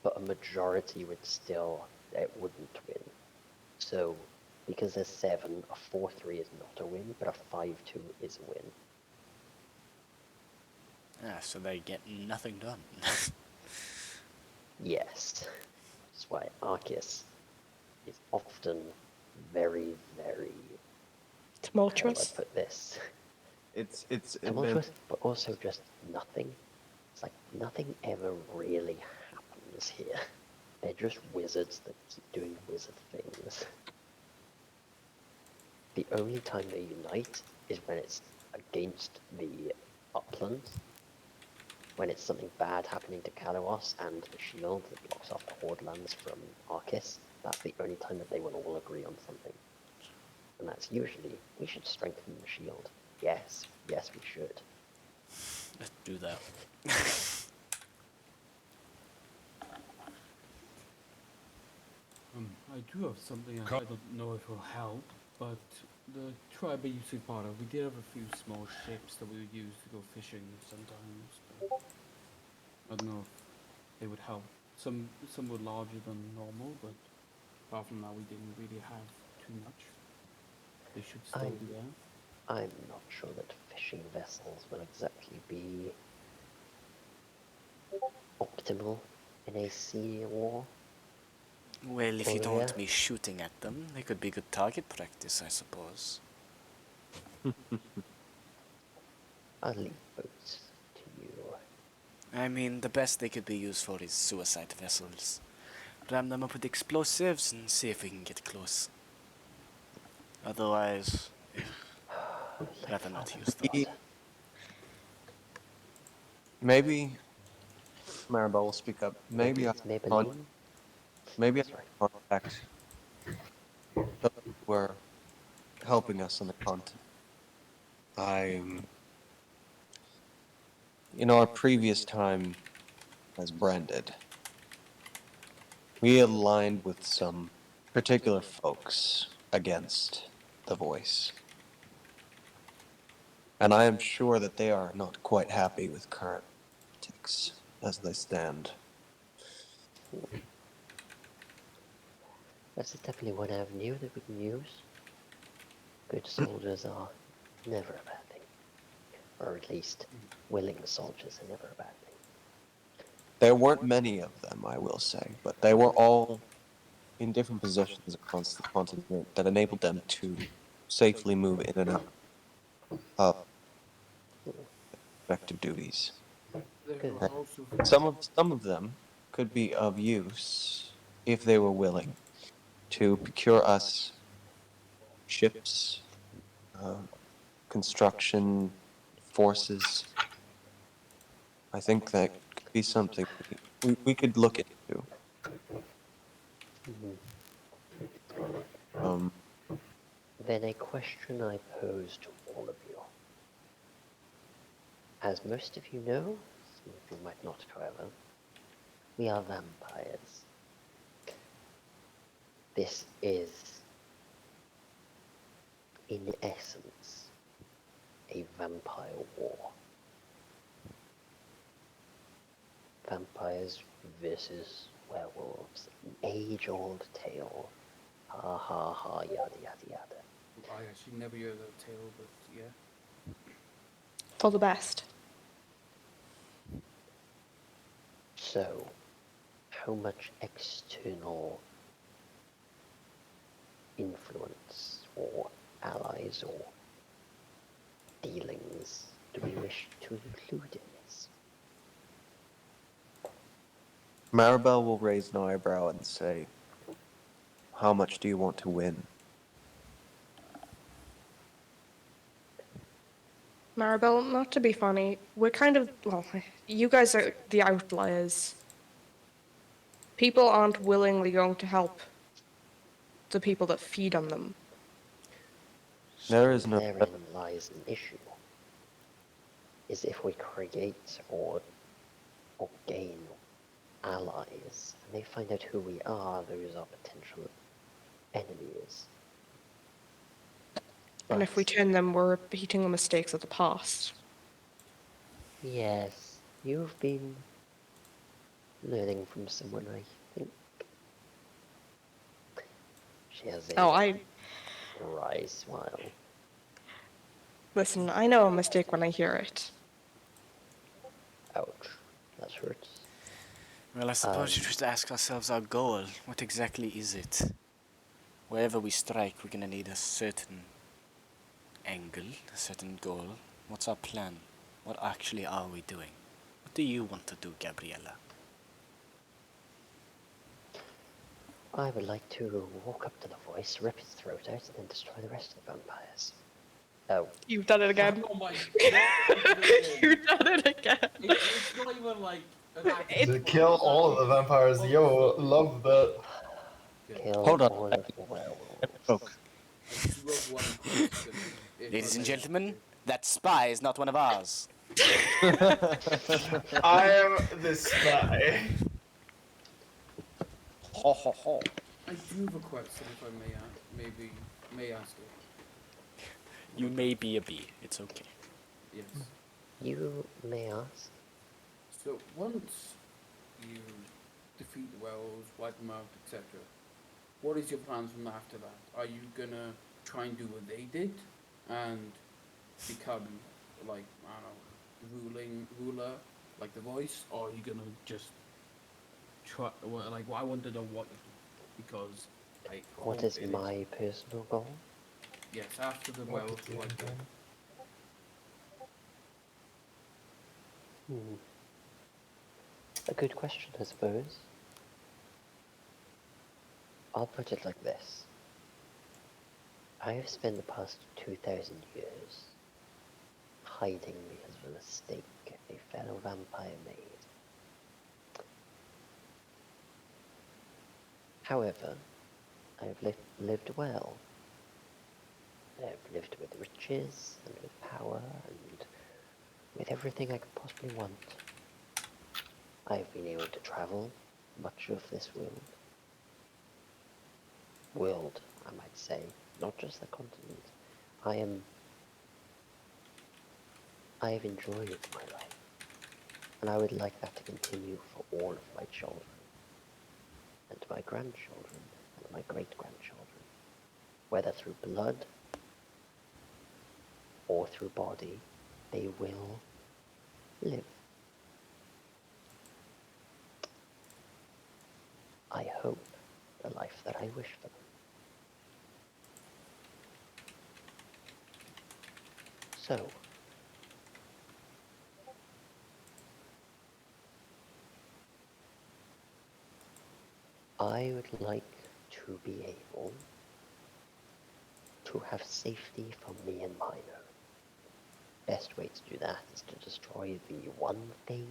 but a majority it wouldn't win. So, because there's 7, a 4-3 is not a win, but a 5-2 is a win. Ah, so they get nothing done. Yes. That's why Arceus is often very, very... How do I Tumultuous. put this? It's Tumultuous, but also just nothing. It's like nothing ever really happens here. They're just wizards that keep doing wizard things. The only time they unite is when it's against the uplands. When it's something bad happening to Kalos and the shield that blocks off the Horde lands from Arceus. That's the only time that they will all agree on something. And that's usually, we should strengthen the shield. Yes, yes we should. Let's do that. I do have something I don't know if it will help, but the tribe I used to be part of, we did have a few small ships that we would use to go fishing sometimes. But I don't know if they would help. Some were larger than normal, but apart from that, we didn't really have too much. They should still be there. I'm not sure that fishing vessels will exactly be optimal in a sea war. Well, if you Oh, don't want yeah. me shooting at them, they could be good target practice, I suppose. I'll leave boats to you. I mean, the best they could be used for is suicide vessels. Ram them up with explosives and see if we can get close. Otherwise, rather not use them. Maybe Maribel will speak up. Maybe I Maybelline? maybe I Sorry. contact those who were helping us on the continent. In our previous time as branded, we aligned with some particular folks against the voice. And I am sure that they are not quite happy with current politics. as they stand. That's definitely one avenue that we can use. Good soldiers are never a bad thing. Or at least, willing soldiers are never a bad thing. There weren't many of them, I will say, but they were all in different positions across the continent that enabled them to safely move in and out of respective duties. There Good. are also Some of them could be of use if they were willing to procure us ships, construction forces. I think that could be something we could look into. Mhm. Um, Then a question I pose to all of you. As most of you know, some of you might not, however, we are vampires. This is, in essence, a vampire war. Vampires versus werewolves, an age-old tale. Ha ha ha, yada yada yada. I actually never heard that tale, but yeah. For the best. So, how much external influence or allies or dealings do we wish to include in this? Maribel will raise an eyebrow and say, "How much do you want to win?" Maribel, not to be funny, we're kind of, well, you guys are the outliers. People aren't willingly going to help the people that feed on them. There is no. Therein lies an issue. Is if we create or gain allies and they find out who we are, those are potential enemies. And if we But turn them, we're repeating the mistakes of the past. yes, you've been learning from someone, I think. She has a Oh, wry smile. listen, I know a mistake when I hear it. Ouch, that hurts. Well, I suppose we should ask ourselves our goal. What exactly is it? Wherever we strike, we're gonna need a certain angle, a certain goal. What's our plan? What actually are we doing? What do you want to do, Gabriella? I would like to walk up to the voice, rip its throat out, and then destroy the rest of the vampires. Oh, You've done it again. Oh my god! You've done it again. It's not even like an It- To kill all of the vampires. Yo, love that. kill Hold on. all of the werewolves. Joke. I do have one question. if Ladies I and may gentlemen, ask that spy is not one of ours. I am the spy. Ho ho ho. it. I do have a question, if I may ask it. You may be a bee. It's okay. Yes. You may ask. So once you defeat the werewolves, wipe them out, etc., what is your plans from after that? Are you gonna try and do what they did and become like, I don't know, ruler like the voice, or are you gonna just try? Well, like, I want to know what you do, because like, What is my personal goal? Yes, after the werewolves are wiped out. A good question, I suppose. I'll put it like this. I have spent the past 2,000 years hiding because of a mistake a fellow vampire made. However, I have lived well. I have lived with riches and with power and with everything I could possibly want. I've been able to travel much of this world, I might say, not just the continent. I have enjoyed my life. And I would like that to continue for all of my children, and my grandchildren, and my great-grandchildren, whether through blood or through body, they will live. I hope the life that I wish for them. So, I would like to be able to have safety for me and mine. Best way to do that is to destroy the one thing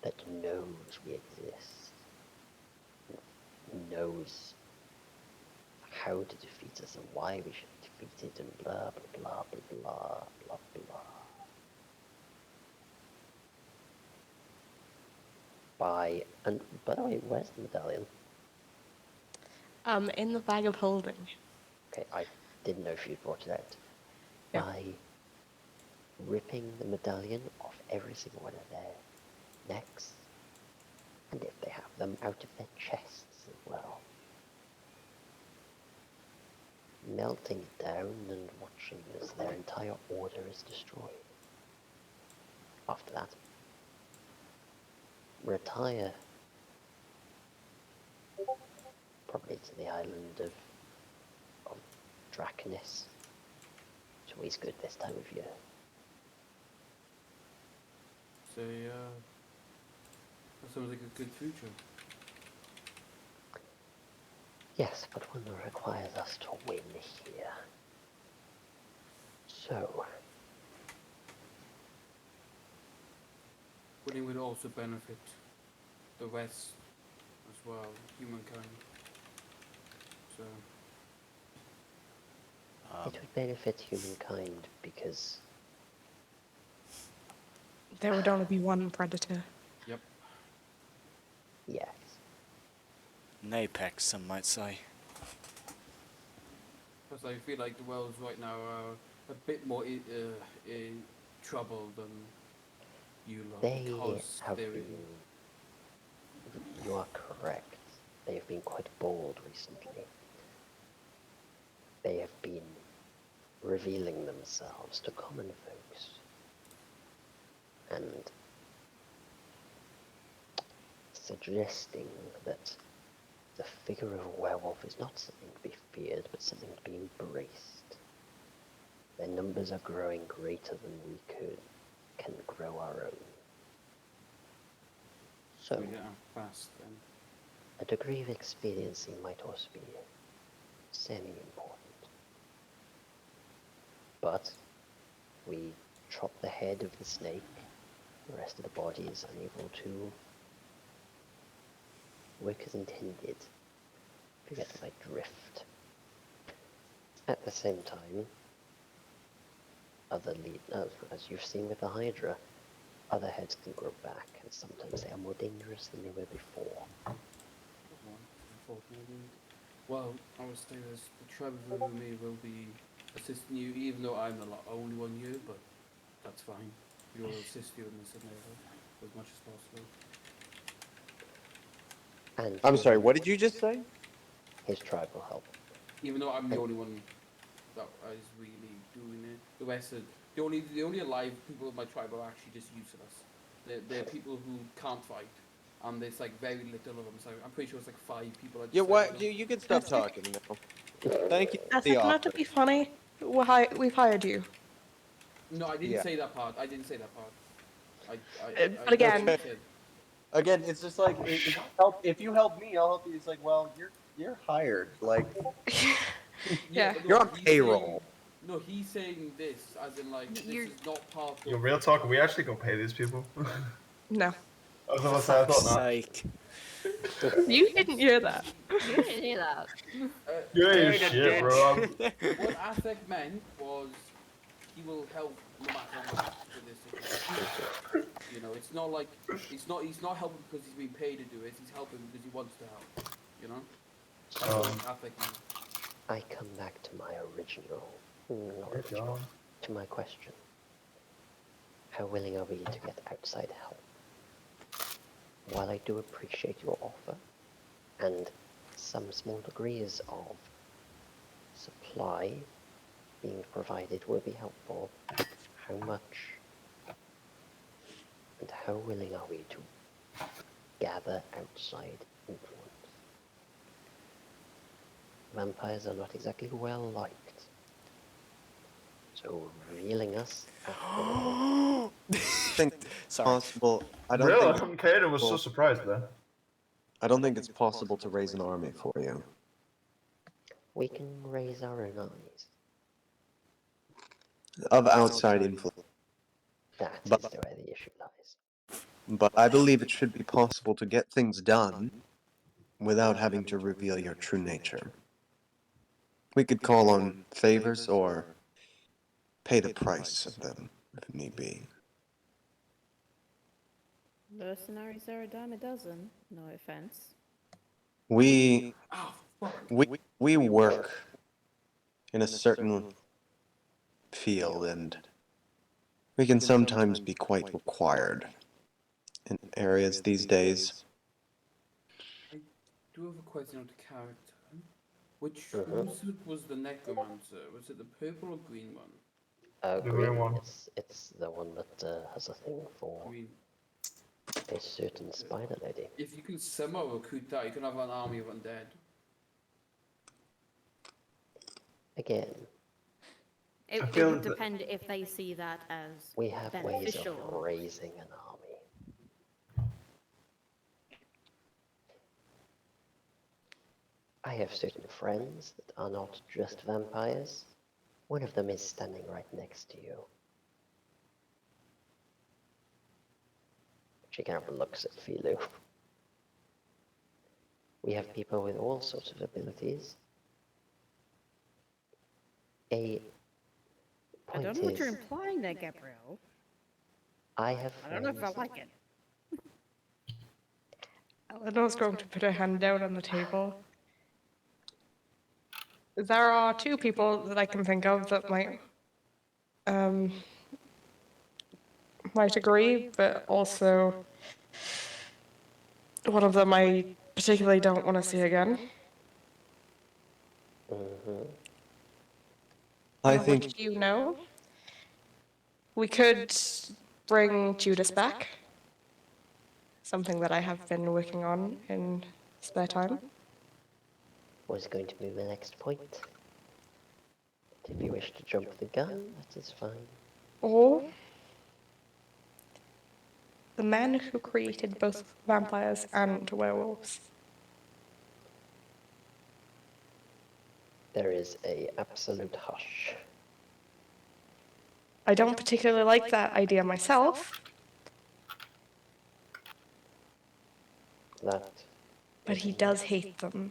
that knows we exist, knows how to defeat us and why we should defeat it, and blah blah blah blah blah blah blah. And by the way, where's the medallion? In the bag of holding. Okay, I didn't know if you brought it out. Yeah. By ripping the medallion off every single one of their necks, and if they have them, out of their chests as well. Melting it down and watching as their entire order is destroyed. After that, retire probably to the island of Draconis. It's always good this time of year. So, that sounds like a good future. Yes, but one that requires us to win here. So, Winning would also benefit the rest as well, humankind. So, it would benefit humankind because There would only be one predator. yep. yes, An apex, some might say. Because I feel like the worlds right now are a bit more in trouble than you lot. they Because have they're been. You are correct. They have been quite bold recently. They have been revealing themselves to common folks. And suggesting that the figure of a werewolf is not something to be feared, but something to be embraced. Their numbers are growing greater than we can grow our own. So, we get out fast then. a degree of experiencing might also be semi-important. But we chop the head of the snake, the rest of the body is unable to work as intended. If you get my drift. At the same time, as you've seen with the Hydra, other heads can grow back, and sometimes they are more dangerous than they were before. Unfortunately. Well, I would say this, the tribe of me will be assisting you, even though I'm the only one here, but that's fine. We will assist you in this endeavor as much as possible. And I'm sorry, what did you just say? his tribe will help. Even though I'm the only one that is really doing it. The rest are the only alive people of my tribe are actually just useless. They're people who can't fight. And there's like very little of them, so I'm pretty sure it's like 5 people. Yeah, what? You can stop talking now. Thank you. I The think not to offer. be funny, we've hired you. No, I didn't Yeah. say that part. I didn't say that part. But again- said- Again, it's just like if you help me, I'll help you. It's like, well, you're hired. Like Yeah. but You're on he's payroll. saying- no, he's saying this as in like this You're- is not part of. Yo, real talk, are we actually gonna pay these people? No. I was gonna say, I Fuck's thought not. sake. You didn't hear that. You didn't hear that. You ain't Doing a shit, bro. What Azek meant was he will help no matter what with this situation. You know, it's not like he's not helping because he's being paid to do it. He's helping because he wants to help. You know. That's what Azek meant. I come back to my original, not Good original, job. to my question. How willing are we to get outside help? while I do appreciate your offer, and some small degrees of supply being provided will be helpful, how much and how willing are we to gather outside influence? Vampires are not exactly well liked, so revealing us at all. I think it's Sorry. possible. I don't Really? think Kaden was so well, surprised then. I don't think it's possible to raise an army for you. We can raise our own armies. Of outside influence. That But- is where the issue lies. But I believe it should be possible to get things done without having to reveal your true nature. We could call on favors or pay the price of them, if need be. Mercenaries are a dime a dozen. No offense. We Oh, fuck. we work in a certain field, and we can sometimes be quite required in areas these days. I do have a question of the character. Which Mhm. suit was the necromancer? Was it the purple or green one? The Green, green one. it's the one that has a thing for Green. a certain spider lady. If you can somehow recruit that, you can have an army of undead. Again, It feel would that- depend if they see that as we have ways of beneficial. raising an army. I have certain friends that are not just vampires. One of them is standing right next to you. She kind of looks at Philo. We have people with all sorts of abilities. A I point don't know what you're is, implying there, Gabrielle. I have I don't know if I friends. like it. Eleanor's going to put her hand down on the table. There are two people that I can think of that might agree, but also one of them I particularly don't want to see again. Mhm. I Which think you know. We could bring Judas back. Something that I have been working on in spare time. Was going to be my next point. If you wish to jump the gun, that is fine. Or the man who created both vampires and werewolves. There is a absolute hush. I don't particularly like that idea myself, That, but he does hate them.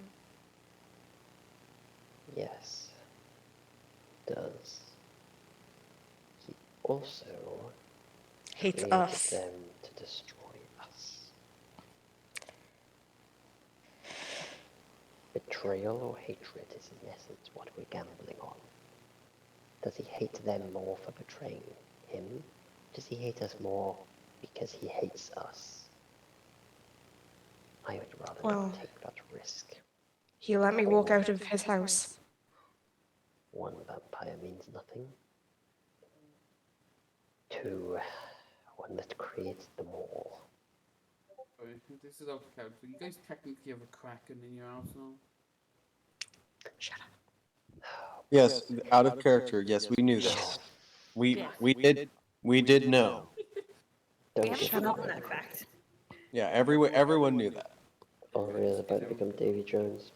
yes, does. He also Hates created us. them to destroy us. Betrayal or hatred is in essence what we're gambling on. Does he hate them more for betraying him? Does he hate us more because he hates us? I would rather Well- not take that risk. He let me walk out of his house. One vampire means nothing. Two, one that creates them all. Sorry, this is out of character. You guys technically have a kraken in your arsenal. Shut up. yes, out of character. Yes, we knew this. Yeah. We did know. Don't We haven't get me forgotten wrong. that fact. Yeah, everyone knew that. Ulria's about to become Davy Jones.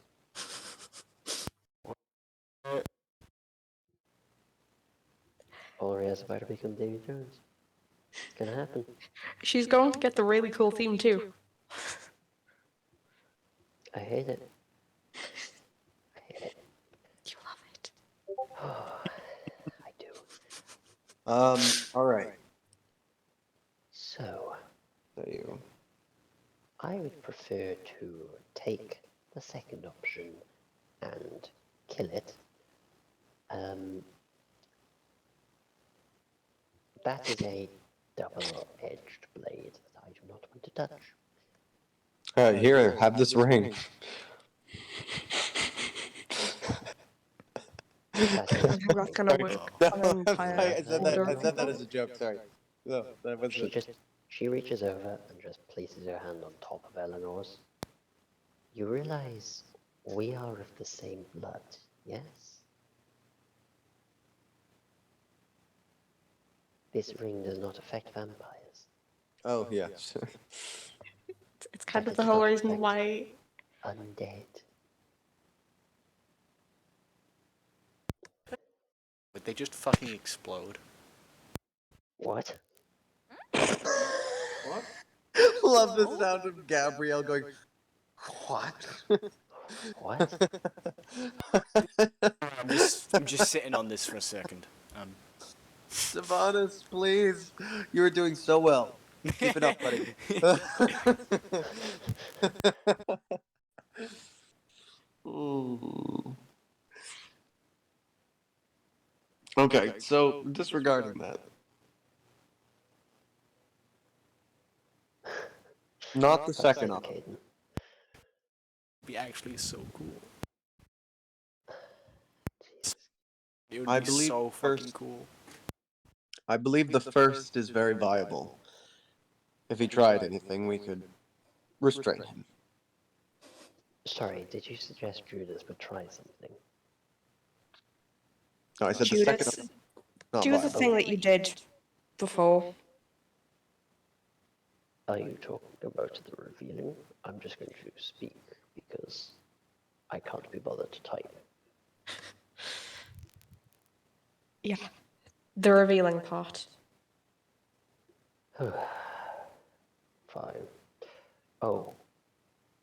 Ulria's about to become Davy Jones. It's gonna happen. She's going to get the really cool theme too. I hate it. I hate it. You love it. I do. All right. So, So you. I would prefer to take the second option and kill it. That is a double-edged blade that I do not want to touch. Here, have this ring. That's I'm not gonna work on an entire I said that order. as a joke. Sorry. No, that was she reaches over and just places her hand on top of Eleanor's. You realize we are of the same blood, yes? This ring does not affect vampires. Oh yeah. It's kind But of the it whole does reason affect why. Undead. Would they just fucking explode? What? What? Love the sound of Gabrielle going, what? What? I'm just sitting on this for a second. Savanas, please. You are doing so well. Keep it up, buddy. Ooh. Okay, so disregarding that. Not the second Outside option. Caden. Be actually so cool. Jesus. It would I be believe so fucking first- cool. I believe the first is very viable. If he tried anything, we could restrain him. Sorry, did you suggest Judas would try something? No, I said the Judas, second. Not do the viable. thing that you did before. Are you talking about the revealing? I'm just going to speak because I can't be bothered to type. Yeah. The revealing part. Fine. Oh,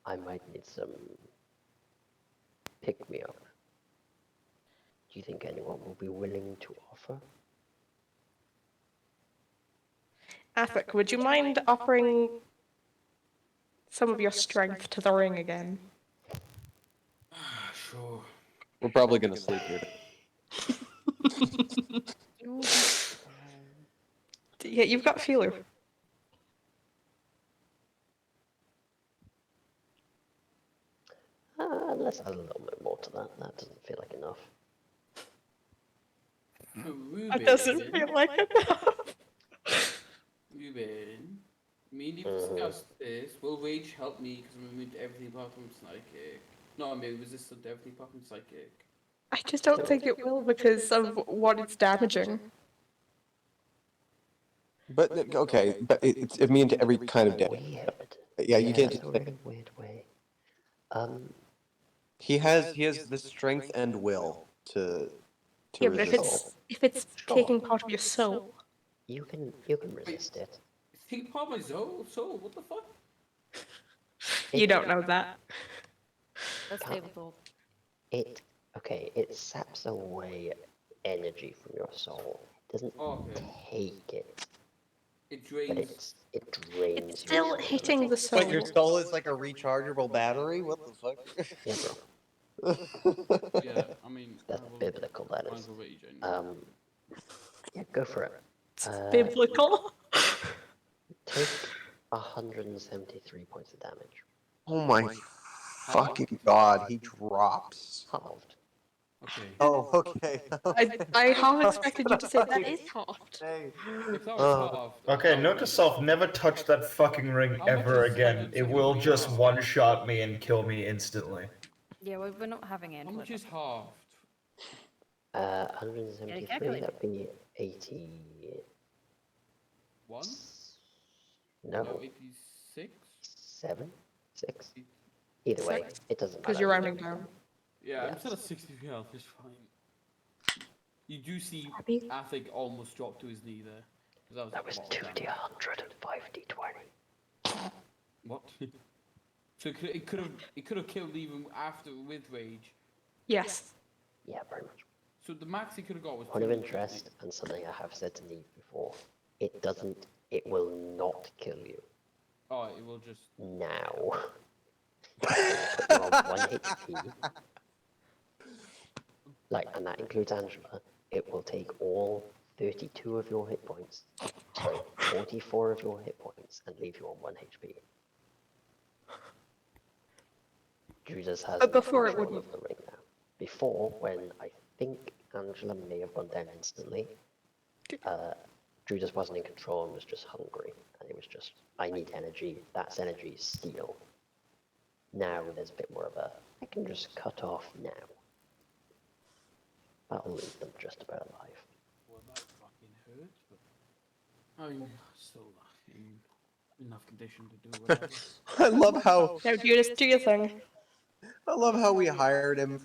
I might need some pick-me-up. Do you think anyone will be willing to offer? Athik, would you mind offering some of your strength to the ring again? Sure. We're probably gonna sleep here. Yeah, you've got feeler. Let's add a little bit more to that. That doesn't feel like enough. That doesn't feel like enough. Ruben, me and you discussed this. Will Rage help me because I'm immune to everything apart from psychic? No, I'm resistant to everything apart from psychic. I just don't think it will because of what it's damaging. But okay, but it's immune to every kind of damage. Weird. Yeah, you can't That's just a pick. really weird way. He has the strength and will to Yeah, but resist. if it's taking part of your soul, You can resist it. It's taking part of my soul. What the fuck? you don't know that. Let's table talk. It saps away energy from your soul. It doesn't Okay. take it, It but drains. it drains. It's still your soul. hitting the soul. But your soul is like a rechargeable battery? What the fuck? Yeah, bro. Yeah, I mean. That's biblical, that is. Mine's Rage, I know. Yeah, go for it. Biblical. Take 173 points of damage. Oh my fucking god, he drops. Halved. Okay. Oh, okay. I half expected you to say that is halved. Hey. It's not half. Okay, note to self, never touch that fucking ring How much ever is again. It will just one-shot me and kill me instantly. Yeah, we're not having it. How much is halved? 173, calculate. that'd be 80... 1? No, 86? 7? 6? Either way, it doesn't matter. Because you're rounding down. Yeah, I'm Yes. still at 60 health, it's fine. You do see Happy? Athic almost dropped to his knee there. 'Cause That was a lot of 2d100 and 5d20. What? So it could have killed even after with rage. Yes. Yeah, pretty much. So the max he could have got was. Point of 250. interest, and something I have said to Neve before, it will not kill you Oh, it will just. now. Put you on 1 HP. And that includes Angela. It will take all 32 of your hit points, sorry, 44 of your hit points, and leave you on 1 HP. Judas has But before it control wouldn't. of the ring now. Before, when I think Angela may have gone down instantly, Judas wasn't in control and was just hungry. And it was just, I need energy. That's energy, steal. Now there's a bit more of a, I can just cut off now. That'll leave them just about alive. Well, that fucking hurts, but I'm still in enough condition to do whatever. I love how Now, Judas, do your thing. we hired him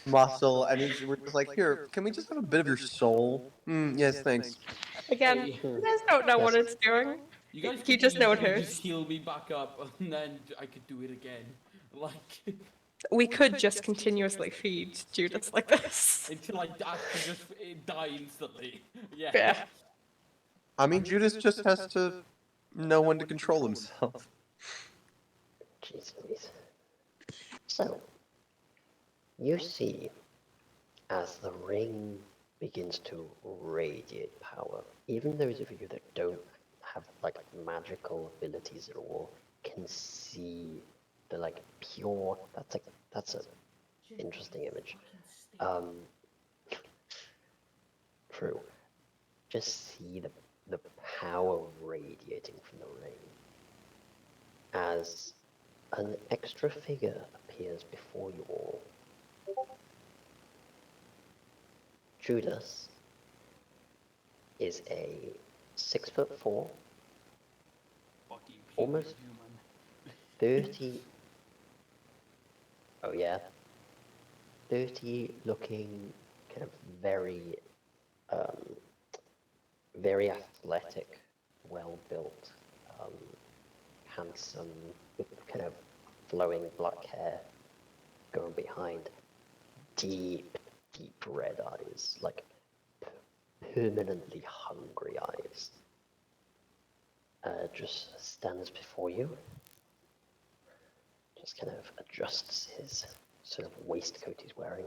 muscle, and we're just like, here, can we just have a bit of your soul? Yes, thanks. Again, Hey, you guys don't know what it's doing. you guys You could just know it easily hurts. just heal me back up, and then I could do it again. Like, We could just continuously feed Judas like this. until I actually just die instantly. Yeah. Yeah. I mean, Judas just has to know when to control himself. Jeez Louise. So, you see, as the ring begins to radiate power, even those of you that don't have like magical abilities at all can see the like pure. That's a interesting image. True. Just see the power radiating from the ring as an extra figure appears before you all. Judas is a 6'4", Fucking almost human. 30. Oh yeah, 30 looking, kind of very, very athletic, well built, handsome, with kind of flowing black hair going behind, deep red eyes, like permanently hungry eyes. Just stands before you, just kind of adjusts his sort of waistcoat he's wearing.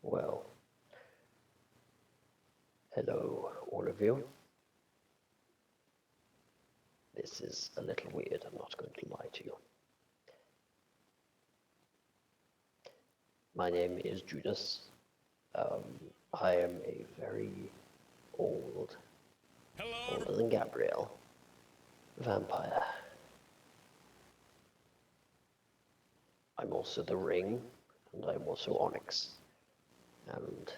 Well, hello, all of you. This is a little weird, I'm not going to lie to you. My name is Judas. I am a very old, older than Gabrielle, vampire. I'm also the Ring, and I'm also Onyx, and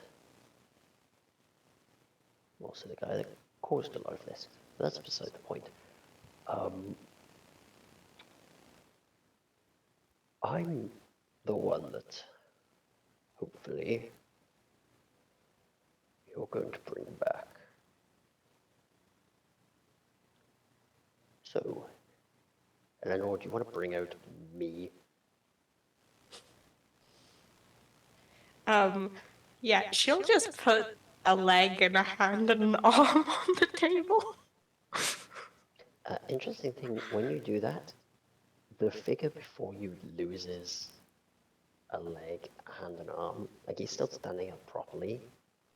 I'm also the guy that caused a lot of this. But that's beside the point. I'm the one that hopefully you're going to bring back. So, Eleanor, do you want to bring out me? Yeah, she'll just put a leg and a hand and an arm on the table. Interesting thing, when you do that, the figure before you loses a leg, a hand, and arm. Like, he's still standing up properly,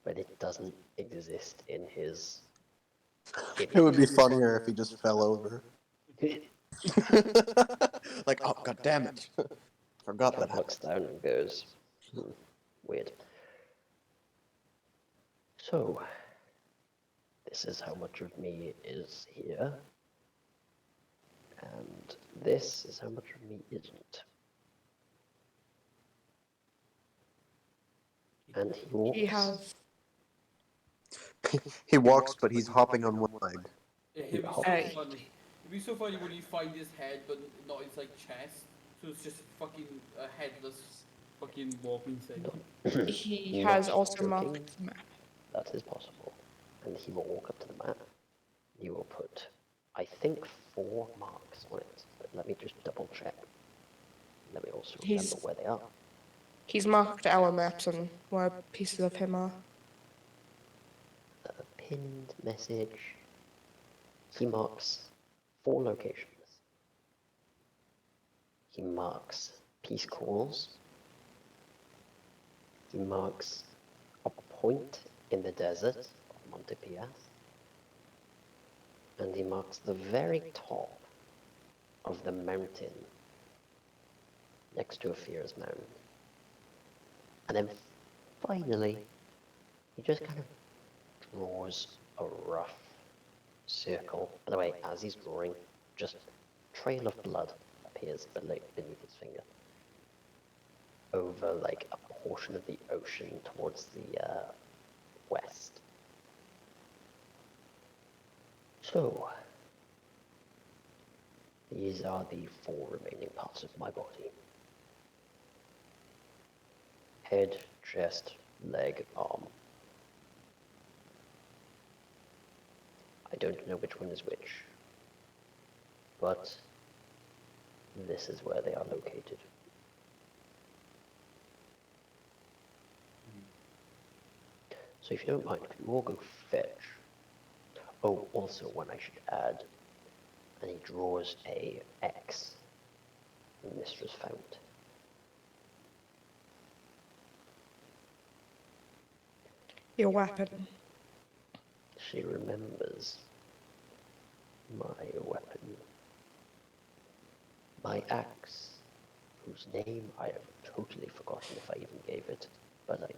but it doesn't exist in his It would be funnier if he just fell over. Like, oh, god damn it. Forgot that looks down and goes, weird. So, this is how much of me is here, and this is how much of me isn't. And he walks. He has. He walks, but he's hopping on one leg. It'd be so Hey. funny. It'd be so funny when you find his head, but not his like chest. So it's just fucking a headless fucking walking thing. He Not has also joking. marked the map. That is possible. And he will walk up to the map. You will put, I think, 4 marks on it. But let me just double check. Let me also remember He's- where they are. He's marked our maps and where pieces of him are. A pinned message. He marks 4 locations. He marks peace calls. He marks a point in the desert of Montepias. And he marks the very top of the mountain next to a Fear's Mound. And then finally, he just kind of draws a rough circle. By the way, as he's drawing, just trail of blood appears beneath his finger. Over like a portion of the ocean towards the west. So, these are the 4 remaining parts of my body. Head, chest, leg, arm. I don't know which one is which, but this is where they are located. So if you don't mind, could you all go fetch? Oh, also one I should add, and he draws a X. Mistress found. Your weapon. She remembers my weapon. My axe, whose name I have totally forgotten if I even gave it, but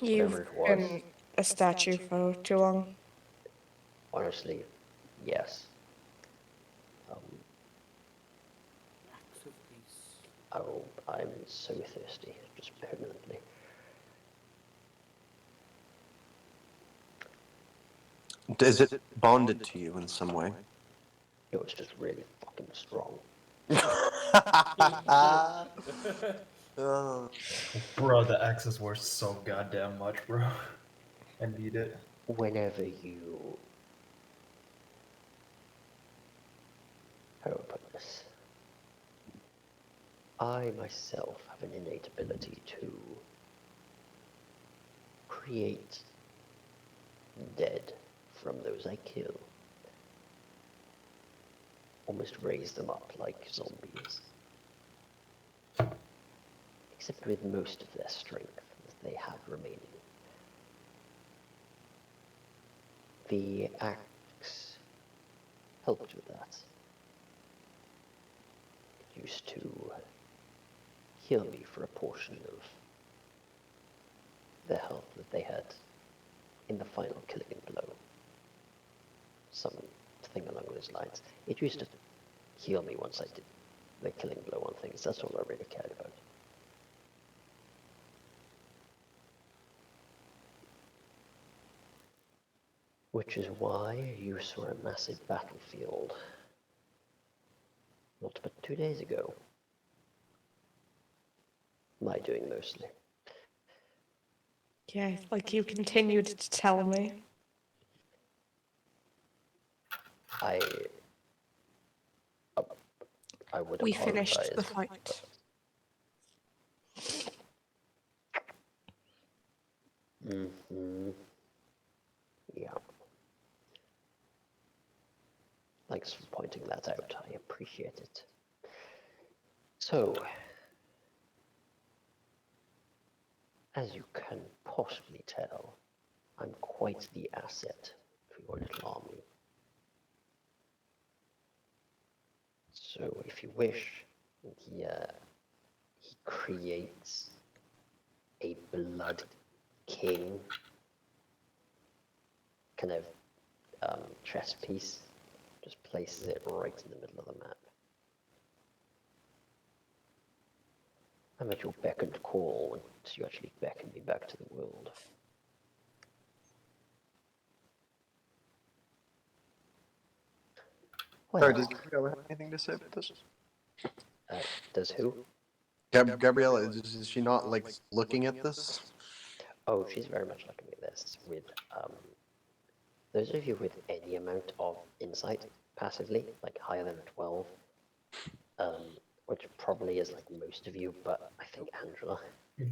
You've whatever it was. been a statue for too long. Honestly, yes. Acts of peace. Oh, I'm so thirsty, just permanently. Is it bonded to you in some way? No, it's just really fucking strong. Oh. Bro, the X is worth so goddamn much, bro. I need it. Whenever you... How do I put this? I myself have an innate ability to create dead from those I kill. Almost raise them up like zombies. Except with most of their strength that they have remaining. The axe helped with that. It used to heal me for a portion of the health that they had in the final killing blow. Something along those lines. It used to heal me once I did the killing blow on things. That's all I really cared about. Which is why you saw a massive battlefield not but 2 days ago. My doing mostly. Yeah, like you continued to tell me. I would We apologize. finished the fight. Mm-hmm. Yeah. Thanks for pointing that out. I appreciate it. So, as you can possibly tell, I'm quite the asset for your little army. So, if you wish, he creates a blood king kind of chess piece, just places it right in the middle of the map. I'm at your beck and call once you actually beckon me back to the world. Well, Sorry, does Gabriella have anything to say about this? does who? Gabriella, is she not like looking at this? Oh, she's very much looking at this with, those of you with any amount of insight passively, like higher than a 12, which probably is like most of you, but I think Angela,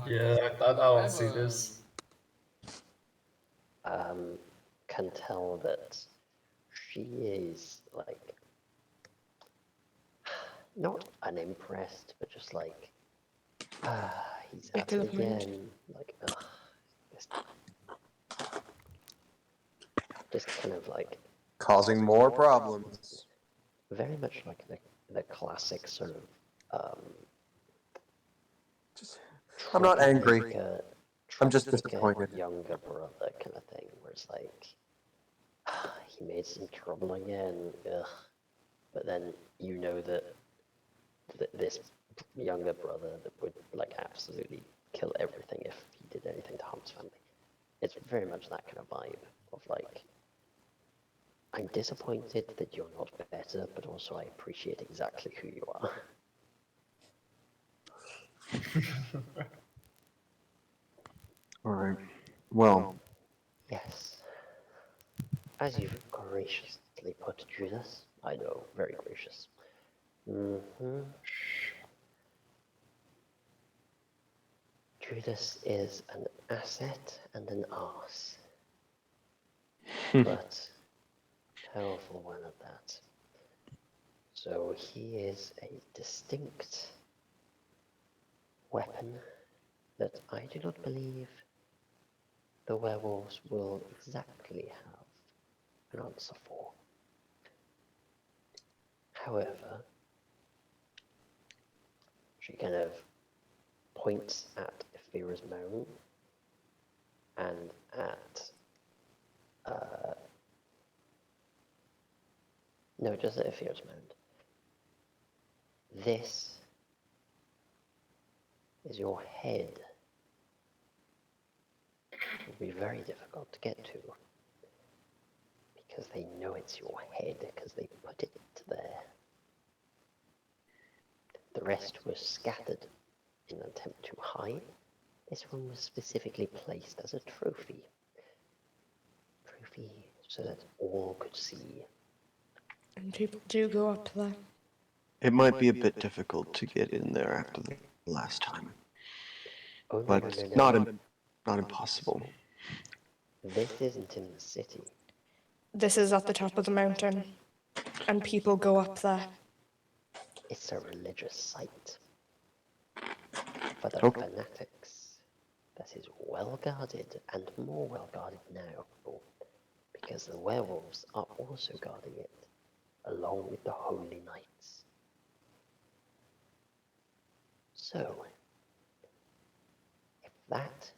Yeah, I don't see this. can tell that she is like, not unimpressed, but just like, he's at it again, like, just kind of like Causing more problems. very much like the classic sort of I'm not angry. troublemaker- I'm just troublemaker disappointed. younger brother kind of thing, where it's like, he made some trouble again, ugh. But then you know that this younger brother that would like absolutely kill everything if he did anything to harm his family. It's very much that kind of vibe of like, I'm disappointed that you're not better, but also I appreciate exactly who you are. All right. Well, Yes. As you've graciously put, Judas, I know, very gracious. Judas is an asset and an arse. But powerful one at that. So he is a distinct weapon that I do not believe the werewolves will exactly have an answer for. However, she kind of points at Ephira's mound and at no, just at Ephira's mound. This is your head. It will be very difficult to get to because they know it's your head because they put it there. The rest was scattered in an attempt to hide. This one was specifically placed as a trophy. Trophy so that all could see. And people do go up there. it might be a bit difficult to get in there after the last time, Oh, no, but no, no, not no. not impossible. This isn't in the city. This is at the top of the mountain, and people go up there. It's a religious site for the Okay. fanatics that is well guarded and more well guarded now because the werewolves are also guarding it along with the holy knights. So, if that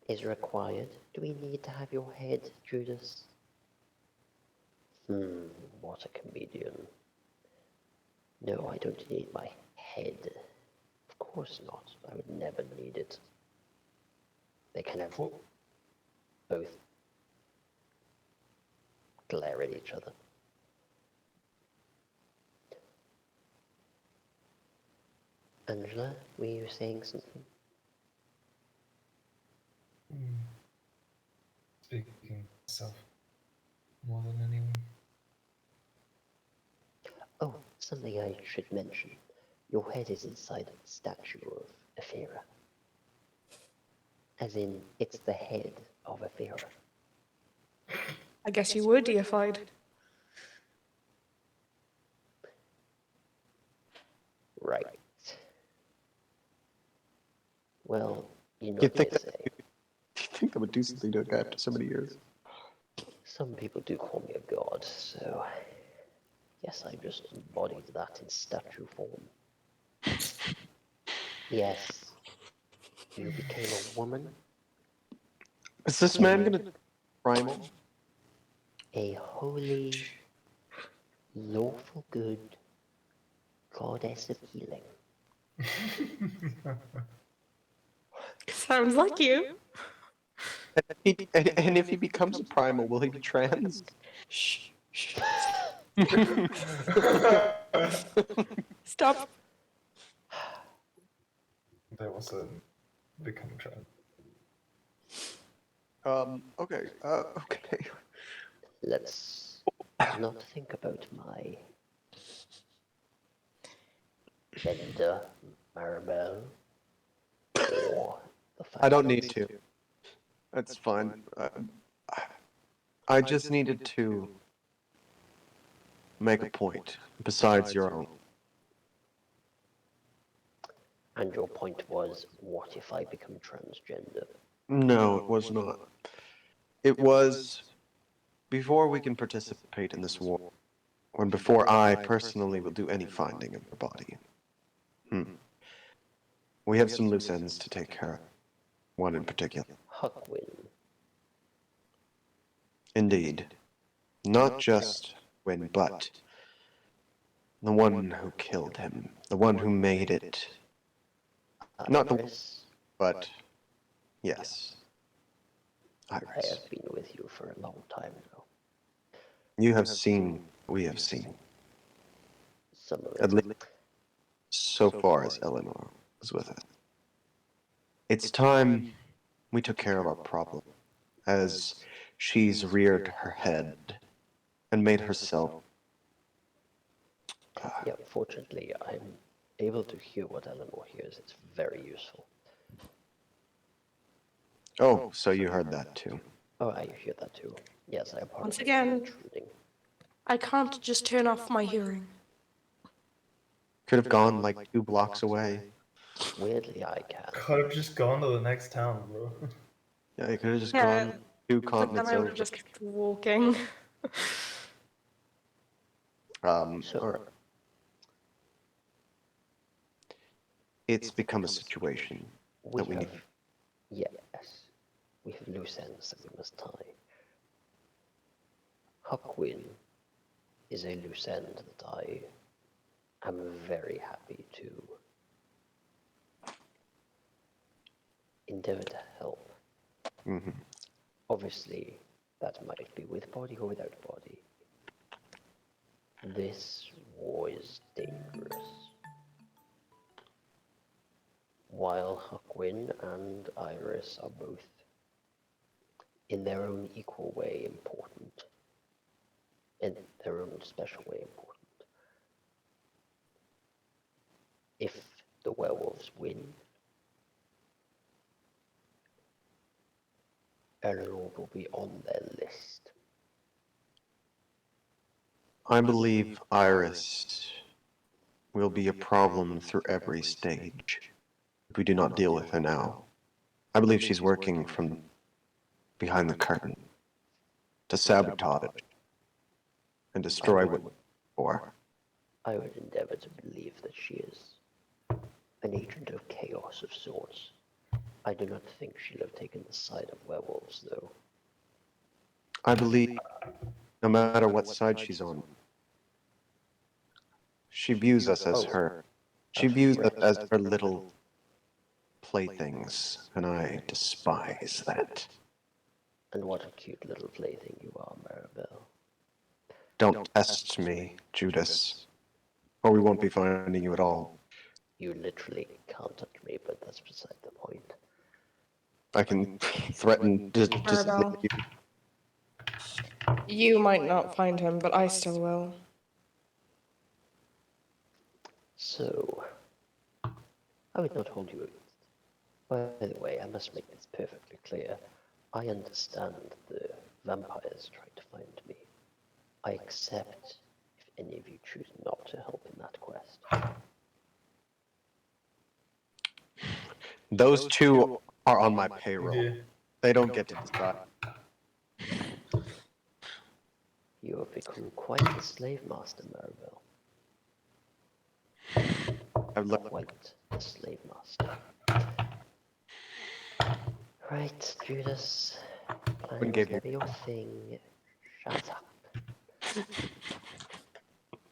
is required, do we need to have your head, Judas? What a comedian. No, I don't need my head. Of course not. I would never need it. They kind of both glare at each other. Angela, were you saying something? Speaking myself more than anyone. Oh, something I should mention. Your head is inside the statue of Ephira. As in, it's the head of Ephira. I guess you were deified. Right. Well, you know You what think they that say. you think that would do something to a guy after so many years? Some people do call me a god, so yes, I just embodied that in statue form. Yes, you became a woman, Is this man gonna primal? a holy, lawful good goddess of healing. Sounds like you. And if he becomes a primal, will he be trans? Shh. Shh. Stop. There was a become trans. Okay. Okay. Let's not think about my gender, Maribel, or the fact I don't that need to. That's fine. I just needed to make a point besides your own. And your point was, what if I become transgender? No, it was not. It was before we can participate in this war. or before I personally will do any finding of the body. We have some loose ends to take care of. One in particular. Huckwin. Indeed. Not just Win, but the one who killed him. The one who made it. Not the Iris, but yes. I Iris. have been with you for a long time now. You have seen, we have seen. Some of At it. least so far as Eleanor was with it. It's time we took care of our problem, as she's reared her head and made herself. Yeah, fortunately, I'm able to hear what Eleanor hears. It's very useful. Oh, so you heard that too. Oh, I hear that too. Yes, I apologize. Once again, for intruding. I can't just turn off my hearing. Could have gone like 2 blocks away. Weirdly, I can. Could have just gone to the next town, bro. Yeah, you could have just Yeah, gone 2 But then continents I would over. have just kept walking. So, It's become a situation we that we have, need. yes, we have loose ends that we must tie. Huckwin is a loose end that I am very happy to endeavor to help. Mhm. Obviously, that might be with body or without body. This war is dangerous. While Huckwin and Iris are both, in their own equal way, important, in their own special way, important. If the werewolves win, Eleanor will be on their list. I believe Iris will be a problem through every stage if we do not deal with her now. I believe she's working from behind the curtain to sabotage it and destroy what for. I would endeavor to believe that she is an agent of chaos of sorts. I do not think she'll have taken the side of werewolves, though. I believe no matter what side she's on, she views us as her. She views us as her little playthings, and I despise that. And what a cute little plaything you are, Maribel. Don't test me, Judas, or we won't be finding you at all. You literally can't touch me, but that's beside the point. I can threaten just Maribel. You might not find him, but I still will. So, I would not hold you. By the way, I must make this perfectly clear. I understand the vampires tried to find me. I accept if any of you choose not to help in that quest. Those two are on my payroll. Yeah. They don't get to decide. You have become quite the slave master, Maribel. I've learned Quite the slave master. Right, Judas. Planning gave was you- never your thing. Shut up.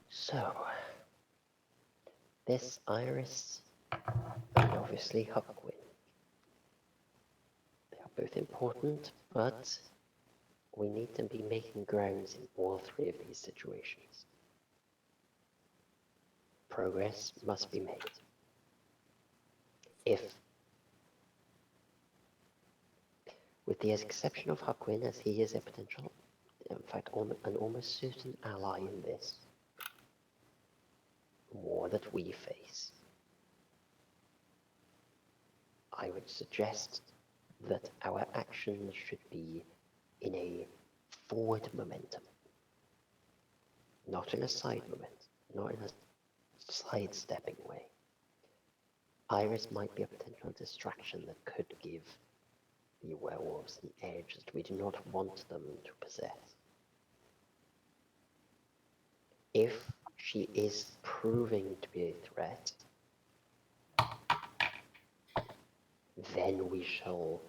So, this Iris and obviously Huckwin. They are both important, but we need to be making grounds in all three of these situations. Progress must be made. If, with the exception of Huckwin, as he is a potential, in fact, an almost certain ally in this war that we face, I would suggest that our actions should be in a forward momentum, not in a side momentum, not in a sidestepping way. Iris might be a potential distraction that could give the werewolves an edge that we do not want them to possess. If she is proving to be a threat, then we shall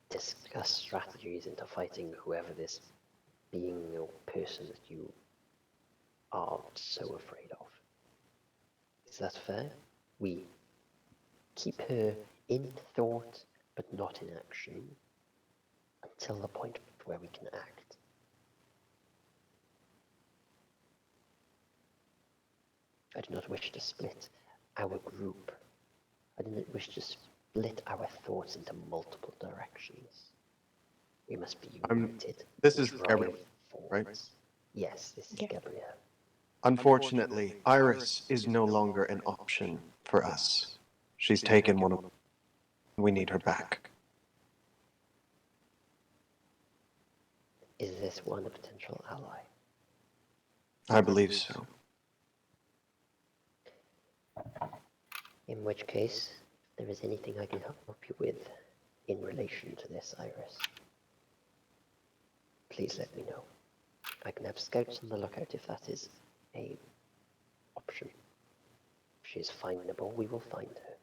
discuss strategies into fighting whoever this being or person that you are so afraid of. Is that fair? We keep her in thought but not in action until the point where we can act. I do not wish to split our group. I do not wish to split our thoughts into multiple directions. We must be united. This is drive Gabrielle, right? forwards. Yes, this is Yeah. Gabrielle. Unfortunately, Iris is no longer an option for us. She's taken one of. We need her back. Is this one a potential ally? I believe so. In which case, if there is anything I can help you with in relation to this, Iris, please let me know. I can have scouts on the lookout if that is a option. If she is findable, we will find her.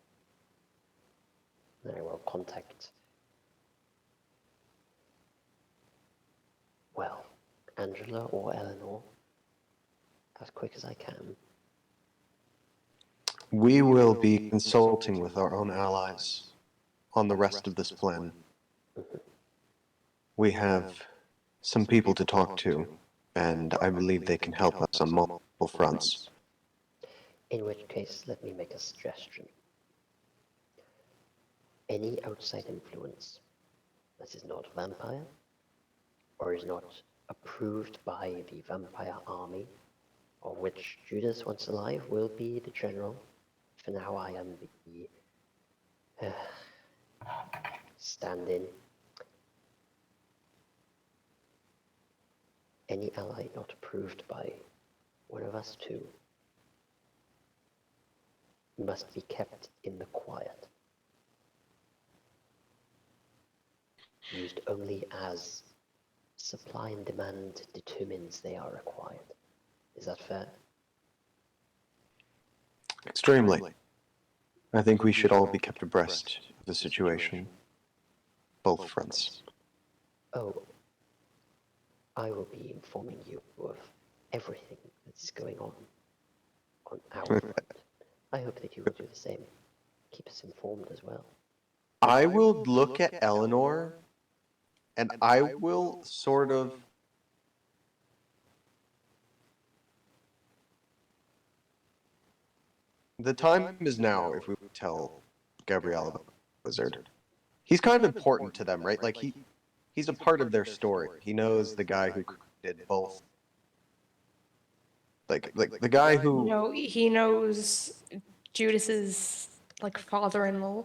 Then I will contact, well, Angela or Eleanor as quick as I can. We will be consulting with our own allies on the rest of this plan. We have some people to talk to, and I believe they can help us on multiple fronts. In which case, let me make a suggestion. Any outside influence that is not vampire, or is not approved by the vampire army, of which Judas, once alive, will be the general. For now, I am the stand-in. Any ally not approved by one of us two must be kept in the quiet. Used only as supply and demand determines they are required. Is that fair? Extremely. I think we should all be kept abreast of the situation. Both fronts. Oh, I will be informing you of everything that's going on our front. I hope that you will do the same. Keep us informed as well. I will look at Eleanor, and I will sort of... The time is now if we tell Gabrielle about the wizard. He's kind of important to them, right? Like, he's a part of their story. He knows the guy who did both. Like the guy who... No, he knows Judas's, like, father-in-law.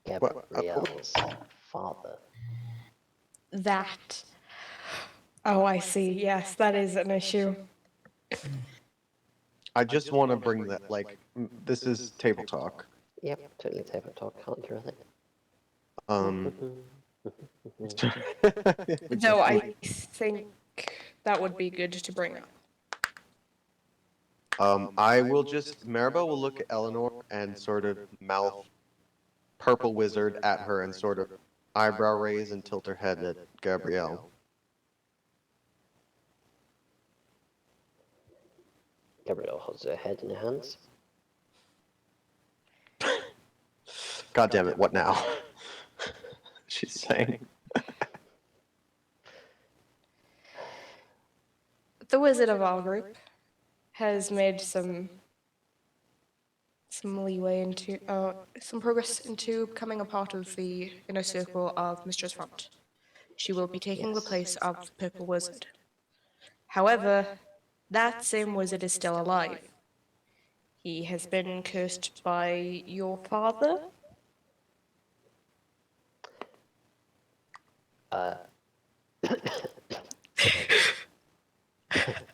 Gabrielle's father. That. Oh, I see. Yes, that is an issue. I just want to bring that, like, this is table talk. Yep, totally table talk, can't hear it. Though I think that would be good to bring up. I will just... Maribel will look at Eleanor and sort of mouth purple wizard at her and sort of eyebrow raise and tilt her head at Gabrielle. Gabrielle holds her head in her hands. God damn it, what now? She's saying. The wizard of our group has made some leeway into some progress into becoming a part of the inner circle of Mistress Front. She will be taking the place of the Purple Wizard. However, that same wizard is still alive. He has been cursed by your father.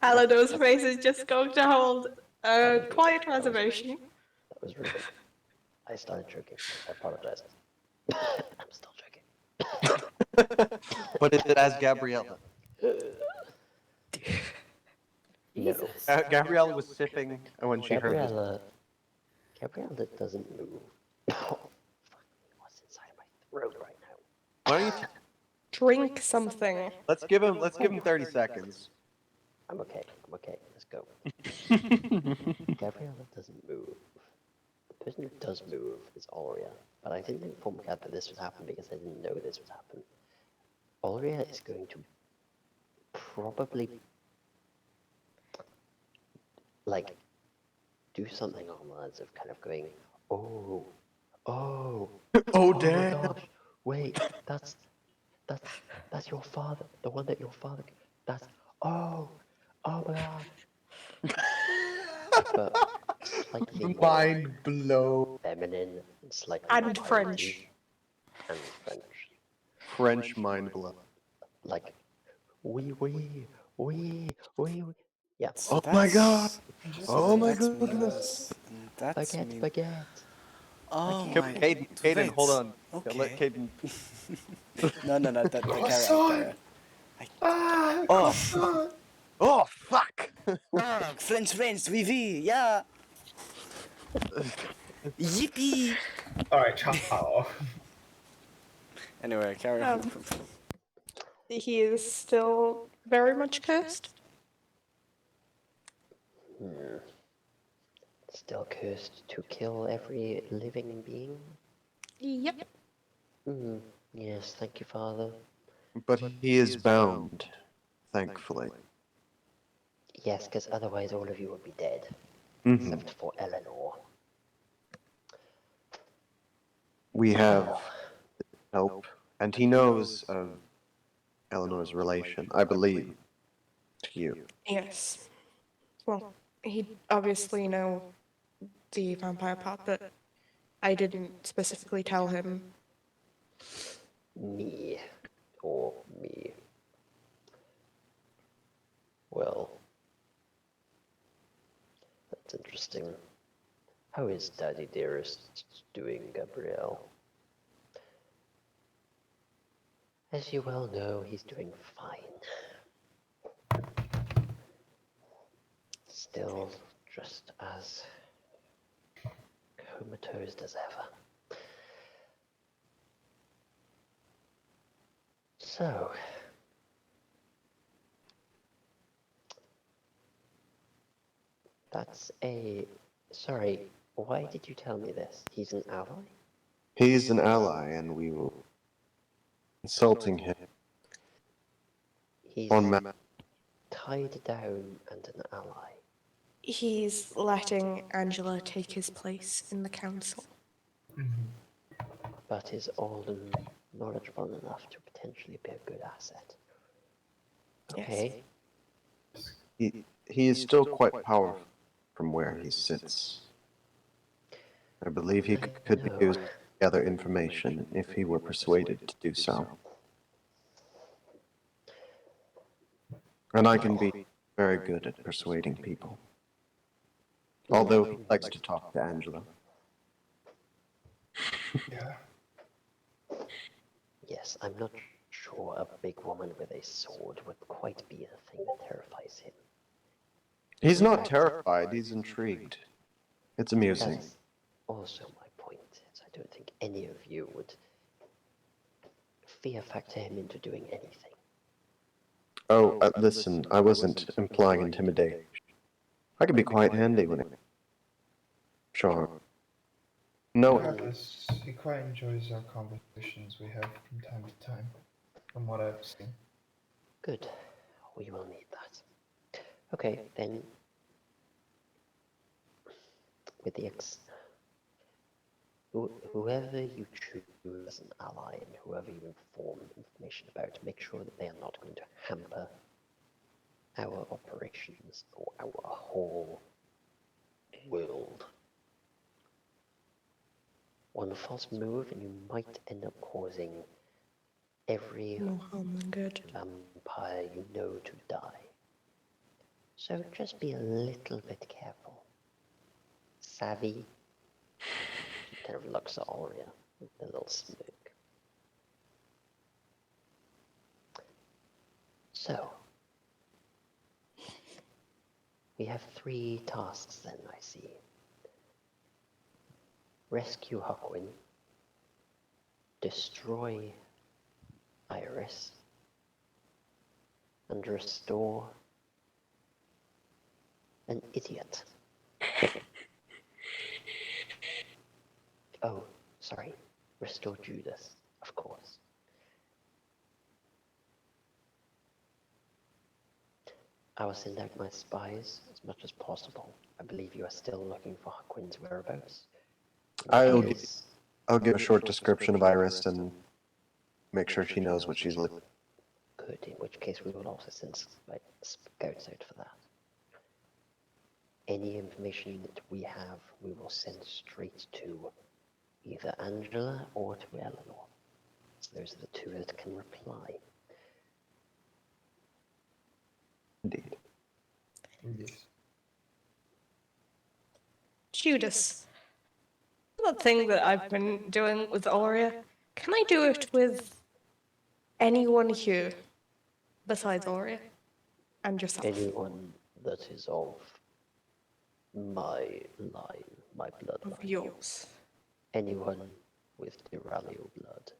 Alado's face is just going to hold a quiet reservation. That was rude. I started joking. I apologize. I'm still joking. But is it as Gabrielle? Jesus. Gabrielle was sipping when she heard this. Gabriella doesn't move. Oh, fuck me, what's inside of my throat right now? Why don't you Drink something. let's give him 30 seconds. I'm okay. Let's go. Gabriella doesn't move. The person who does move is Aurea, but I didn't inform Gab that this would happen because I didn't know this would happen. Aurea is going to probably like do something on the lines of kind of going, oh, Oh my damn! gosh, wait, that's your father, the one that your father, that's, oh my god. But slightly more Mind blow. feminine and slightly And more French. piratey. And French. French mind blow. Like, oui. Yeah. So Oh my god! that's- Oh my that's goodness! mean- That's mean. Baguette. Oh Baguette. my. Caden, hold wait. on. Okay. Let Caden. No, carry Croissant. on. Oh, Oh fuck! Oh, French, oui, yeah. Yippee! Alright, ciao. Anyway, carry on. He is still very much cursed. Still cursed to kill every living being? Yep. Yes, thank you, Father. But he is bound, thankfully. Yes, because otherwise all of you would be dead. Mhm. Except for Eleanor. We have help, and he knows of Eleanor's relation, I believe, to you. Yes. Well, he obviously know the vampire part, but I didn't specifically tell him. Me. Or me. Well. That's interesting. How is Daddy Dearest doing, Gabrielle? As you well know, he's doing fine. Still just as comatose as ever. So, that's a... Sorry, why did you tell me this? He's an ally? He's an ally, and we will consulting him He's on tied down and an ally. He's letting Angela take his place in the council. But is old and knowledgeable enough to potentially be a good asset. Okay. He is still quite powerful from where he sits. I believe he could use gather information if he were persuaded to do so. And I can be very good at persuading people. Although he likes to talk to Angela. Yeah. Yes, I'm not sure a big woman with a sword would quite be the thing that terrifies him. He's not terrified, he's intrigued. It's amusing. That's also my point. Is I don't think any of you would fear factor him into doing anything. Oh, listen, I wasn't implying intimidation. I could be quite handy when it... Sure. No, Regardless, he quite enjoys our conversations we have from time to time, from what I've seen. Good. We will need that. Okay, then. With the whoever you choose as an ally and whoever you inform information about, make sure that they are not going to hamper our operations or our whole world. One false move and you might end up causing every No harm than good. vampire you know to die. So just be a little bit careful. Savvy. She kind of looks at Aurea with a little smirk. So, We have 3 tasks then, I see. Rescue Huckwin, destroy Iris, and restore an idiot. Oh, sorry. Restore Judas, of course. I will send out my spies as much as possible. I believe you are still looking for Huckwin's whereabouts. I'll give a short description of Iris and make sure she knows what she's looking. Good, in which case we will also send scouts out for that. Any information that we have, we will send straight to either Angela or to Eleanor. So those are the 2 that can reply. Indeed. Yes. Judas. That thing that I've been doing with Aurea, can I do it with anyone here besides Aurea and yourself? Anyone that is of my line, my bloodline. Of yours. Anyone with Duralio blood.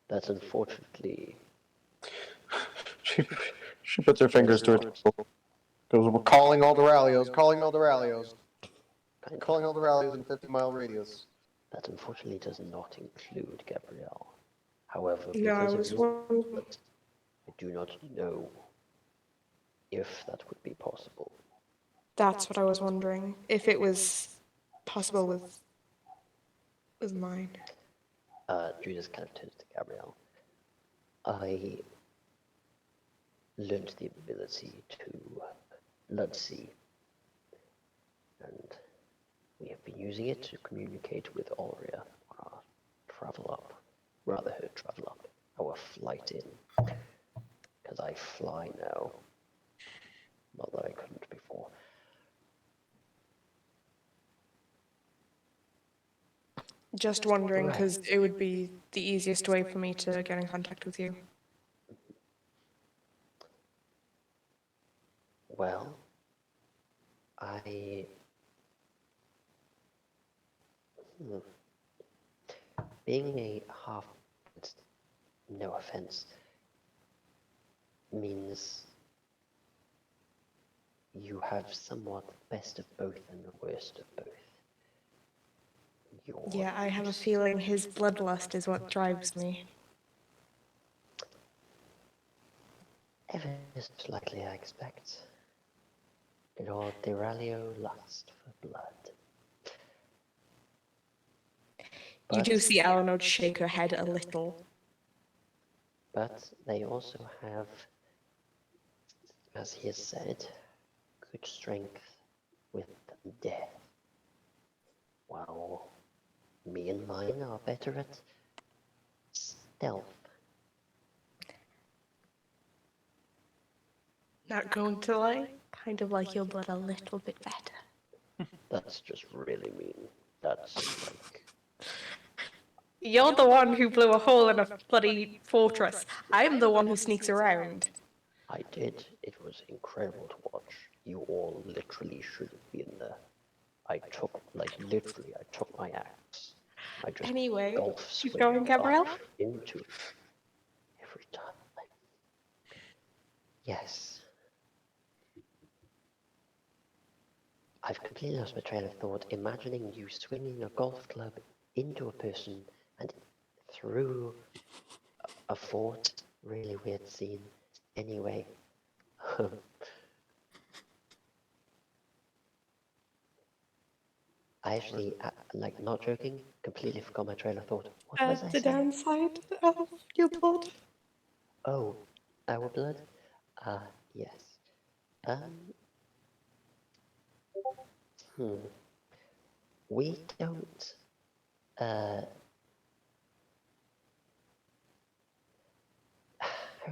That unfortunately... She puts her fingers to her temple. Goes, we're calling all the Rallios, calling all the Rallios. Calling all the Rallios in 50-mile radius. That unfortunately does not include Gabrielle. However, No, I because was of wondering. blood, I do not know if that would be possible. That's what I was wondering. If it was possible with mine. Judas kind of turns to Gabrielle. I learned the ability to blood see, and we have been using it to communicate with Aurea on our travel up, rather her travel up, our flight in, because I fly now, not that I couldn't before. Just wondering, because it would be the easiest way for me to get in contact with you. Well, I... Being a half, no offense, means you have somewhat the best of both and the worst of both. Yeah, I have a feeling his bloodlust is what drives me. Ever so slightly, I expect. Your Duralio lust for blood. You do see Eleanor shake her head a little. But they also have, as he has said, good strength with death. While me and mine are better at stealth. Not going to lie, kind of like your blood a little bit better. That's just really mean. That's like... You're the one who blew a hole in a bloody fortress. I'm the one who sneaks around. I did. It was incredible to watch. You all literally shouldn't be in there. I took my axe. I just Anyway, golf keep swing going, Gabrielle. up into it every time. Yes. I've completely lost my train of thought imagining you swinging a golf club into a person and through a fort. Really weird scene. Anyway. I actually, like, not joking, completely forgot my train of thought. What was I The saying? downside of your blood. Oh, our blood? Yes. We don't, how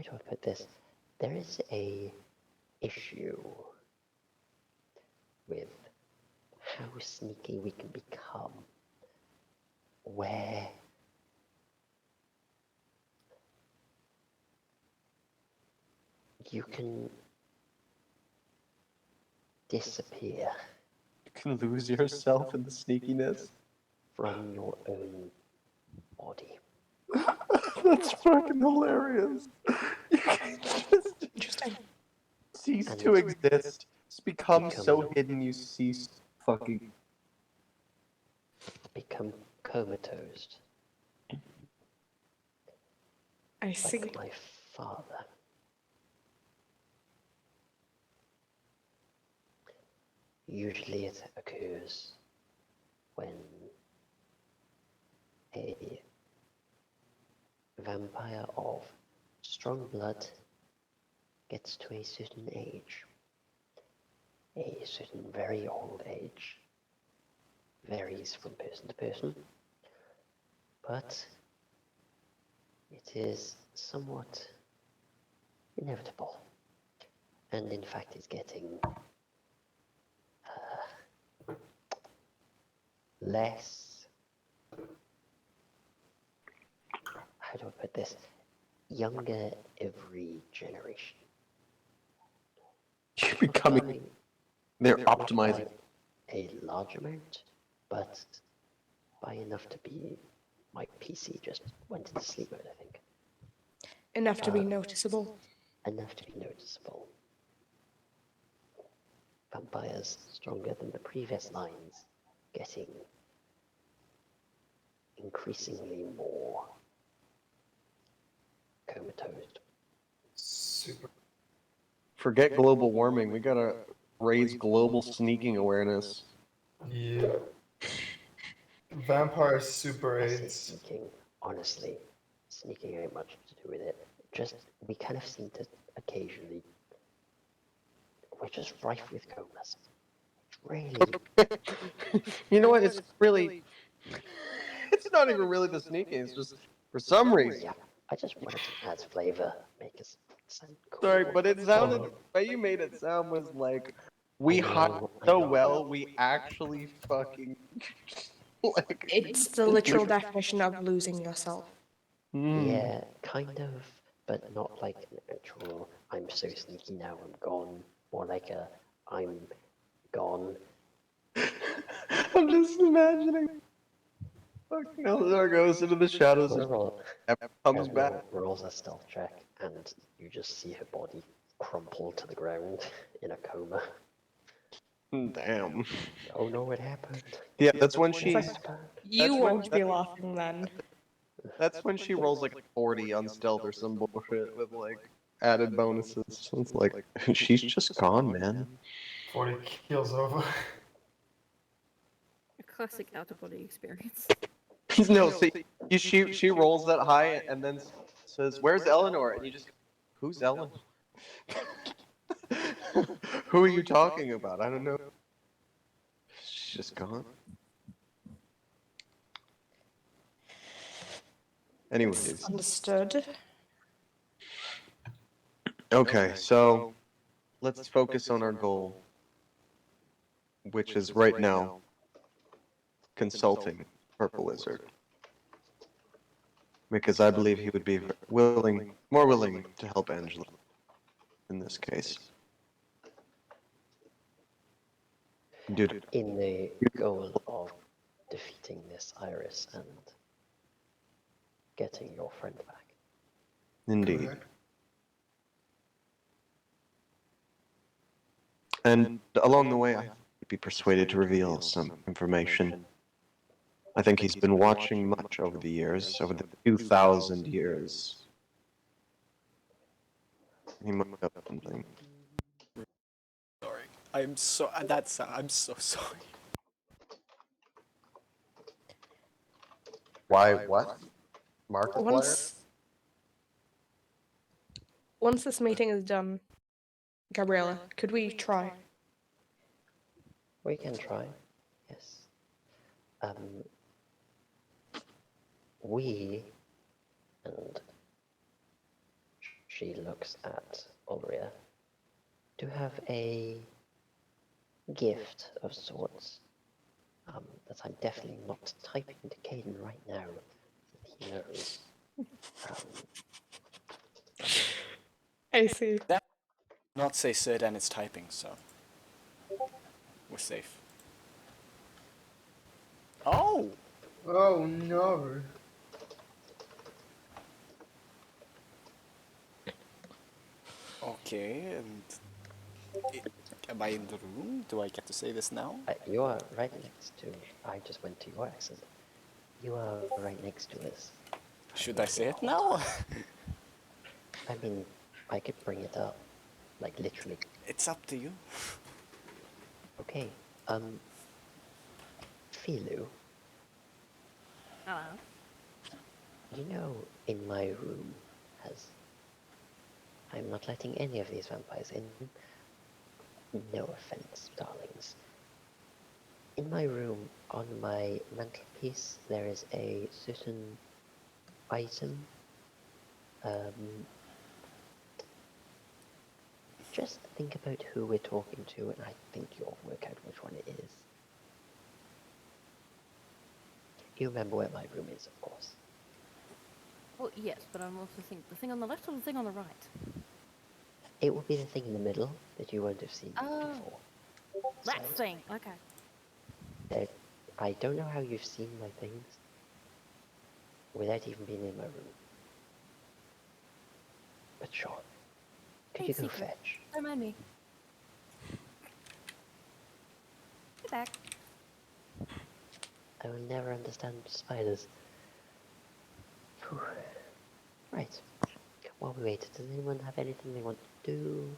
do I put this? There is a issue with how sneaky we can become, where You can disappear You can lose yourself in the sneakiness. from your own body. That's fucking hilarious. You can just Interesting. cease And to exist. Just become so become- hidden you cease fucking. Become comatose, I see. like my father. Usually it occurs when a vampire of strong blood gets to a certain age, a certain very old age, varies from person to person, but it is somewhat inevitable, and in fact is getting less, how do I put this, younger every generation. You're becoming. They're Not optimizing. by a large amount, but by enough to be, my PC just went into sleep mode, I think. Enough to be noticeable. Enough to be noticeable. Vampires stronger than the previous lines, getting increasingly more comatose. Super. Forget global warming. We gotta raise global sneaking awareness. Yeah. Vampire Super I say AIDS. sneaking, honestly, sneaking ain't much to do with it. Just, we kind of seem to occasionally, we're just rife with comas. It's really, You know what? It's really. It's not even really the sneaking. It's just for some reason. yeah, I just wanted to add flavor, make us sound cool. Sorry, but it sounded. The way you made it sound was like we hide so well. We actually fucking like. It's the literal definition of losing yourself. Yeah, kind of, but not like an actual, I'm so sneaky now, I'm gone. More like a, I'm gone. I'm just imagining. Fucking Eleanor goes into the shadows and comes back. Rolls a stealth check, and you just see her body crumple to the ground in a coma. Damn. Oh no, what happened? Yeah, that's when It's she. like, you That's when- won't be laughing then. That's when she rolls like a 40 on stealth or some bullshit with like added bonuses. So it's like she's just gone, man. 40 kills over. A classic out-of-body experience. No, see, she rolls that high and then says, "Where's Eleanor?" And you just, who's Ellen? Who are you talking about? I don't know. She's just gone. Anyways, Understood. okay, so let's focus on our goal, which is right now consulting Purple Lizard. Because I believe he would be more willing to help Angela in this case. Dude, In the goal of defeating this Iris and getting your friend back. indeed. Correct. And along the way, I would be persuaded to reveal some information. I think he's been watching much over the years, over the 2,000 years. He might have something. Sorry. I'm so sorry. Why? What? Markiplier? Once this meeting is done, Gabriella, could we try? We can try, yes. We, and she looks at Ulria, do have a gift of sorts that I'm definitely not typing to Caden right now, that he knows. I see. Not say Sid and it's typing, so we're safe. Oh! Oh no. Okay, and am I in the room? Do I get to say this now? You are right next to. I just went to your accent. You are right next to us. Should I say it now? I mean, I could bring it up, like literally. It's up to you. Okay. Filu, Hello. you know, in my room I'm not letting any of these vampires in. No offense, darlings. In my room, on my mantelpiece, there is a certain item. Just think about who we're talking to, and I think you'll work out which one it is. You remember where my room is, of course. Well, yes, but I'm also thinking the thing on the left or the thing on the right? It will be the thing in the middle that you won't have seen Oh. before. That So, thing. Okay. I don't know how you've seen my things without even being in my room. But sure. Could you Hey, go secret. fetch? Don't mind me. Get back. I will never understand spiders. Phew. Right. While we wait, does anyone have anything they want to do?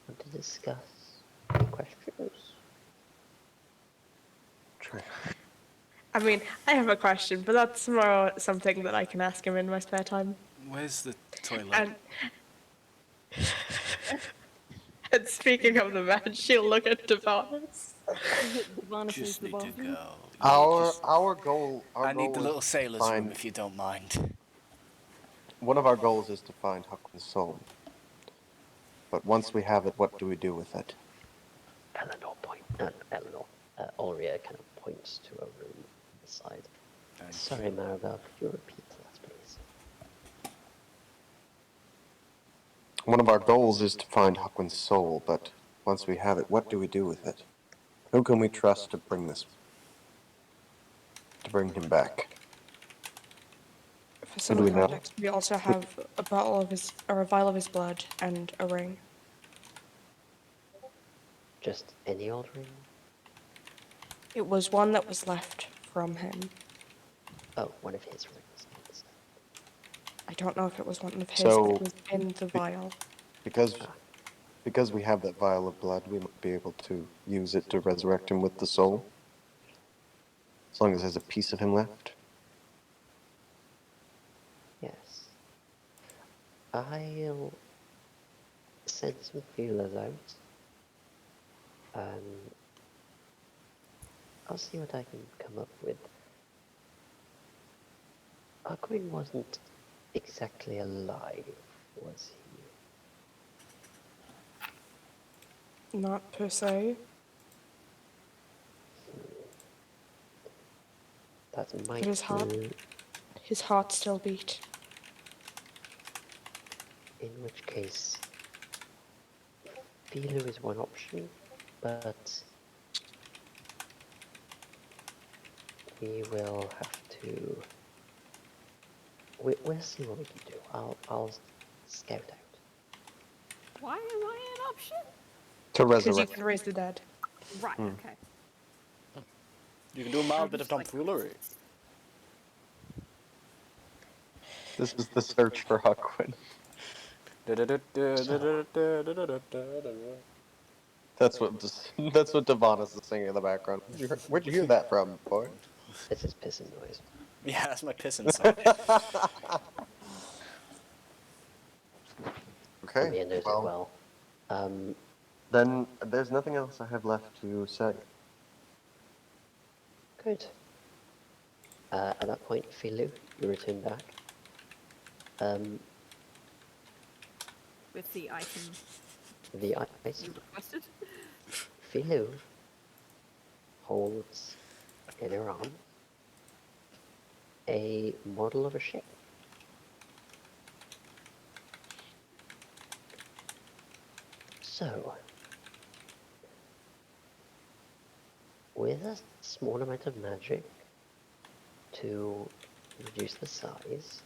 Want to discuss? Any questions? I mean, I have a question, but that's more something that I can ask him in my spare time. Where's the toilet? And, and speaking of the bed, she'll look at Devanus. Devanus is Just the need to bathroom. go. Our goal. I need the is little to sailor's find, room if you don't mind. One of our goals is to find Huckman's soul. But once we have it, what do we do with it? Ulria kind of points to a room on the side. Thank Sorry, Maribel, could you repeat that, please? One of our goals is to find Huckman's soul, but once we have it, what do we do with it? Who can we trust to bring him back? For some Do we know? context, we also have a bottle of his, or a vial of his blood, and a ring. Just any old ring? It was one that was left from him. Oh, one of his rings. I don't know if it was one of his, So- but it was in the vial. Because we have that vial of blood, we might be able to use it to resurrect him with the soul. As long as there's a piece of him left. Yes. I'll send some feelers out. I'll see what I can come up with. Aquin wasn't exactly alive, was he? Not per se. That But might his heart still beat. in which case, Filu is one option, but we will have to. We'll see what we can do. I'll scout out. Why am I an option? To Because you resurrect. can raise the dead. Right. Okay. You can do a mild bit of just like- tomfoolery. This is the search for Huckman. That's what Devanus is singing in the background. Where'd you hear that from, boy? This is pissing noise. Yeah, that's my pissing song. Okay, Maria knows it well. then there's nothing else I have left to say. Good. At that point, Filu, you return back. With the item The ice. you requested. Filu holds in her arm a model of a ship. So, with a small amount of magic to reduce the size,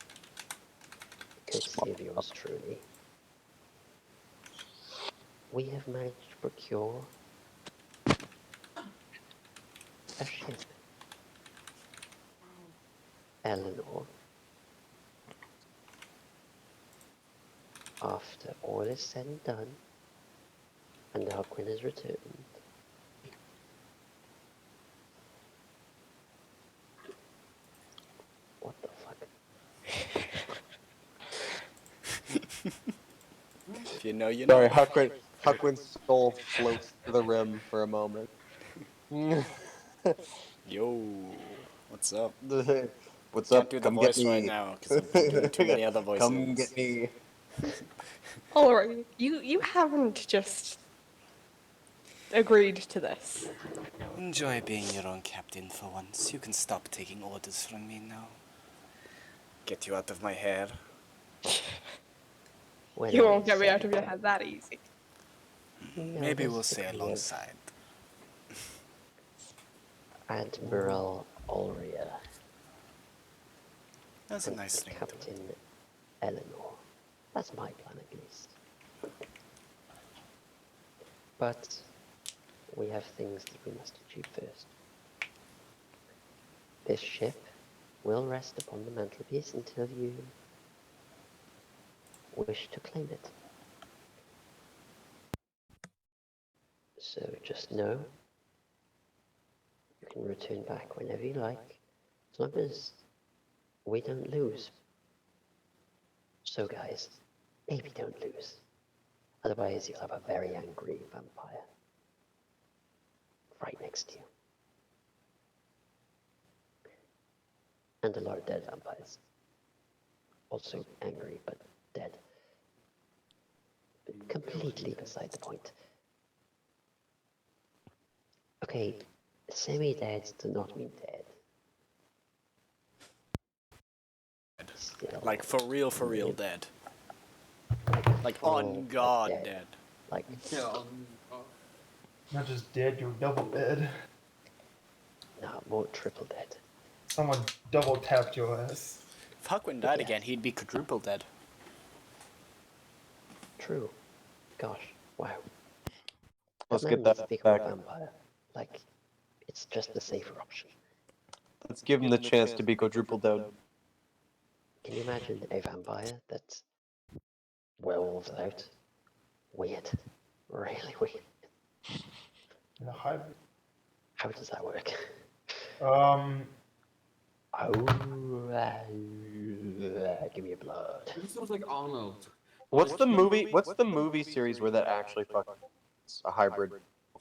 courtesy of yours truly, we have managed to procure a ship. Eleanor, after all is said and done, and Darkwing has returned, what the fuck? If you know, you know. Sorry, Huckwin's soul floats to the rim for a moment. Yo, what's up? What's Can't up? do the Come get voice right me. now because I've been doing too many other voices. Come get me. Alright, you haven't just agreed to this. Enjoy being your own captain for once. You can stop taking orders from me now. Get you out of my hair. When You all won't is get me said out of your and head that easy. done, Maybe there's we'll a say degree of alongside. Admiral Ulria That's a and nice thing to do. Captain Eleanor. That's my plan, at least. But we have things that we must achieve first. This ship will rest upon the mantelpiece until you wish to claim it. So just know you can return back whenever you like, as long as we don't lose. So guys, maybe don't lose. Otherwise you'll have a very angry vampire right next to you. And a lot of dead vampires. Also angry, but dead. But completely beside the point. Okay, semi-dead does not mean dead. Still, Like for real dead. Like full, on but God dead. dead. Like, Yeah, Not just dead, you're double dead. nah, more triple dead. Someone double tapped your ass. If Huckwin died Yeah. again, he'd be quadruple dead. True. Gosh, wow. Let's That get man needs to that become a back. vampire. Like, it's just the safer option. Let's give him the chance to be quadruple dead. Can you imagine a vampire that's werewolves out? Weird. Really weird. In a hybrid. How does that work? Um, Give me your blood. it sounds like Arnold. What's the movie series where that actually fucking a hybrid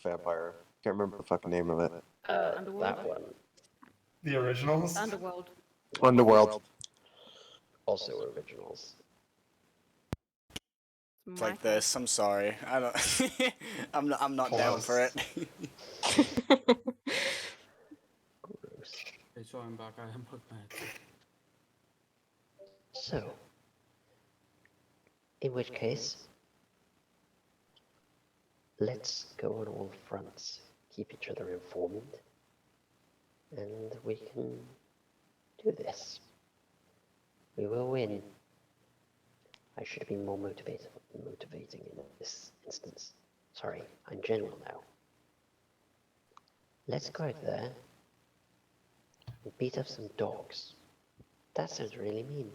vampire? Can't remember the fucking name of it. Underworld? That one. the originals. Underworld. Underworld. Also originals. It's like this. I'm sorry. I don't. I'm not down for it. Gross. They saw him back, I am put mad. So, in which case, let's go on all fronts, keep each other informed, and we can do this. We will win. I should be more motivating in this instance. Sorry, I'm general now. Let's go out there and beat up some dogs. That sounds really mean.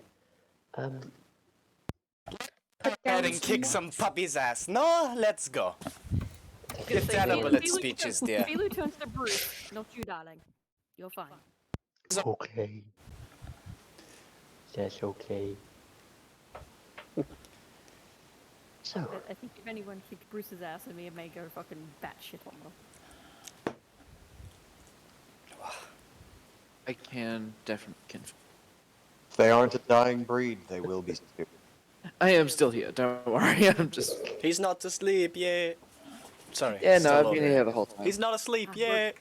Head and kick some puppy's ass. No, let's go. Give Say, Dana Philo- bullet Philo speeches, turns- dear. Philo turns to Bruce, not you, darling. You're fine. Okay. That's okay. So, I think if anyone kicked Bruce's ass, I may go fucking batshit on them. I can definitely confirm. If they aren't a dying breed, they will be stupid. I am still here. Don't worry. I'm just. He's not asleep yet. Sorry. Yeah, no, still I've over been here the whole time. He's not asleep yet.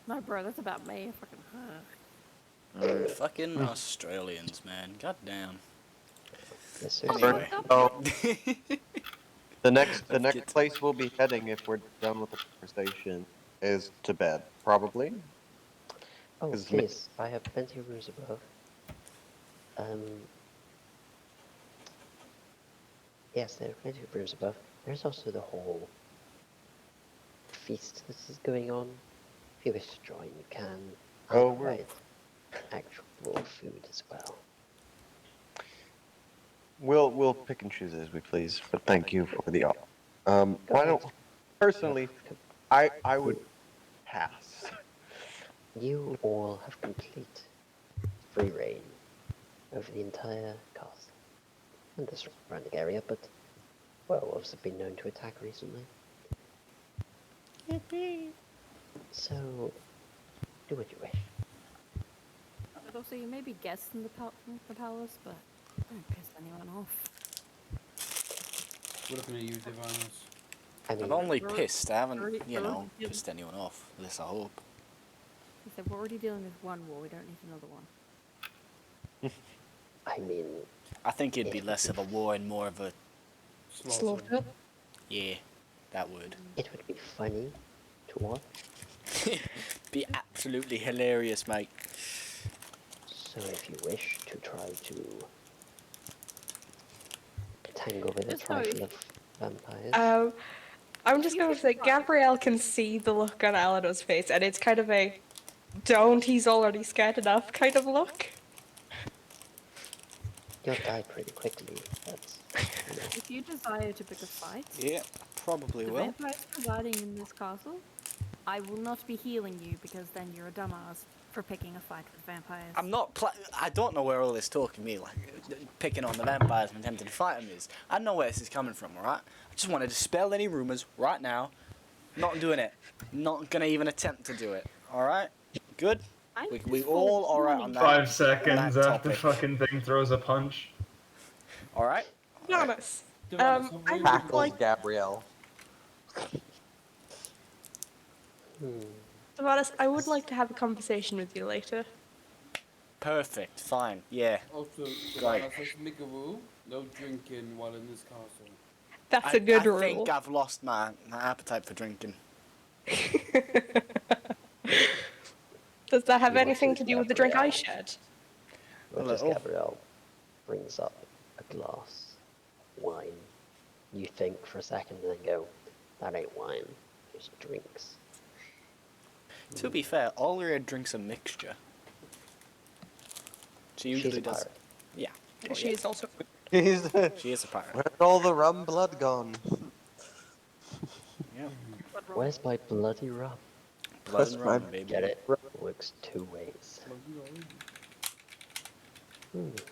No, bro, that's about me. Fucking. Fucking Australians, man. God damn. yes, sir. Anyway. Oh, The next Get- place we'll be heading if we're done with the conversation is to bed, probably. Oh, 'Cause please, I have plenty of rooms above. Yes, there are plenty of rooms above. There's also the whole feast that is going on. If you wish to join, you can. Oh, I'll we're- provide actual food as well. We'll pick and choose as we please, but thank you for the offer. Go Why ahead. don't personally, I would pass. You all have complete free reign over the entire castle and the surrounding area, but werewolves have been known to attack recently. So, do what you wish. But also, you may be guests in the palace, but don't piss anyone off. We're looking at you, Divinus. I mean, I've only We're- pissed. I haven't, we're- you we're- know, pissed anyone off. At least I hope. He said, we're already dealing with one war, we don't need another one. I mean, I think it'd be less of a war and more of a Slaughter. yeah, that would it would be funny to watch. be absolutely hilarious, mate. So if you wish to try to tangle with a Just how trifle you- of vampires, I'm just going to say, Gabrielle can see the look on Eleanor's face, and it's kind of a don't, he's already scared enough kind of look. you'll die pretty quickly. That's, you know, If you desire to pick a fight, Yeah, probably the will. vampires residing in this castle, I will not be healing you because then you're a dumbass for picking a fight with vampires. I'm not. I don't know where all this talk of me like picking on the vampires and attempting to fight them is. I don't know where this is coming from. All right. I just want to dispel any rumors right now. Not doing it. Not gonna even attempt to do it. All right. Good. I'm We just all alright on that. 5 seconds that after topic. fucking thing throws a punch. All right. To be honest, Divinus, I what would were you Tackles like, Gabrielle. hmm. to be honest, I would like to have a conversation with you later. Perfect. Fine. Yeah. Also, Right. Divinus, let's make a rule. No drinking while in this castle. That's a good I rule. think I've lost my appetite for drinking. Does that have You want anything to to do with the drink I Gabrielle? shared? What does little. Gabrielle brings up a glass wine? You think for a second and then go, that ain't wine, it's drinks. To be fair, Olria drinks a mixture. She She's usually a does. pirate. Yeah. Well, She yeah. is also. He's She is a pirate. where's all the rum blood gone? Yeah. Where's my bloody rum? Blood That's and my- rum, baby. Get it? Works two ways.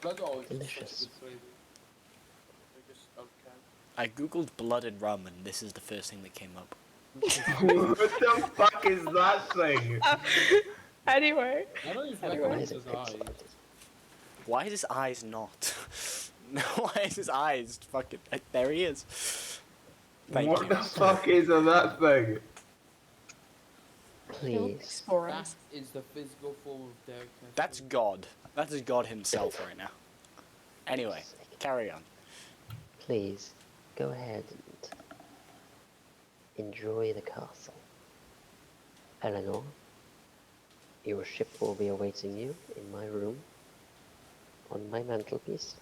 Blood orange is such a Delicious. good flavour. They're just okay. I googled blood and rum, and this is the first thing that came up. What the fuck is that thing? Anyway, I don't use Why recommend is it his eyes. pixelated? Why is his eyes not? Why is his eyes fucking? There he is. Thank What you. the fuck is that thing? Please. explorers. That is the physical form of Derek. That's God. That is God himself right now. Anyway, carry on. Please, go ahead and enjoy the castle. Eleanor, your ship will be awaiting you in my room, on my mantelpiece,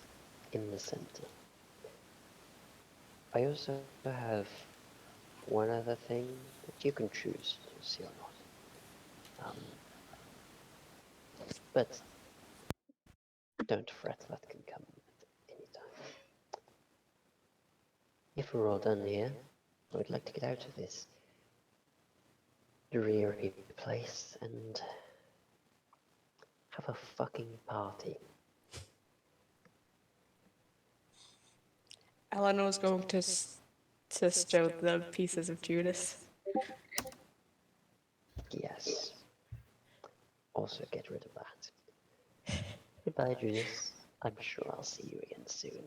in the center. I also have one other thing that you can choose to see or not. But don't fret, that can come at any time. If we're all done here, I would like to get out of this dreary place and have a fucking party. Eleanor's going to stow the pieces of Judas. Yes. Also get rid of that. Goodbye, Judas. I'm sure I'll see you again soon.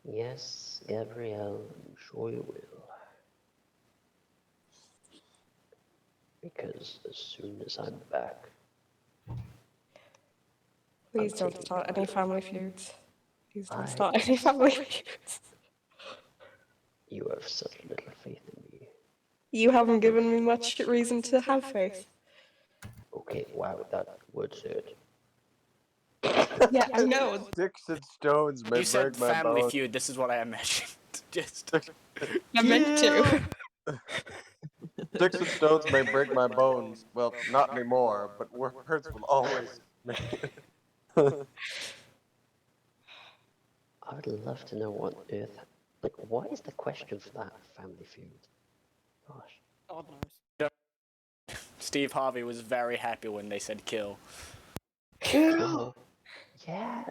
Yes, Gabrielle, I'm sure you will. Because as soon as I'm back, Please don't start any family feuds. Please don't I- start any family feuds. You have such little faith in me. You haven't given me much reason to have faith. Okay, wow, that would hurt. Yeah, I know. Sticks and stones may You said break my family bones. feud. This is what I imagined. Just I meant to. Sticks and stones may break my bones. Well, not anymore, but words will always make it. I would love to know what on earth. Like, what is the question for that family feud? Gosh. God knows. Steve Harvey was very happy when they said kill. Kill. Yeah.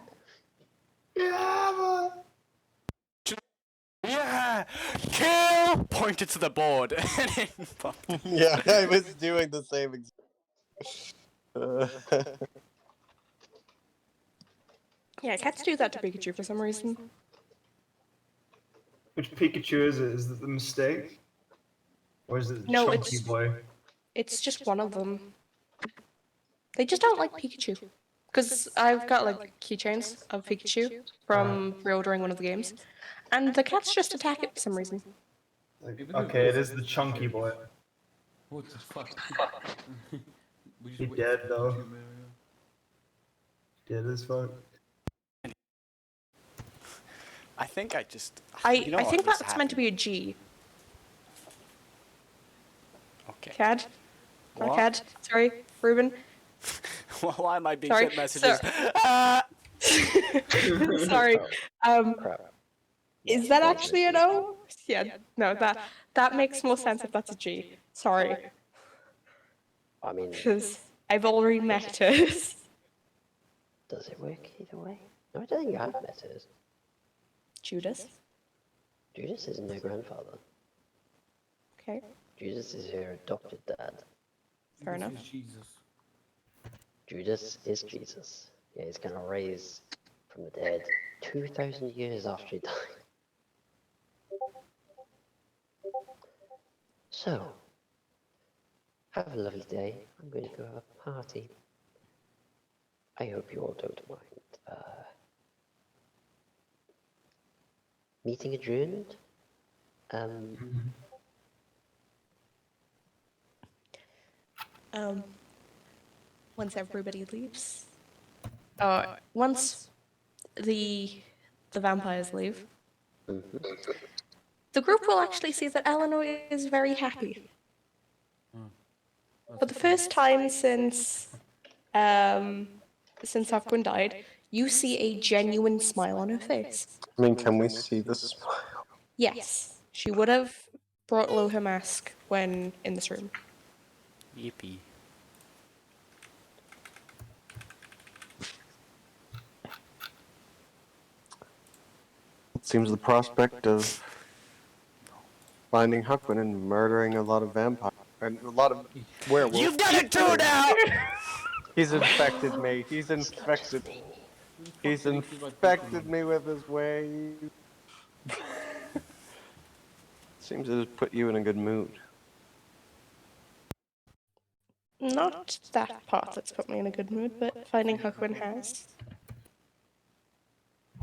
Yeah, kill. Pointed to the board. And then popped. Yeah, I was doing the same Yeah, cats do that to Pikachu for some reason. Which Pikachu is it? Is it the mistake? Or is it No, Chunky it's- Boy? It's just one of them. They just don't like Pikachu. Because I've got like keychains of Pikachu from reordering one of the games. And the cats just attack it for some reason. Like, okay, it is the Chunky Boy. What the fuck? We just He wait dead, for though. Pikachu, man. Dead as fuck. I think I just. I you know what think just that's meant to happened? be a G. Okay. Cad? Not What? Cad. Sorry, Ruben. Why am I being Sorry, sent messages? sir. Ah! Sorry. Crap. Is that actually an O? Yeah, no, that makes more sense if that's a G. Sorry. I mean, Because I've already met hers. does it work either way? No, I don't think I've met hers. Judas. Judas isn't her grandfather. Okay, Judas is her adopted dad. fair This enough. is Jesus. Judas is Jesus. Yeah, he's gonna raise from the dead 2,000 years after he died. So, have a lovely day. I'm going to go have a party. I hope you all don't mind. Meeting adjourned? Once everybody leaves. Once the vampires leave, the group will actually see that Eleanor is very happy. For the first time since Huckman died, you see a genuine smile on her face. I mean, can we see the smile? Yes, she would have brought low her mask when in this room. Yippee. It seems the prospect of finding Huckman and murdering a lot of vampires and a lot of werewolves. You've done it too now! He's infected me. He's infected. He's infected me with his ways. Seems to have put you in a good mood. Not that part that's put me in a good mood, but finding Huckman has.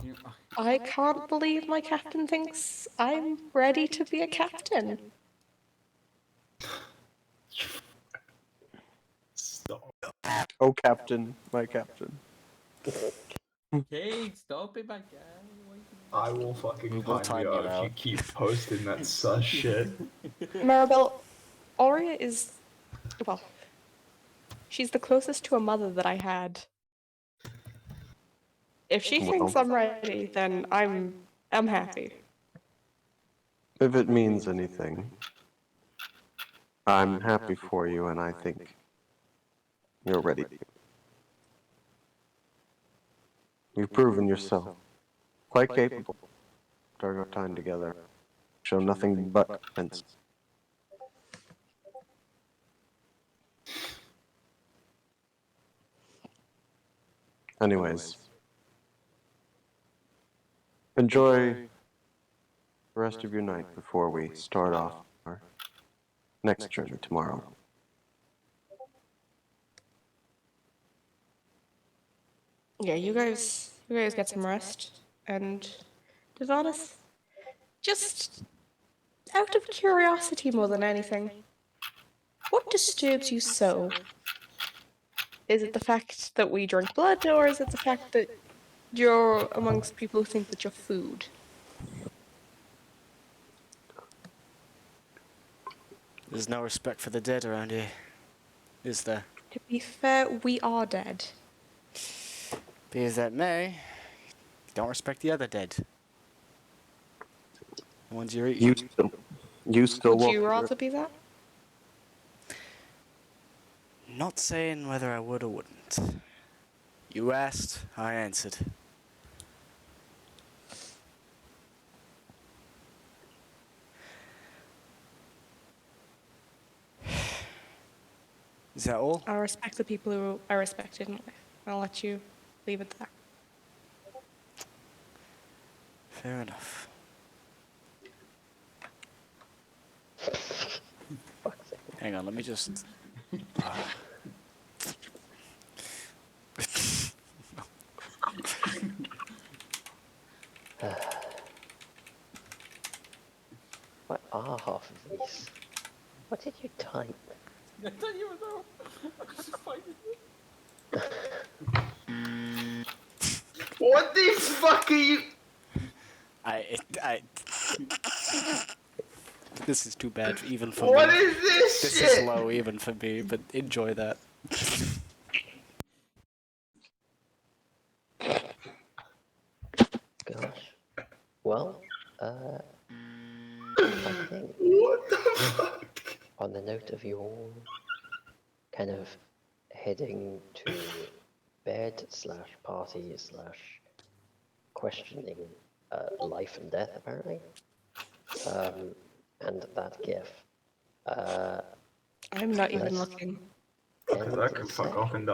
You- I can't believe my captain thinks I'm ready to be a captain. Stop. Oh, Captain, my Captain. Okay, stop it, my guy. I will fucking We'll time you time you out if you out. keep posting that sus shit. Maribel, Aurea is, well, she's the closest to a mother that I had. If she thinks I'm ready, then I'm happy. If it means anything, I'm happy for you, and I think you're ready. You've proven yourself quite capable during our time together. Show nothing but defense. Anyways, enjoy the rest of your night before we start off our next journey tomorrow. Yeah, you guys get some rest. And Devonis, just out of curiosity more than anything, what disturbs you so? Is it the fact that we drink blood, or is it the fact that you're amongst people who think that you're food? There's no respect for the dead around here, is there? To be fair, we are dead. Be as that may, don't respect the other dead. The ones you're eating. You still Would you won't. rather be that? Not saying whether I would or wouldn't. You asked, I answered. Is that all? I respect the people who I respected in life. I'll let you leave it there. Fair enough. Hang on, let me just... What are half of these? What did you type? I don't even know. I'm just finding it. What the fuck are you? This is too bad even for What me. is this This shit? is low even for me, but enjoy that. Gosh. Well, I think What the fuck? on the note of you all kind of heading to bed slash party slash questioning life and death apparently, and that gif. I'm not even Let's looking. end I the can fuck session. off and die.